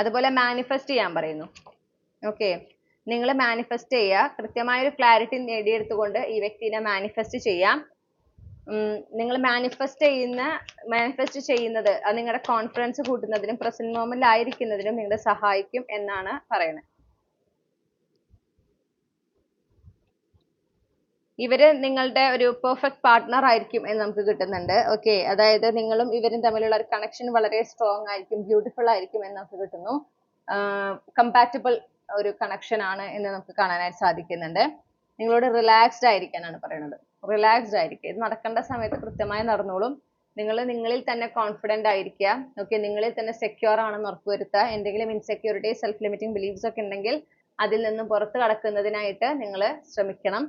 അതുപോലെ മാനിഫെസ്റ്റ് ചെയ്യാൻ പറയുന്നു. ഓക്കെ, നിങ്ങൾ മാനിഫെസ്റ്റ് ചെയ്യുക. കൃത്യമായ ഒരു ക്ലാരിറ്റി നേടിയെടുത്തുകൊണ്ട് ഈ വ്യക്തിനെ മാനിഫെസ്റ്റ് ചെയ്യാം. നിങ്ങൾ മാനിഫെസ്റ്റ് ചെയ്യുന്നത് അത് നിങ്ങളുടെ കോൺഫിഡൻസ് കൂട്ടുന്നതിനും പ്രസന്റ് മൊമെന്റിൽ ആയിരിക്കുന്നതിനും നിങ്ങളെ സഹായിക്കും എന്നാണ് പറയുന്നത്. ഇവര് നിങ്ങളുടെ ഒരു പെർഫെക്റ്റ് പാർട്ട്ണർ ആയിരിക്കും എന്ന് നമുക്ക് കിട്ടുന്നുണ്ട്. ഓക്കെ, അതായത് നിങ്ങളും ഇവരും തമ്മിലുള്ള ഒരു കണക്ഷൻ വളരെ സ്ട്രോങ് ആയിരിക്കും, ബ്യൂട്ടിഫുൾ ആയിരിക്കും എന്ന് നമുക്ക് കിട്ടുന്നു. കമ്പാറ്റബിൾ ഒരു കണക്ഷൻ ആണ് എന്ന് നമുക്ക് കാണാനായിട്ട് സാധിക്കുന്നുണ്ട്. നിങ്ങളോട് റിലാക്സ്ഡ് ആയിരിക്കാനാണ് പറയുന്നത്. റിലാക്സ്ഡ് ആയിരിക്കുക. ഇത് നടക്കേണ്ട സമയത്ത് കൃത്യമായി നടന്നോളും. നിങ്ങൾ നിങ്ങളിൽ തന്നെ കോൺഫിഡന്റ് ആയിരിക്കുക. ഓക്കെ, നിങ്ങളിൽ തന്നെ സെക്യൂർ ആണെന്ന് ഉറപ്പുവരുത്തുക. എന്തെങ്കിലും ഇൻസെക്യൂരിറ്റി, സെൽഫ് ലിമിറ്റിംഗ് ബിലീഫ്സ് ഒക്കെ ഉണ്ടെങ്കിൽ അതിൽ നിന്നും പുറത്ത് കടക്കുന്നതിനായിട്ട് നിങ്ങൾ ശ്രമിക്കണം.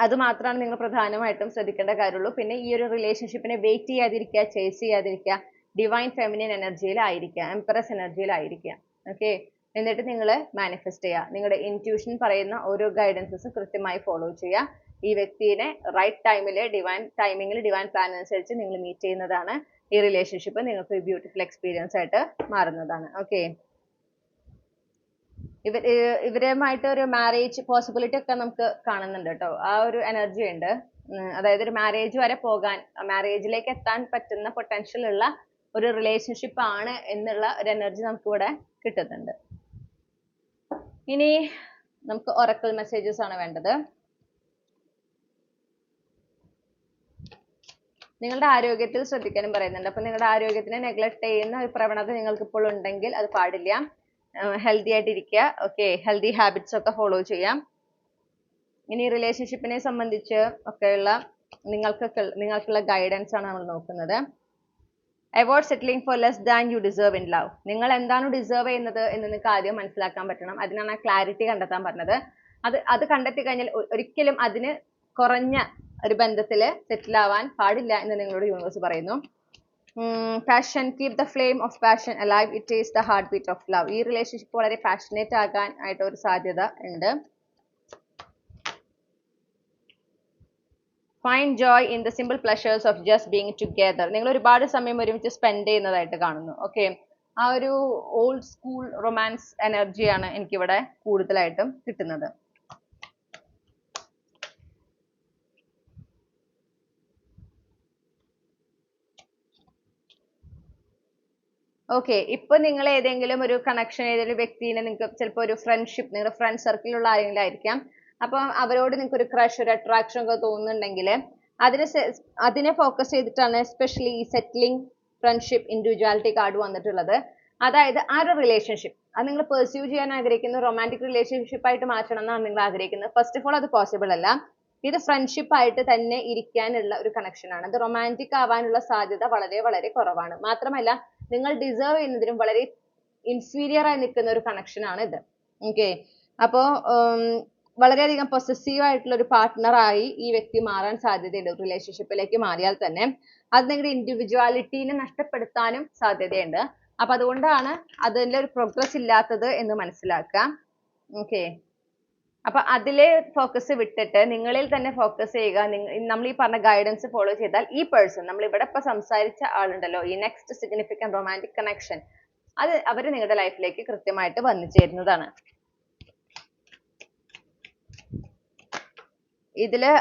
അത് മാത്രമാണ് നിങ്ങൾ പ്രധാനമായിട്ടും ശ്രദ്ധിക്കേണ്ട കാര്യമുള്ളൂ. പിന്നെ ഈ ഒരു റിലേഷൻഷിപ്പിനെ വെയിറ്റ് ചെയ്യാതിരിക്കുക, ചേസ് ചെയ്യാതിരിക്കുക. ഡിവൈൻ ഫെമിനിൻ എനർജിയിലായിരിക്കുക, എംപ്രസ് എനർജിയിലായിരിക്കുക. ഓക്കെ, എന്നിട്ട് നിങ്ങൾ മാനിഫെസ്റ്റ് ചെയ്യുക. നിങ്ങളുടെ ഇൻറ്റ്യൂഷൻ പറയുന്ന ഓരോ ഗൈഡൻസസും കൃത്യമായി ഫോളോ ചെയ്യുക. ഈ വ്യക്തിയെ റൈറ്റ് ടൈമിൽ, ഡിവൈൻ ടൈമിങ്ങിൽ, ഡിവൈൻ പ്ലാൻ അനുസരിച്ച് നിങ്ങൾ മീറ്റ് ചെയ്യുന്നതാണ്. ഈ റിലേഷൻഷിപ്പ് നിങ്ങൾക്ക് ഒരു ബ്യൂട്ടിഫുൾ എക്സ്പീരിയൻസ് ആയിട്ട് മാറുന്നതാണ്. ഓക്കെ, ഇവരുമായിട്ട് ഒരു മാരേജ് പോസിബിലിറ്റി ഒക്കെ നമുക്ക് കാണുന്നുണ്ട് കേട്ടോ. ആ ഒരു എനർജി ഉണ്ട്. അതായത് ഒരു മാരേജ് വരെ പോകാൻ, മാരേജിലേക്ക് എത്താൻ പറ്റുന്ന പൊട്ടൻഷ്യൽ ഉള്ള ഒരു റിലേഷൻഷിപ്പ് ആണ് എന്നുള്ള ഒരു എനർജി നമുക്ക് ഇവിടെ കിട്ടുന്നുണ്ട്. ഇനി നമുക്ക് ഒറക്കിൾ മെസ്സേജസ് ആണ് വേണ്ടത്. നിങ്ങളുടെ ആരോഗ്യത്തിൽ ശ്രദ്ധിക്കാനും പറയുന്നുണ്ട്. അപ്പൊ നിങ്ങളുടെ ആരോഗ്യത്തിനെ നെഗ്ലക്ട് ചെയ്യുന്ന ഒരു പ്രവണത നിങ്ങൾക്ക് ഇപ്പോൾ ഉണ്ടെങ്കിൽ അത് പാടില്ല. ഹെൽത്തി ആയിട്ടിരിക്കുക. ഓക്കെ, ഹെൽത്തി ഹാബിറ്റ്സ് ഒക്കെ ഫോളോ ചെയ്യാം. ഇനി റിലേഷൻഷിപ്പിനെ സംബന്ധിച്ച് ഒക്കെയുള്ള നിങ്ങൾക്കുള്ള ഗൈഡൻസ് ആണ് നമ്മൾ നോക്കുന്നത്. Avoid settling for less than you deserve in love. നിങ്ങൾ എന്താണ് ഡിസേർവ് ചെയ്യുന്നത് എന്ന് നിങ്ങൾക്ക് ആദ്യം മനസ്സിലാക്കാൻ പറ്റണം. അതിനാണ് ആ ക്ലാരിറ്റി കണ്ടെത്താൻ പറഞ്ഞത്. അത് കണ്ടെത്തി കഴിഞ്ഞാൽ ഒരിക്കലും അതിന് കുറഞ്ഞ ഒരു ബന്ധത്തിൽ സെറ്റിൽ ആവാൻ പാടില്ല എന്ന് നിങ്ങളോട് യൂണിവേഴ്സ് പറയുന്നു. Passion, keep the flame off passion alive, it is the heart beat of love. ഈ റിലേഷൻഷിപ്പ് വളരെ പാഷനേറ്റ് ആകാൻ ആയിട്ട് ഒരു സാധ്യത ഉണ്ട്. Find Joy in the simple pleasures of just being together. നിങ്ങൾ ഒരുപാട് സമയം ഒരുമിച്ച് സ്പെൻഡ് ചെയ്യുന്നതായിട്ട് കാണുന്നു. ഓക്കെ, ആ ഒരു ഓൾഡ് സ്കൂൾ റൊമാൻസ് എനർജിയാണ് എനിക്കിവിടെ കൂടുതലായിട്ടും കിട്ടുന്നത്. ഓക്കെ, ഇപ്പൊ നിങ്ങൾ ഏതെങ്കിലും ഒരു കണക്ഷൻ, ഏതെങ്കിലും വ്യക്തിനെ, നിങ്ങൾക്ക് ചിലപ്പോൾ ഒരു ഫ്രണ്ട്ഷിപ്പ്, നിങ്ങളുടെ ഫ്രണ്ട് സർക്കിളിലുള്ള ആരെങ്കിലും ആയിരിക്കാം. അപ്പം അവരോട് നിങ്ങൾക്ക് ഒരു ക്രഷ്, ഒരു അട്രാക്ഷൻ ഒക്കെ തോന്നുന്നുണ്ടെങ്കിൽ അതിനെ ഫോക്കസ് ചെയ്തിട്ടാണ് എസ്പെഷ്യലി ഈ സെറ്റിലിംഗ് ഫ്രണ്ട്ഷിപ്പ് ഇൻഡിവിജ്വാലിറ്റി കാർഡ് വന്നിട്ടുള്ളത്. അതായത് ആ ഒരു റിലേഷൻഷിപ്പ് അത് നിങ്ങൾ പെർസ്യൂ ചെയ്യാൻ ആഗ്രഹിക്കുന്ന റൊമാൻറ്റിക് റിലേഷൻഷിപ്പ് ആയിട്ട് മാറ്റണം എന്നാണ് നിങ്ങൾ ആഗ്രഹിക്കുന്നത്. ഫസ്റ്റ് ഓഫ് ഓൾ അത് പോസിബിൾ അല്ല. ഇത് ഫ്രണ്ട്ഷിപ്പ് ആയിട്ട് തന്നെ ഇരിക്കാനുള്ള ഒരു കണക്ഷൻ ആണ്. അത് റൊമാൻറ്റിക് ആവാനുള്ള സാധ്യത വളരെ വളരെ കുറവാണ്. മാത്രമല്ല നിങ്ങൾ ഡിസേർവ് ചെയ്യുന്നതിനും വളരെ ഇൻഫീരിയർ ആയി നിൽക്കുന്ന ഒരു കണക്ഷൻ ആണ് ഇത്. ഓക്കെ, അപ്പോ വളരെയധികം പൊസസീവ് ആയിട്ടുള്ള ഒരു പാർട്ട്ണറായി ഈ വ്യക്തി മാറാൻ സാധ്യതയുണ്ട്. റിലേഷൻഷിപ്പിലേക്ക് മാറിയാൽ തന്നെ അത് നിങ്ങളുടെ ഇൻഡിവിജ്വാലിറ്റീനെ നഷ്ടപ്പെടുത്താനും സാധ്യതയുണ്ട്. അപ്പൊ അതുകൊണ്ടാണ് അതിന്റെ ഒരു പ്രോഗ്രസ് ഇല്ലാത്തത് എന്ന് മനസ്സിലാക്കാം. ഓക്കെ, അപ്പൊ അതിലെ ഫോക്കസ് വിട്ടിട്ട് നിങ്ങളിൽ തന്നെ ഫോക്കസ് ചെയ്യുക. നമ്മൾ ഈ പറഞ്ഞ ഗൈഡൻസ് ഫോളോ ചെയ്താൽ ഈ പേഴ്സൺ, നമ്മൾ ഇവിടെ ഇപ്പൊ സംസാരിച്ച ആളുണ്ടല്ലോ, ഈ നെക്സ്റ്റ് സിഗ്നിഫിക്കന്റ് റൊമാൻറ്റിക് കണക്ഷൻ, അത് അവര് നിങ്ങളുടെ ലൈഫിലേക്ക് കൃത്യമായിട്ട് വന്നു ചേരുന്നതാണ്. ഇതില്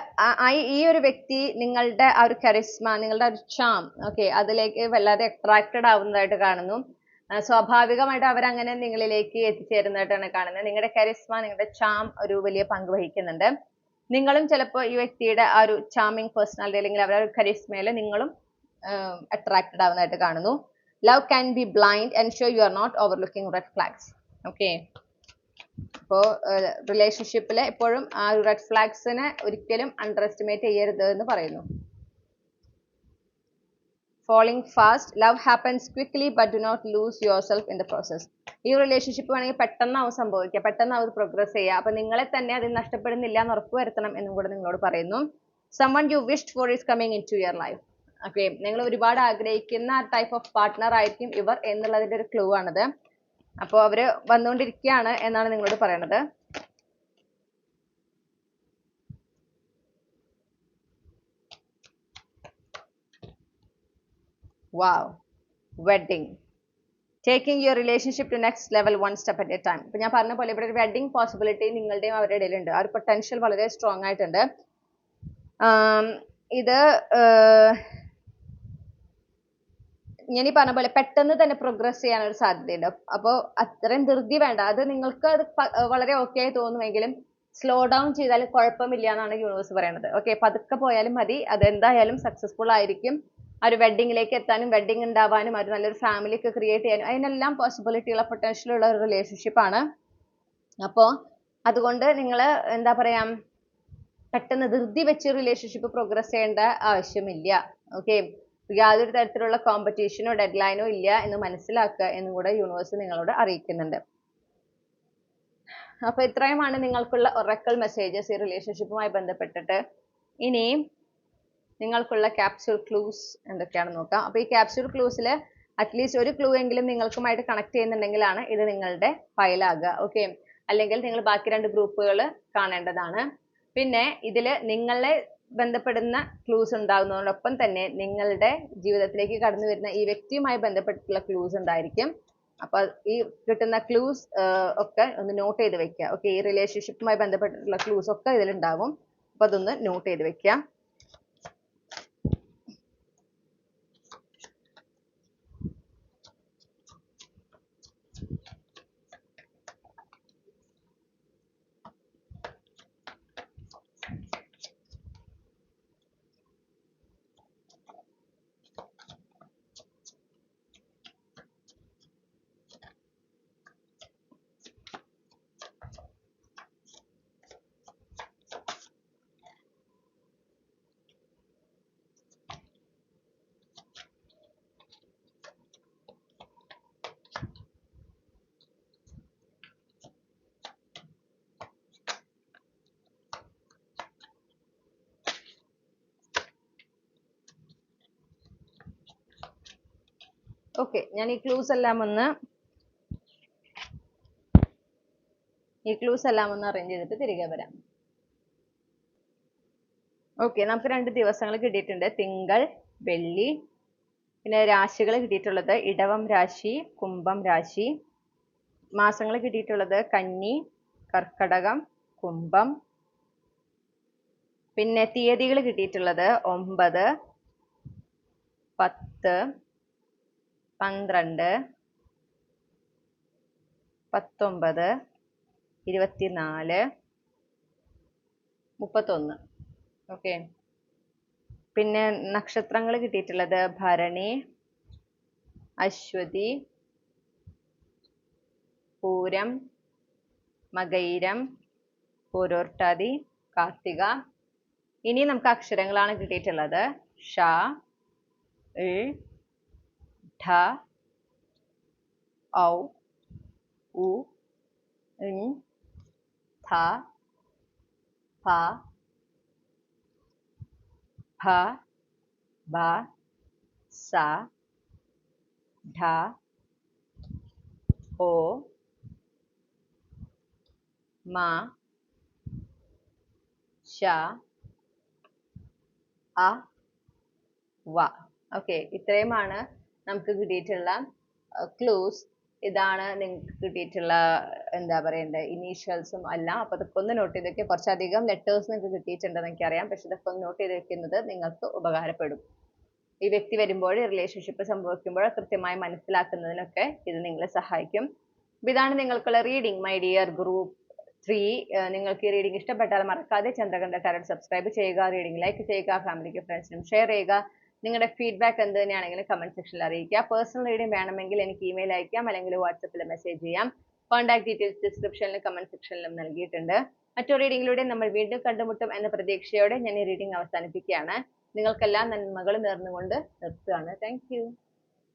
ഈ ഒരു വ്യക്തി നിങ്ങളുടെ ആ ഒരു കറിസ്മ, നിങ്ങളുടെ ഒരു ചാം, ഓക്കെ, അതിലേക്ക് വല്ലാതെ അട്രാക്റ്റഡ് ആവുന്നതായിട്ട് കാണുന്നു. സ്വാഭാവികമായിട്ട് അവരങ്ങനെ നിങ്ങളിലേക്ക് എത്തിച്ചേരുന്നതായിട്ടാണ് കാണുന്നത്. നിങ്ങളുടെ കറിസ്മ, നിങ്ങളുടെ ചാം ഒരു വലിയ പങ്ക് വഹിക്കുന്നുണ്ട്. നിങ്ങളും ചിലപ്പോൾ ഈ വ്യക്തിയുടെ ആ ഒരു ചാമിങ് പേഴ്സണാലിറ്റി അല്ലെങ്കിൽ അവരുടെ കറിസ്മയിൽ നിങ്ങളും അട്രാക്റ്റഡ് ആവുന്നതായിട്ട് കാണുന്നു. Love can be blind and show you are not overlooking red flags. Okay, അപ്പോൾ റിലേഷൻഷിപ്പിൽ എപ്പോഴും ആ റെഡ് ഫ്ലാഗ്സിനെ ഒരിക്കലും അണ്ടർ എസ്റ്റിമേറ്റ് ചെയ്യരുത് എന്ന് പറയുന്നു. Falling fast, love happens quickly but do not lose yourself in the process. ഈ റിലേഷൻഷിപ്പ് വേണമെങ്കിൽ പെട്ടെന്നാവും സംഭവിക്കുക, പെട്ടെന്നാവും പ്രോഗ്രസ് ചെയ്യുക. അപ്പൊ നിങ്ങളെ തന്നെ അതിൽ നഷ്ടപ്പെടുന്നില്ല എന്ന് ഉറപ്പുവരുത്തണം എന്നും കൂടെ നിങ്ങളോട് പറയുന്നു. Someone you wished for is coming into your life. Okay, നിങ്ങൾ ഒരുപാട് ആഗ്രഹിക്കുന്ന ടൈപ്പ് ഓഫ് പാർട്ട്ണർ ആയിരിക്കും ഇവർ എന്നുള്ളതിന്റെ ഒരു ക്ലൂ ആണിത്. അപ്പോൾ അവര് വന്നുകൊണ്ടിരിക്കുകയാണ് എന്നാണ് നിങ്ങളോട് പറയണത്. Wow, wedding. Taking your relationship to next level one step at a time. ഇപ്പൊ ഞാൻ പറഞ്ഞ പോലെ ഇവിടെ ഒരു വെഡിങ് പോസിബിലിറ്റി നിങ്ങളുടെയും അവരുടെ ഇടയിലുണ്ട്. ആ ഒരു പൊട്ടൻഷ്യൽ വളരെ സ്ട്രോങ് ആയിട്ടുണ്ട്. ഇത് ഞാൻ ഈ പറഞ്ഞ പോലെ പെട്ടെന്ന് തന്നെ പ്രോഗ്രസ് ചെയ്യാനൊരു സാധ്യതയുണ്ട്. അപ്പോൾ അത്രയും ധൃതി വേണ്ട. അത് നിങ്ങൾക്ക് അത് വളരെ ഓക്കെ ആയി തോന്നുമെങ്കിലും സ്ലോ ഡൗൺ ചെയ്താൽ കുഴപ്പമില്ല എന്നാണ് യൂണിവേഴ്സ് പറയുന്നത്. ഓക്കെ, പതുക്കെ പോയാലും മതി, അത് എന്തായാലും സക്സസ്ഫുൾ ആയിരിക്കും. ആ ഒരു വെഡിങ്ങിലേക്ക് എത്താനും വെഡിങ് ഉണ്ടാവാനും ഒരു നല്ലൊരു ഫാമിലി ഒക്കെ ക്രിയേറ്റ് ചെയ്യാനും അതിനെല്ലാം പോസിബിലിറ്റി ഉള്ള പൊട്ടൻഷ്യൽ ഉള്ള ഒരു റിലേഷൻഷിപ്പ് ആണ്. അപ്പോൾ അതുകൊണ്ട് നിങ്ങൾ എന്താ പറയാ, പെട്ടെന്ന് ധൃതി വെച്ച് റിലേഷൻഷിപ്പ് പ്രോഗ്രസ് ചെയ്യേണ്ട ആവശ്യമില്ല. ഓക്കെ, യാതൊരു തരത്തിലുള്ള കോമ്പറ്റീഷനോ ഡെഡ് ലൈനോ ഇല്ല എന്ന് മനസ്സിലാക്കുക എന്നും കൂടെ യൂണിവേഴ്സ് നിങ്ങളോട് അറിയിക്കുന്നുണ്ട്. അപ്പൊ ഇത്രയുമാണ് നിങ്ങൾക്കുള്ള ഒറക്കൽ മെസ്സേജസ് ഈ റിലേഷൻഷിപ്പുമായി ബന്ധപ്പെട്ടിട്ട്. ഇനി നിങ്ങൾക്കുള്ള ക്യാപ്സ്യൂൾ ക്ലൂസ് എന്തൊക്കെയാണെന്ന് നോക്കാം. അപ്പൊ ഈ ക്യാപ്സ്യൂൾ ക്ലൂസിൽ അറ്റ്ലീസ്റ്റ് ഒരു ക്ലൂ എങ്കിലും നിങ്ങൾക്കുമായിട്ട് കണക്ട് ചെയ്യുന്നുണ്ടെങ്കിലാണ് ഇത് നിങ്ങളുടെ ഫയലാകുക. ഓക്കെ, അല്ലെങ്കിൽ നിങ്ങൾ ബാക്കി 2 ഗ്രൂപ്പുകൾ കാണേണ്ടതാണ്. പിന്നെ ഇതിൽ നിങ്ങളെ ബന്ധപ്പെടുന്ന ക്ലൂസ് ഉണ്ടാകുന്നതോടൊപ്പം തന്നെ നിങ്ങളുടെ ജീവിതത്തിലേക്ക് കടന്നു വരുന്ന ഈ വ്യക്തിയുമായി ബന്ധപ്പെട്ടിട്ടുള്ള ക്ലൂസ് ഉണ്ടായിരിക്കും. അപ്പൊ ഈ കിട്ടുന്ന ക്ലൂസ് ഒക്കെ ഒന്ന് നോട്ട് ചെയ്ത് വെക്കുക. ഓക്കെ, ഈ റിലേഷൻഷിപ്പുമായി ബന്ധപ്പെട്ടിട്ടുള്ള ക്ലൂസ് ഒക്കെ ഇതിലുണ്ടാവും. അപ്പൊ അതൊന്ന് നോട്ട് ചെയ്ത് വെക്കുക. ഓക്കെ, ഞാൻ ഈ ക്ലൂസ് എല്ലാം ഒന്ന് അറേഞ്ച് ചെയ്തിട്ട് തിരികെ വരാം. ഓക്കെ, നമുക്ക് 2 ദിവസങ്ങൾ കിട്ടിയിട്ടുണ്ട്, തിങ്കൾ വെള്ളി. പിന്നെ രാശികൾ കിട്ടിയിട്ടുള്ളത് ഇടവം രാശി, കുംഭം രാശി. മാസങ്ങൾ കിട്ടിയിട്ടുള്ളത് കന്നി, കർക്കടകം, കുംഭം. പിന്നെ തീയതികൾ കിട്ടിയിട്ടുള്ളത് 9, 10, 12, 19, 24, 31. ഓക്കെ, പിന്നെ നക്ഷത്രങ്ങൾ കിട്ടിയിട്ടുള്ളത് ഭരണി, അശ്വതി, പൂരം, മകയിരം, പൂരോർട്ടാതി, കാർത്തിക. ഇനി നമുക്ക് അക്ഷരങ്ങളാണ് കിട്ടിയിട്ടുള്ളത്. ഷ, ൾ, ഠ, ഔ, ഉ, ൺ, ഥ, ഫ, ഭ, ഭ, സ, ഢ, ഓ, മ, ശ, അ, വ. ഓക്കെ, ഇത്രയുമാണ് നമുക്ക് കിട്ടിയിട്ടുള്ള ക്ലൂസ്. ഇതാണ് നിങ്ങൾക്ക് കിട്ടിയിട്ടുള്ള എന്താ പറയണ്ടേ ഇനീഷ്യൽസും അല്ല. അപ്പൊ ഇതൊക്കെ ഒന്ന് നോട്ട് ചെയ്ത് വെക്കുക. കുറച്ചധികം ലെറ്റേഴ്സ് നിങ്ങൾക്ക് കിട്ടിയിട്ടുണ്ടെന്ന് എനിക്കറിയാം. പക്ഷെ ഇതൊക്കെ ഒന്ന് നോട്ട് ചെയ്ത് വെക്കുന്നത് നിങ്ങൾക്ക് ഉപകാരപ്പെടും. ഈ വ്യക്തി വരുമ്പോൾ റിലേഷൻഷിപ്പ് സംഭവിക്കുമ്പോൾ കൃത്യമായി മനസ്സിലാക്കുന്നതിനൊക്കെ ഇത് നിങ്ങളെ സഹായിക്കും. അപ്പൊ ഇതാണ് നിങ്ങൾക്കുള്ള റീഡിംഗ് മൈ ഡിയർ ഗ്രൂപ്പ് 3. നിങ്ങൾക്ക് ഈ റീഡിംഗ് ഇഷ്ടപ്പെട്ടാൽ മറക്കാതെ ചന്ദ്രകണ്ഠ ടാരറ്റ് സബ്സ്ക്രൈബ് ചെയ്യുക, റീഡിംഗ് ലൈക്ക് ചെയ്യുക, ഫാമിലിക്ക് ഫ്രണ്ട്സിനും ഷെയർ ചെയ്യുക. നിങ്ങളുടെ ഫീഡ്ബാക്ക് എന്ത് തന്നെയാണെങ്കിലും കമന്റ് സെക്ഷനിൽ അറിയിക്കുക. പേഴ്സണൽ റീഡിംഗ് വേണമെങ്കിൽ എനിക്ക് ഇമെയിൽ അയക്കാം, അല്ലെങ്കിൽ വാട്സപ്പിൽ മെസ്സേജ് ചെയ്യാം. കോൺടാക്ട് ഡീറ്റെയിൽസ് ഡിസ്ക്രിപ്ഷനിലും കമന്റ് സെക്ഷനിലും നൽകിയിട്ടുണ്ട്. മറ്റൊരു റീഡിംഗിലൂടെ നമ്മൾ വീണ്ടും കണ്ടുമുട്ടും എന്ന പ്രതീക്ഷയോടെ ഞാൻ ഈ റീഡിംഗ് അവസാനിപ്പിക്കുകയാണ്. നിങ്ങൾക്കെല്ലാം നന്മകൾ നേർന്നുകൊണ്ട് നിർത്തുകയാണ്. Thank you.